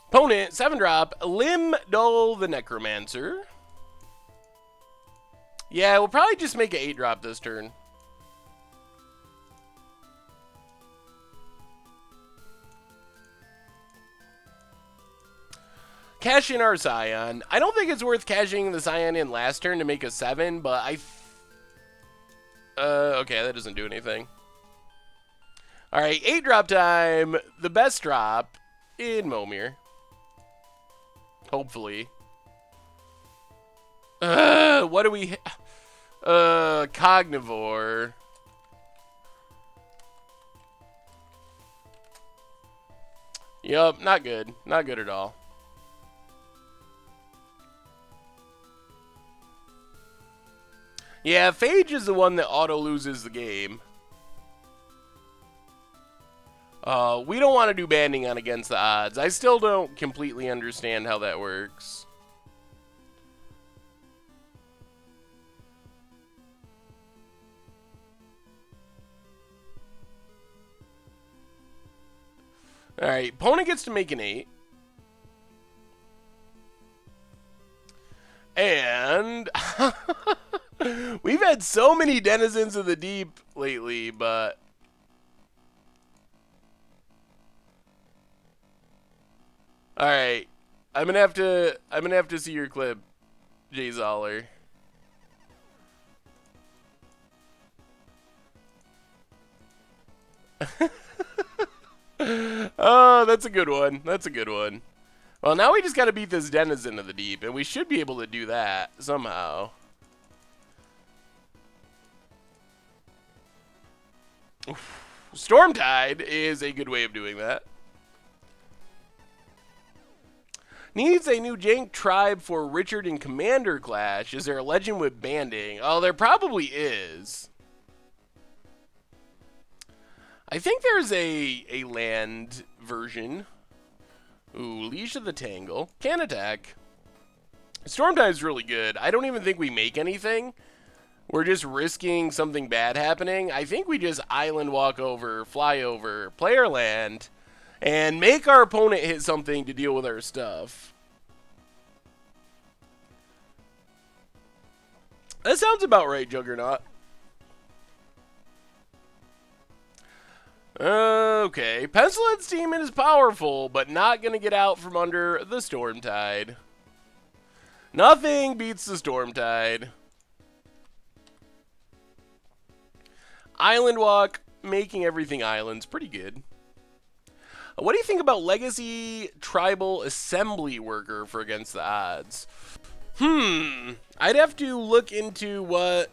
Opponent, 7-drop, Limdol the Necromancer. Yeah, we'll probably just make an 8-drop this turn. Cash in our Scion. I don't think it's worth cashing the Scion in last turn to make a 7, but okay, that doesn't do anything. Alright, 8-drop time. The best drop in Momir. Hopefully. What do we... Cognivore. Yup, not good. Not good at all. Yeah, Phage is the one that auto-loses the game. We don't want to do banding on against the odds. I still don't completely understand how that works. Alright, opponent gets to make an 8. And we've had so many denizens of the deep lately, but alright. I'm gonna have to see your clip, Jay Zoller. Oh, that's a good one. That's a good one. Well, now we just got to beat this Denizen of the Deep, and we should be able to do that somehow. Stormtide is a good way of doing that. Needs a new jank tribe for Richard and Commander Clash. Is there a legend with banding? Oh, there probably is. I think there's a land version. Ooh, Leash of the Tangle. Can attack. Stormtide's really good. I don't even think we make anything. We're just risking something bad happening. I think we just island walk over, fly over, play our land, and make our opponent hit something to deal with our stuff. That sounds about right, Juggernaut. Okay, Pestilence Demon is powerful, but not going to get out from under the Stormtide. Nothing beats the Stormtide. Island Walk, making everything islands, pretty good. What do you think about Legacy Tribal Assembly Worker for against the odds? I'd have to look into what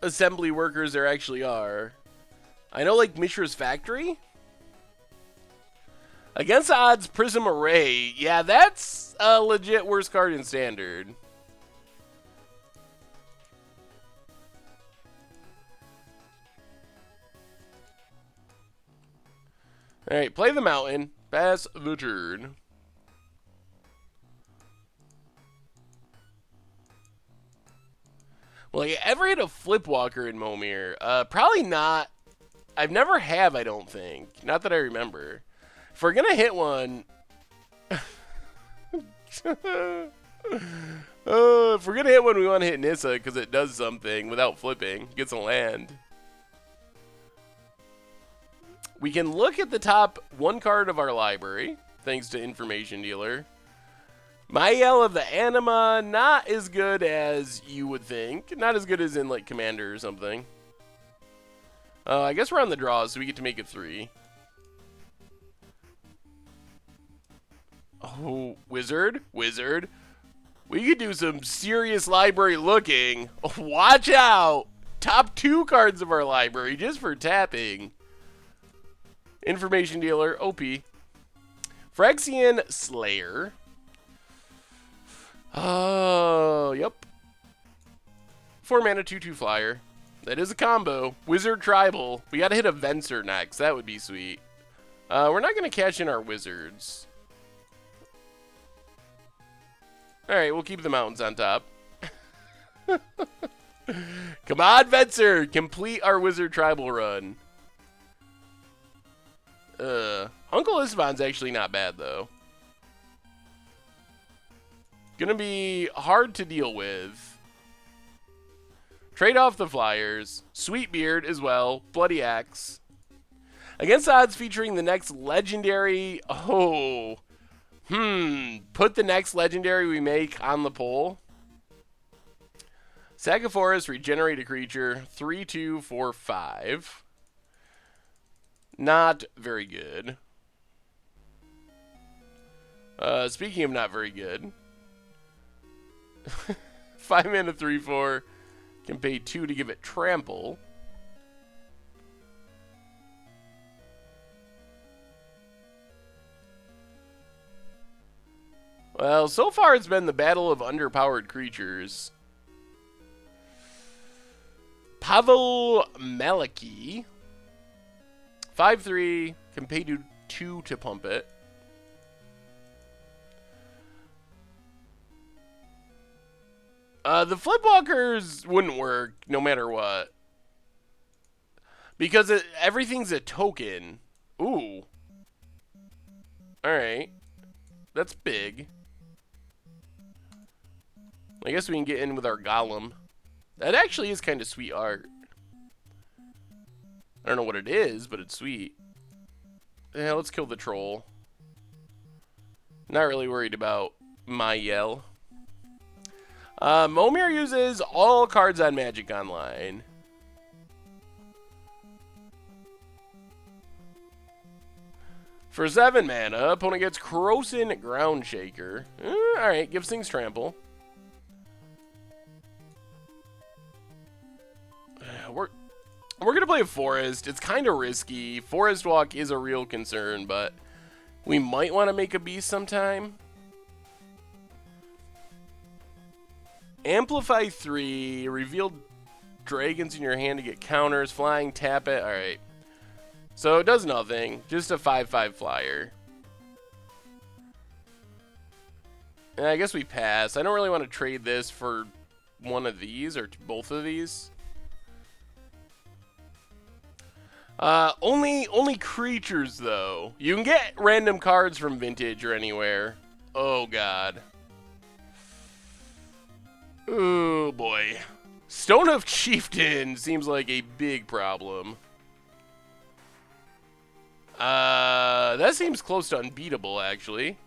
assembly workers there actually are. I know, like, Mishra's Factory? Against the odds, Prism Array. Yeah, that's a legit worst card in Standard. Alright, play the mountain. Pass the turn. Will I ever hit a Flipwalker in Momir? Probably not. I've never have, I don't think. Not that I remember. If we're going to hit one... if we're going to hit one, we want to hit Nissa because it does something without flipping. Gets a land. We can look at the top one card of our library, thanks to Information Dealer. Mael of the Anima, not as good as you would think. Not as good as in, like, Commander or something. I guess we're on the draw, so we get to make it 3. Oh, Wizard? Wizard? We could do some serious library looking. Watch out! Top 2 cards of our library just for tapping. Information Dealer, OP. Phyrexian Slayer. Oh, yep. 4 mana, 2/2 flyer. That is a combo. Wizard Tribal. We gotta hit a Venser next. That would be sweet. We're not gonna cash in our wizards. Alright, we'll keep the mountains on top. Come on, Venser! Complete our Wizard Tribal run. Uncle Isvan's actually not bad, though. Gonna be hard to deal with. Trade off the flyers. Sweetbeard as well. Bloody Axe. Against odds featuring the next legendary. Oh. Put the next legendary we make on the poll. Saga Forest, regenerate a creature. 3/2 4 5. Not very good. Speaking of not very good. 5 mana 3/4. Can pay 2 to give it trample. Well, so far it's been the battle of underpowered creatures. Pavel Maliki. 5/3. Can pay 2 to pump it. The Flipwalkers wouldn't work no matter what. Because everything's a token. Ooh. Alright. That's big. I guess we can get in with our Golem. That actually is kind of sweet art. I don't know what it is, but it's sweet. Yeah, let's kill the troll. Not really worried about my yell. Momir uses all cards on Magic Online. For 7 mana, opponent gets Croson Ground Shaker. Alright, gives things trample. We're going to play a Forest. It's kind of risky. Forest Walk is a real concern, but we might want to make a Beast sometime. Amplify 3. Reveal dragons in your hand to get counters. Flying, tap it. Alright. So it does nothing. Just a 5/5 flyer. And I guess we pass. I don't really want to trade this for one of these or both of these. Only creatures, though. You can get random cards from Vintage or anywhere. Oh, God. Oh, boy. Stonehoof Chieftain seems like a big problem. That seems close to unbeatable, actually.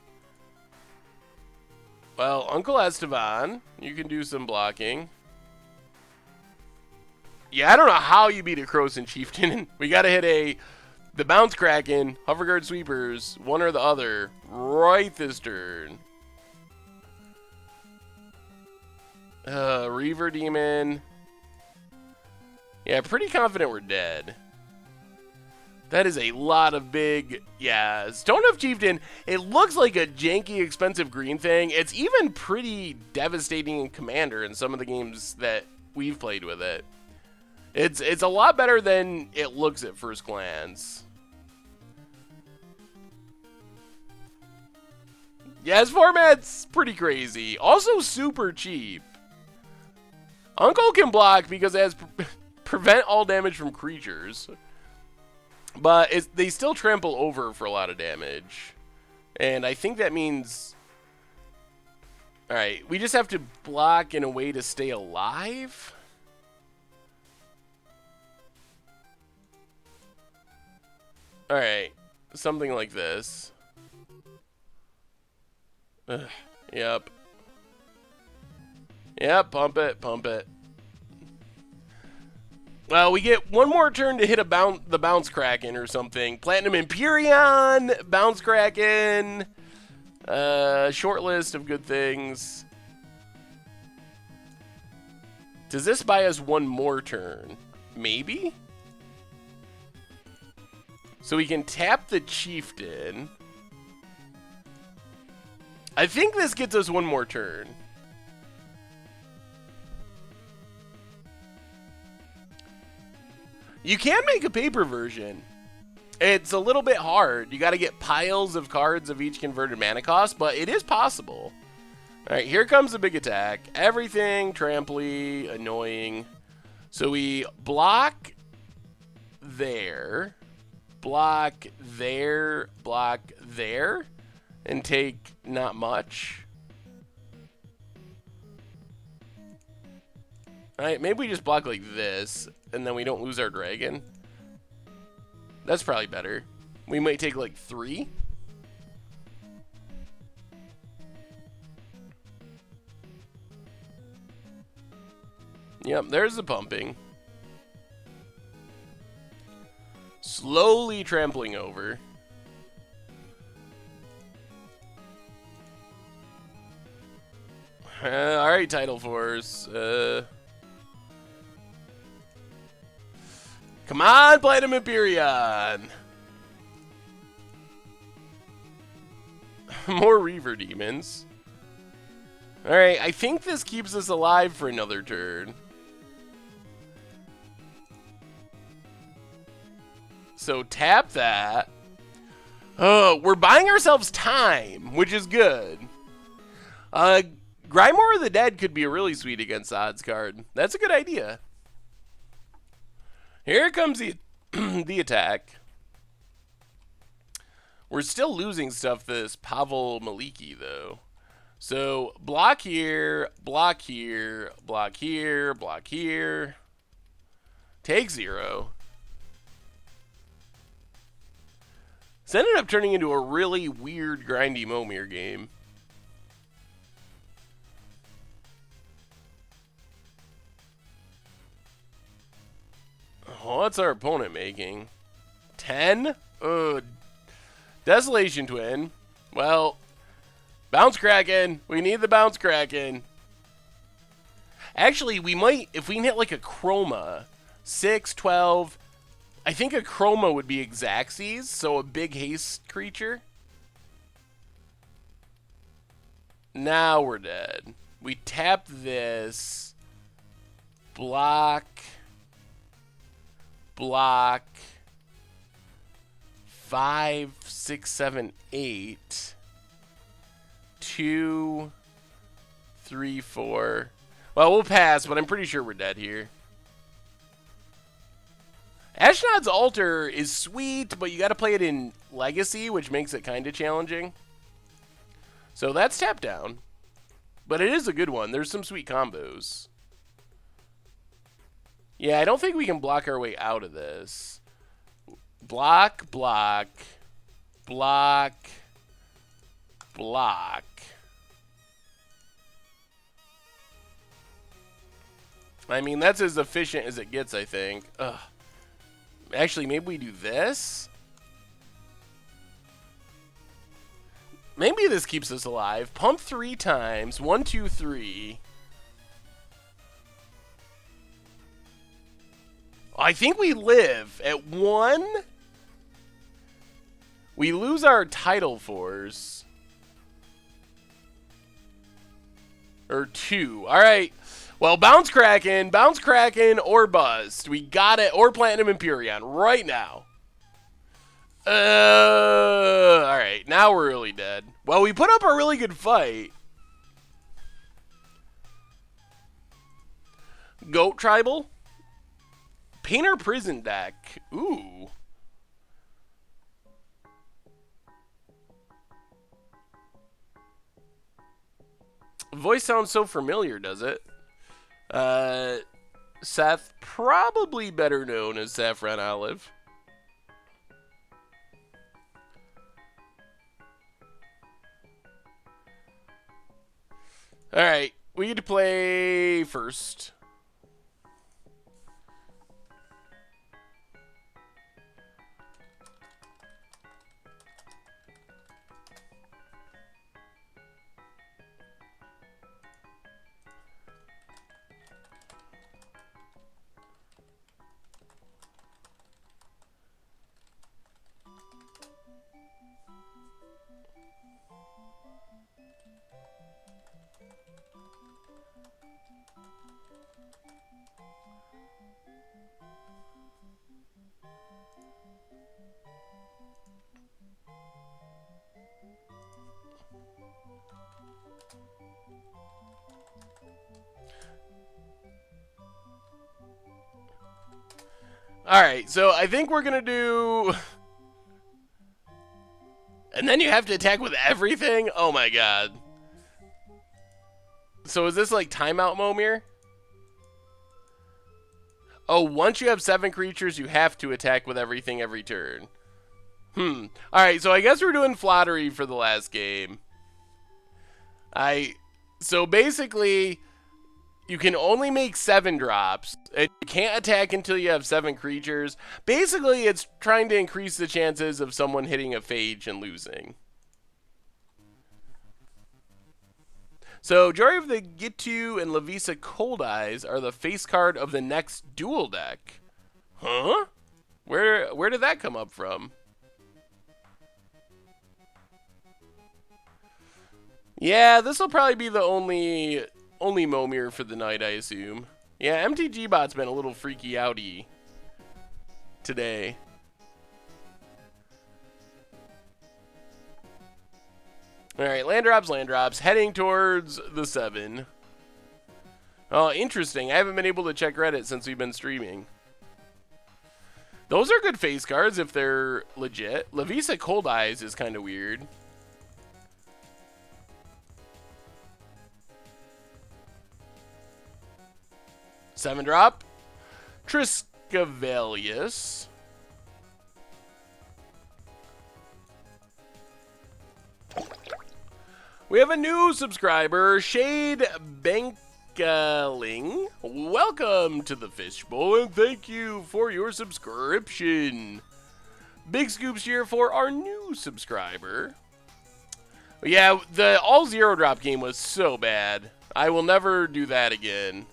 Well, Uncle Esteban, you can do some blocking. Yeah, I don't know how you beat a Croson Chieftain. We gotta hit the Bounce Kraken, Hoverguard Sweepers, one or the other, right this turn. Reaver Demon. Yeah, pretty confident we're dead. That is a lot of big... Yeah, Stonehoof Chieftain, it looks like a janky, expensive green thing. It's even pretty devastating in Commander in some of the games that we've played with it. It's a lot better than it looks at first glance. Yeah, his format's pretty crazy. Also super cheap. Uncle can block because it has prevent all damage from creatures. But they still trample over for a lot of damage. And I think that means... Alright, we just have to block in a way to stay alive? Alright, something like this. Yep. Yep, pump it, pump it. Well, we get one more turn to hit the Bounce Kraken or something. Platinum Empyrean, Bounce Kraken, short list of good things. Does this buy us one more turn? Maybe? So we can tap the Chieftain. I think this gets us one more turn. You can make a paper version. It's a little bit hard. You got to get piles of cards of each converted mana cost, but it is possible. All right, here comes the big attack. Everything tramply, annoying. So we block there, block there, and take not much. All right, maybe we just block like this, and then we don't lose our dragon. That's probably better. We might take like 3. Yep, there's the pumping. Slowly trampling over. Alright, Tidal Force. Come on, Platinum Empyrean! More Reaver Demons. Alright, I think this keeps us alive for another turn. So tap that. Oh, we're buying ourselves time, which is good. Grimoire of the Dead could be a really sweet against odds card. That's a good idea. Here comes the attack. We're still losing stuff this Pavel Maliki, though. So block here, block here, block here, block here. Take 0. This ended up turning into a really weird, grindy Momir game. What's our opponent making? 10? Desolation Twin. Well, Bounce Kraken. We need the Bounce Kraken. Actually, we might, if we can hit like a Chroma, 6, 12, I think a Chroma would be Xaxes, so a big haste creature. Now we're dead. We tap this. Block. Block. 5, 6, 7, 8. 2, 3, 4. Well, we'll pass, but I'm pretty sure we're dead here. Ashnod's Altar is sweet, but you got to play it in Legacy, which makes it kind of challenging. So that's tap down. But it is a good one. There's some sweet combos. Yeah, I don't think we can block our way out of this. Block, block, block, block. I mean, that's as efficient as it gets, I think. Ugh. Actually, maybe we do this? Maybe this keeps us alive. Pump 3 times. 1, 2, 3. I think we live at 1. We lose our Tidal Force. Or 2. All right. Well, Bounce Kraken, or Bust. We got it. Or Platinum Empyrean right now. Alright, now we're really dead. Well, we put up a really good fight. Goat Tribal. Painter Prison deck. Ooh. Voice sounds so familiar, does it? Seth, probably better known as Saffron Olive. Alright, we get to play first. Alright, so I think we're going to do... And then you have to attack with everything? Oh my god. So is this like timeout Momir? Oh, once you have 7 creatures, you have to attack with everything every turn. Alright, so I guess we're doing Flattery for the last game. So basically... You can only make 7 drops. You can't attack until you have 7 creatures. Basically, it's trying to increase the chances of someone hitting a Phage and losing. So, Jory of the Gitu and Lavisa Cold Eyes are the face card of the next duel deck. Huh? Where did that come up from? Yeah, this will probably be the only Momir for the night, I assume. Yeah, MTG Bot's been a little freaky outy today. Alright, land drops, heading towards the 7. Oh, interesting. I haven't been able to check Reddit since we've been streaming. Those are good face cards if they're legit. Lavisa Cold Eyes is kind of weird. Seven drop. Triskavelius. We have a new subscriber, Shade Bankaling. Welcome to the Fishbowl, and thank you for your subscription. Big scoops here for our new subscriber. Yeah, the all zero drop game was so bad. I will never do that again.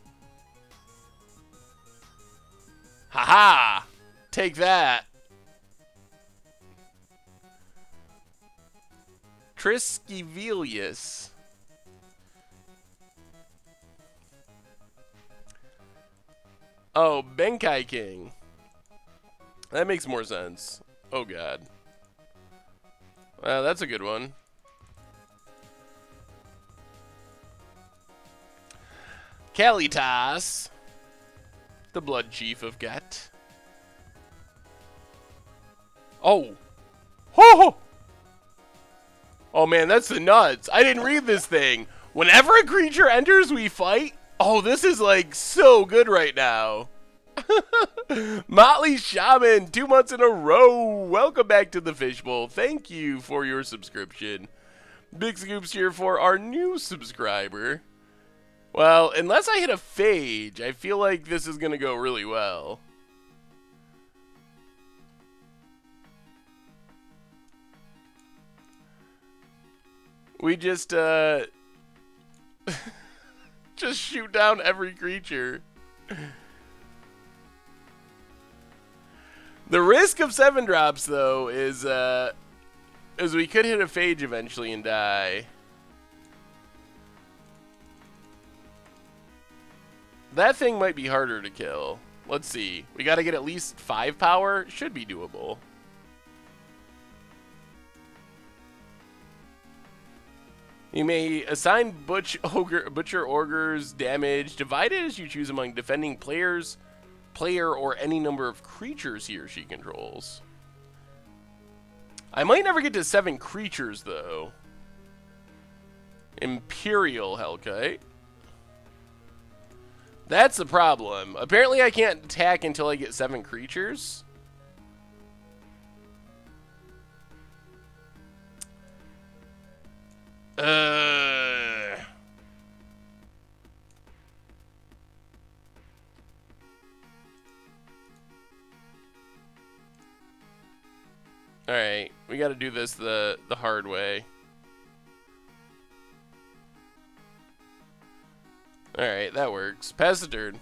Haha! Take that. Triskevelius. Oh, Benkai King. That makes more sense. Oh, God. That's a good one. Kalitas. The Blood Chief of Get. Oh. Ho! Oh, man, that's the nuts. I didn't read this thing. Whenever a creature enters, we fight. Oh, this is, like, so good right now. Motley Shaman, 2 months in a row. Welcome back to the Fishbowl. Thank you for your subscription. Big scoops here for our new subscriber. Well, unless I hit a phage, I feel like this is going to go really well. We just just shoot down every creature. The risk of 7 drops, though, is we could hit a phage eventually and die. That thing might be harder to kill. Let's see. We got to get at least 5 power. Should be doable. You may assign Butcher Ogre's damage divided as you choose among defending player, or any number of creatures he or she controls. I might never get to 7 creatures, though. Imperial Hellkite. That's the problem. Apparently I can't attack until I get 7 creatures. Alright, we gotta do this the hard way. Alright, that works. Pass the turn.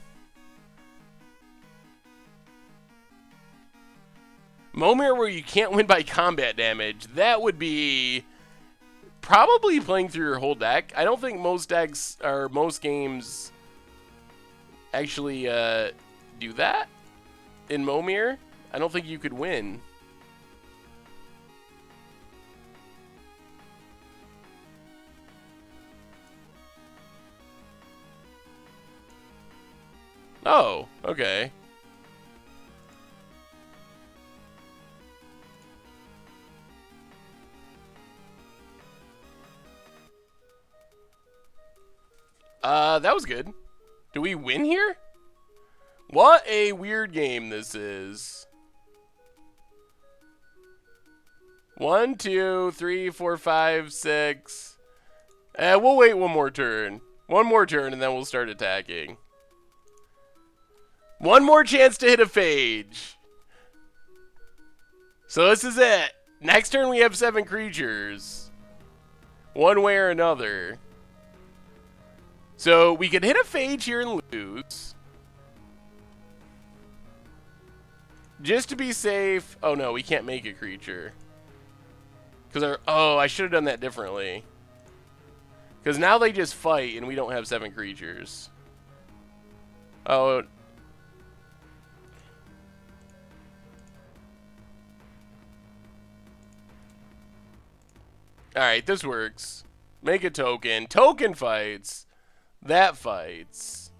Momir where you can't win by combat damage. That would be probably playing through your whole deck. I don't think most decks or most games actually do that in Momir. I don't think you could win. Oh, okay. That was good. Do we win here? What a weird game this is. 1, 2, 3, 4, 5, 6. We'll wait one more turn. One more turn and then we'll start attacking. One more chance to hit a phage. So this is it. Next turn we have 7 creatures. One way or another. So we could hit a phage here and lose. Just to be safe. Oh no, we can't make a creature. Oh, I should have done that differently. Because now they just fight and we don't have 7 creatures. Oh. Alright, this works. Make a token. Token fights. That fights.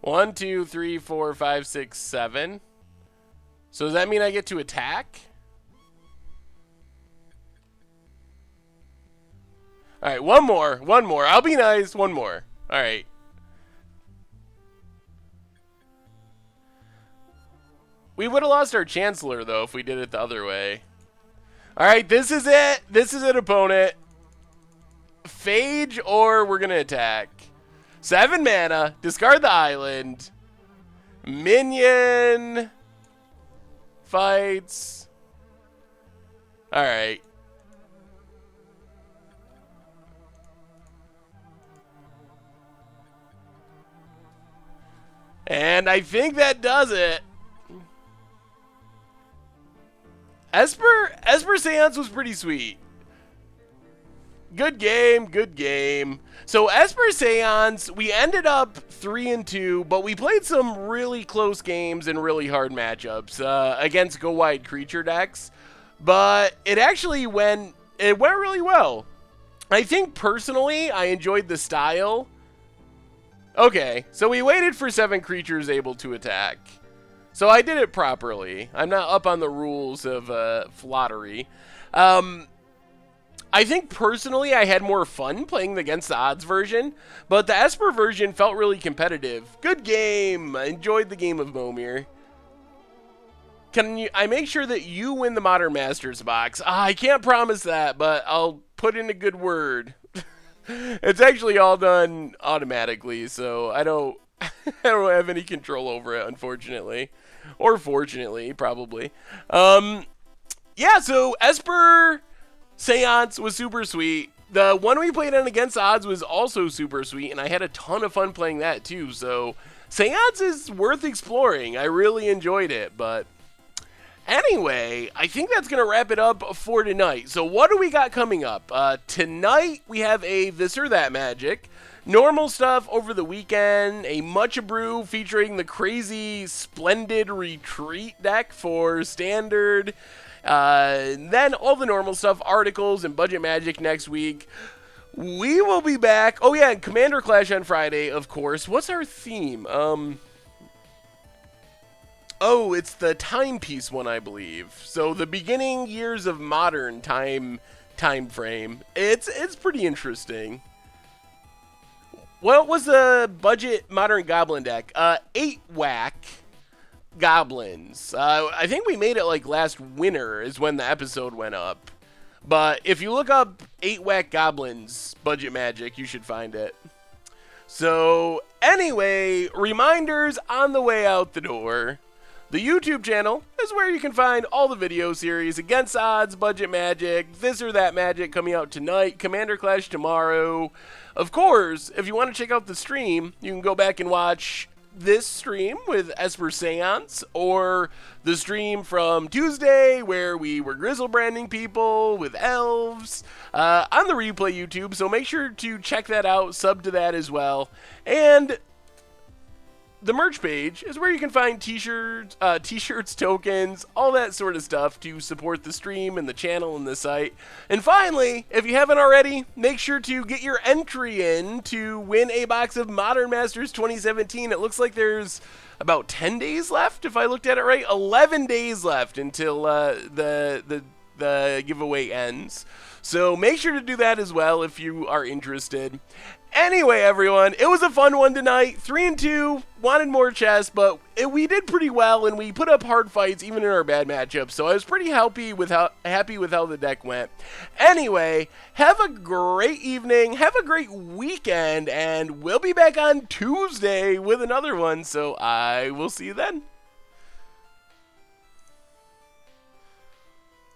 1, 2, 3, 4, 5, 6, 7. So does that mean I get to attack? Alright, one more. One more. I'll be nice. One more. Alright. We would have lost our Chancellor, though, if we did it the other way. Alright, this is it. This is it, opponent. Phage or we're going to attack. 7 mana. Discard the island. Minion. fights. Alright. And I think that does it. Esper Seance was pretty sweet. Good game, good game. So Esper Seance, we ended up 3-2, but we played some really close games and really hard matchups against Go Wide creature decks. But it actually went really well. I think personally, I enjoyed the style. Okay, so we waited for 7 creatures able to attack. So I did it properly. I'm not up on the rules of flottery. I think personally I had more fun playing against the odds version, but the Esper version felt really competitive. Good game. I enjoyed the game of Momir. I make sure that you win the Modern Masters box? I can't promise that, but I'll put in a good word. It's actually all done automatically, so I don't have any control over it, unfortunately. Or fortunately, probably. Yeah, so Esper Seance was super sweet. The one we played on Against Odds was also super sweet, and I had a ton of fun playing that too, so Seance is worth exploring. I really enjoyed it, but anyway, I think that's going to wrap it up for tonight. So what do we got coming up? Tonight, we have a This or That Magic. Normal stuff over the weekend. A Much Brew featuring the crazy Splendid Retreat deck for Standard. Then all the normal stuff, articles and Budget Magic next week. We will be back. Oh yeah, and Commander Clash on Friday, of course. What's our theme? Oh, it's the timepiece one, I believe. So the beginning years of modern time frame. It's pretty interesting. What was the budget modern goblin deck? 8 whack goblins. I think we made it like last winter is when the episode went up. But if you look up 8 whack goblins budget magic, you should find it. So anyway, reminders on the way out the door. The YouTube channel is where you can find all the video series, Against Odds, Budget Magic, This or That Magic coming out tonight, Commander Clash tomorrow. Of course, if you want to check out the stream, you can go back and watch this stream with Esper Seance, or the stream from Tuesday where we were grizzle branding people with elves on the replay YouTube, so make sure to check that out, sub to that as well. And the merch page is where you can find t-shirts, tokens, all that sort of stuff to support the stream and the channel and the site. And finally, if you haven't already, make sure to get your entry in to win a box of Modern Masters 2017. It looks like there's about 10 days left, if I looked at it right. 11 days left until the giveaway ends. So make sure to do that as well if you are interested. Anyway, everyone, it was a fun one tonight. 3-2, wanted more chess, but we did pretty well, and we put up hard fights even in our bad matchups. So I was pretty happy with how the deck went. Anyway, have a great evening, have a great weekend, and we'll be back on Tuesday with another one. So I will see you then.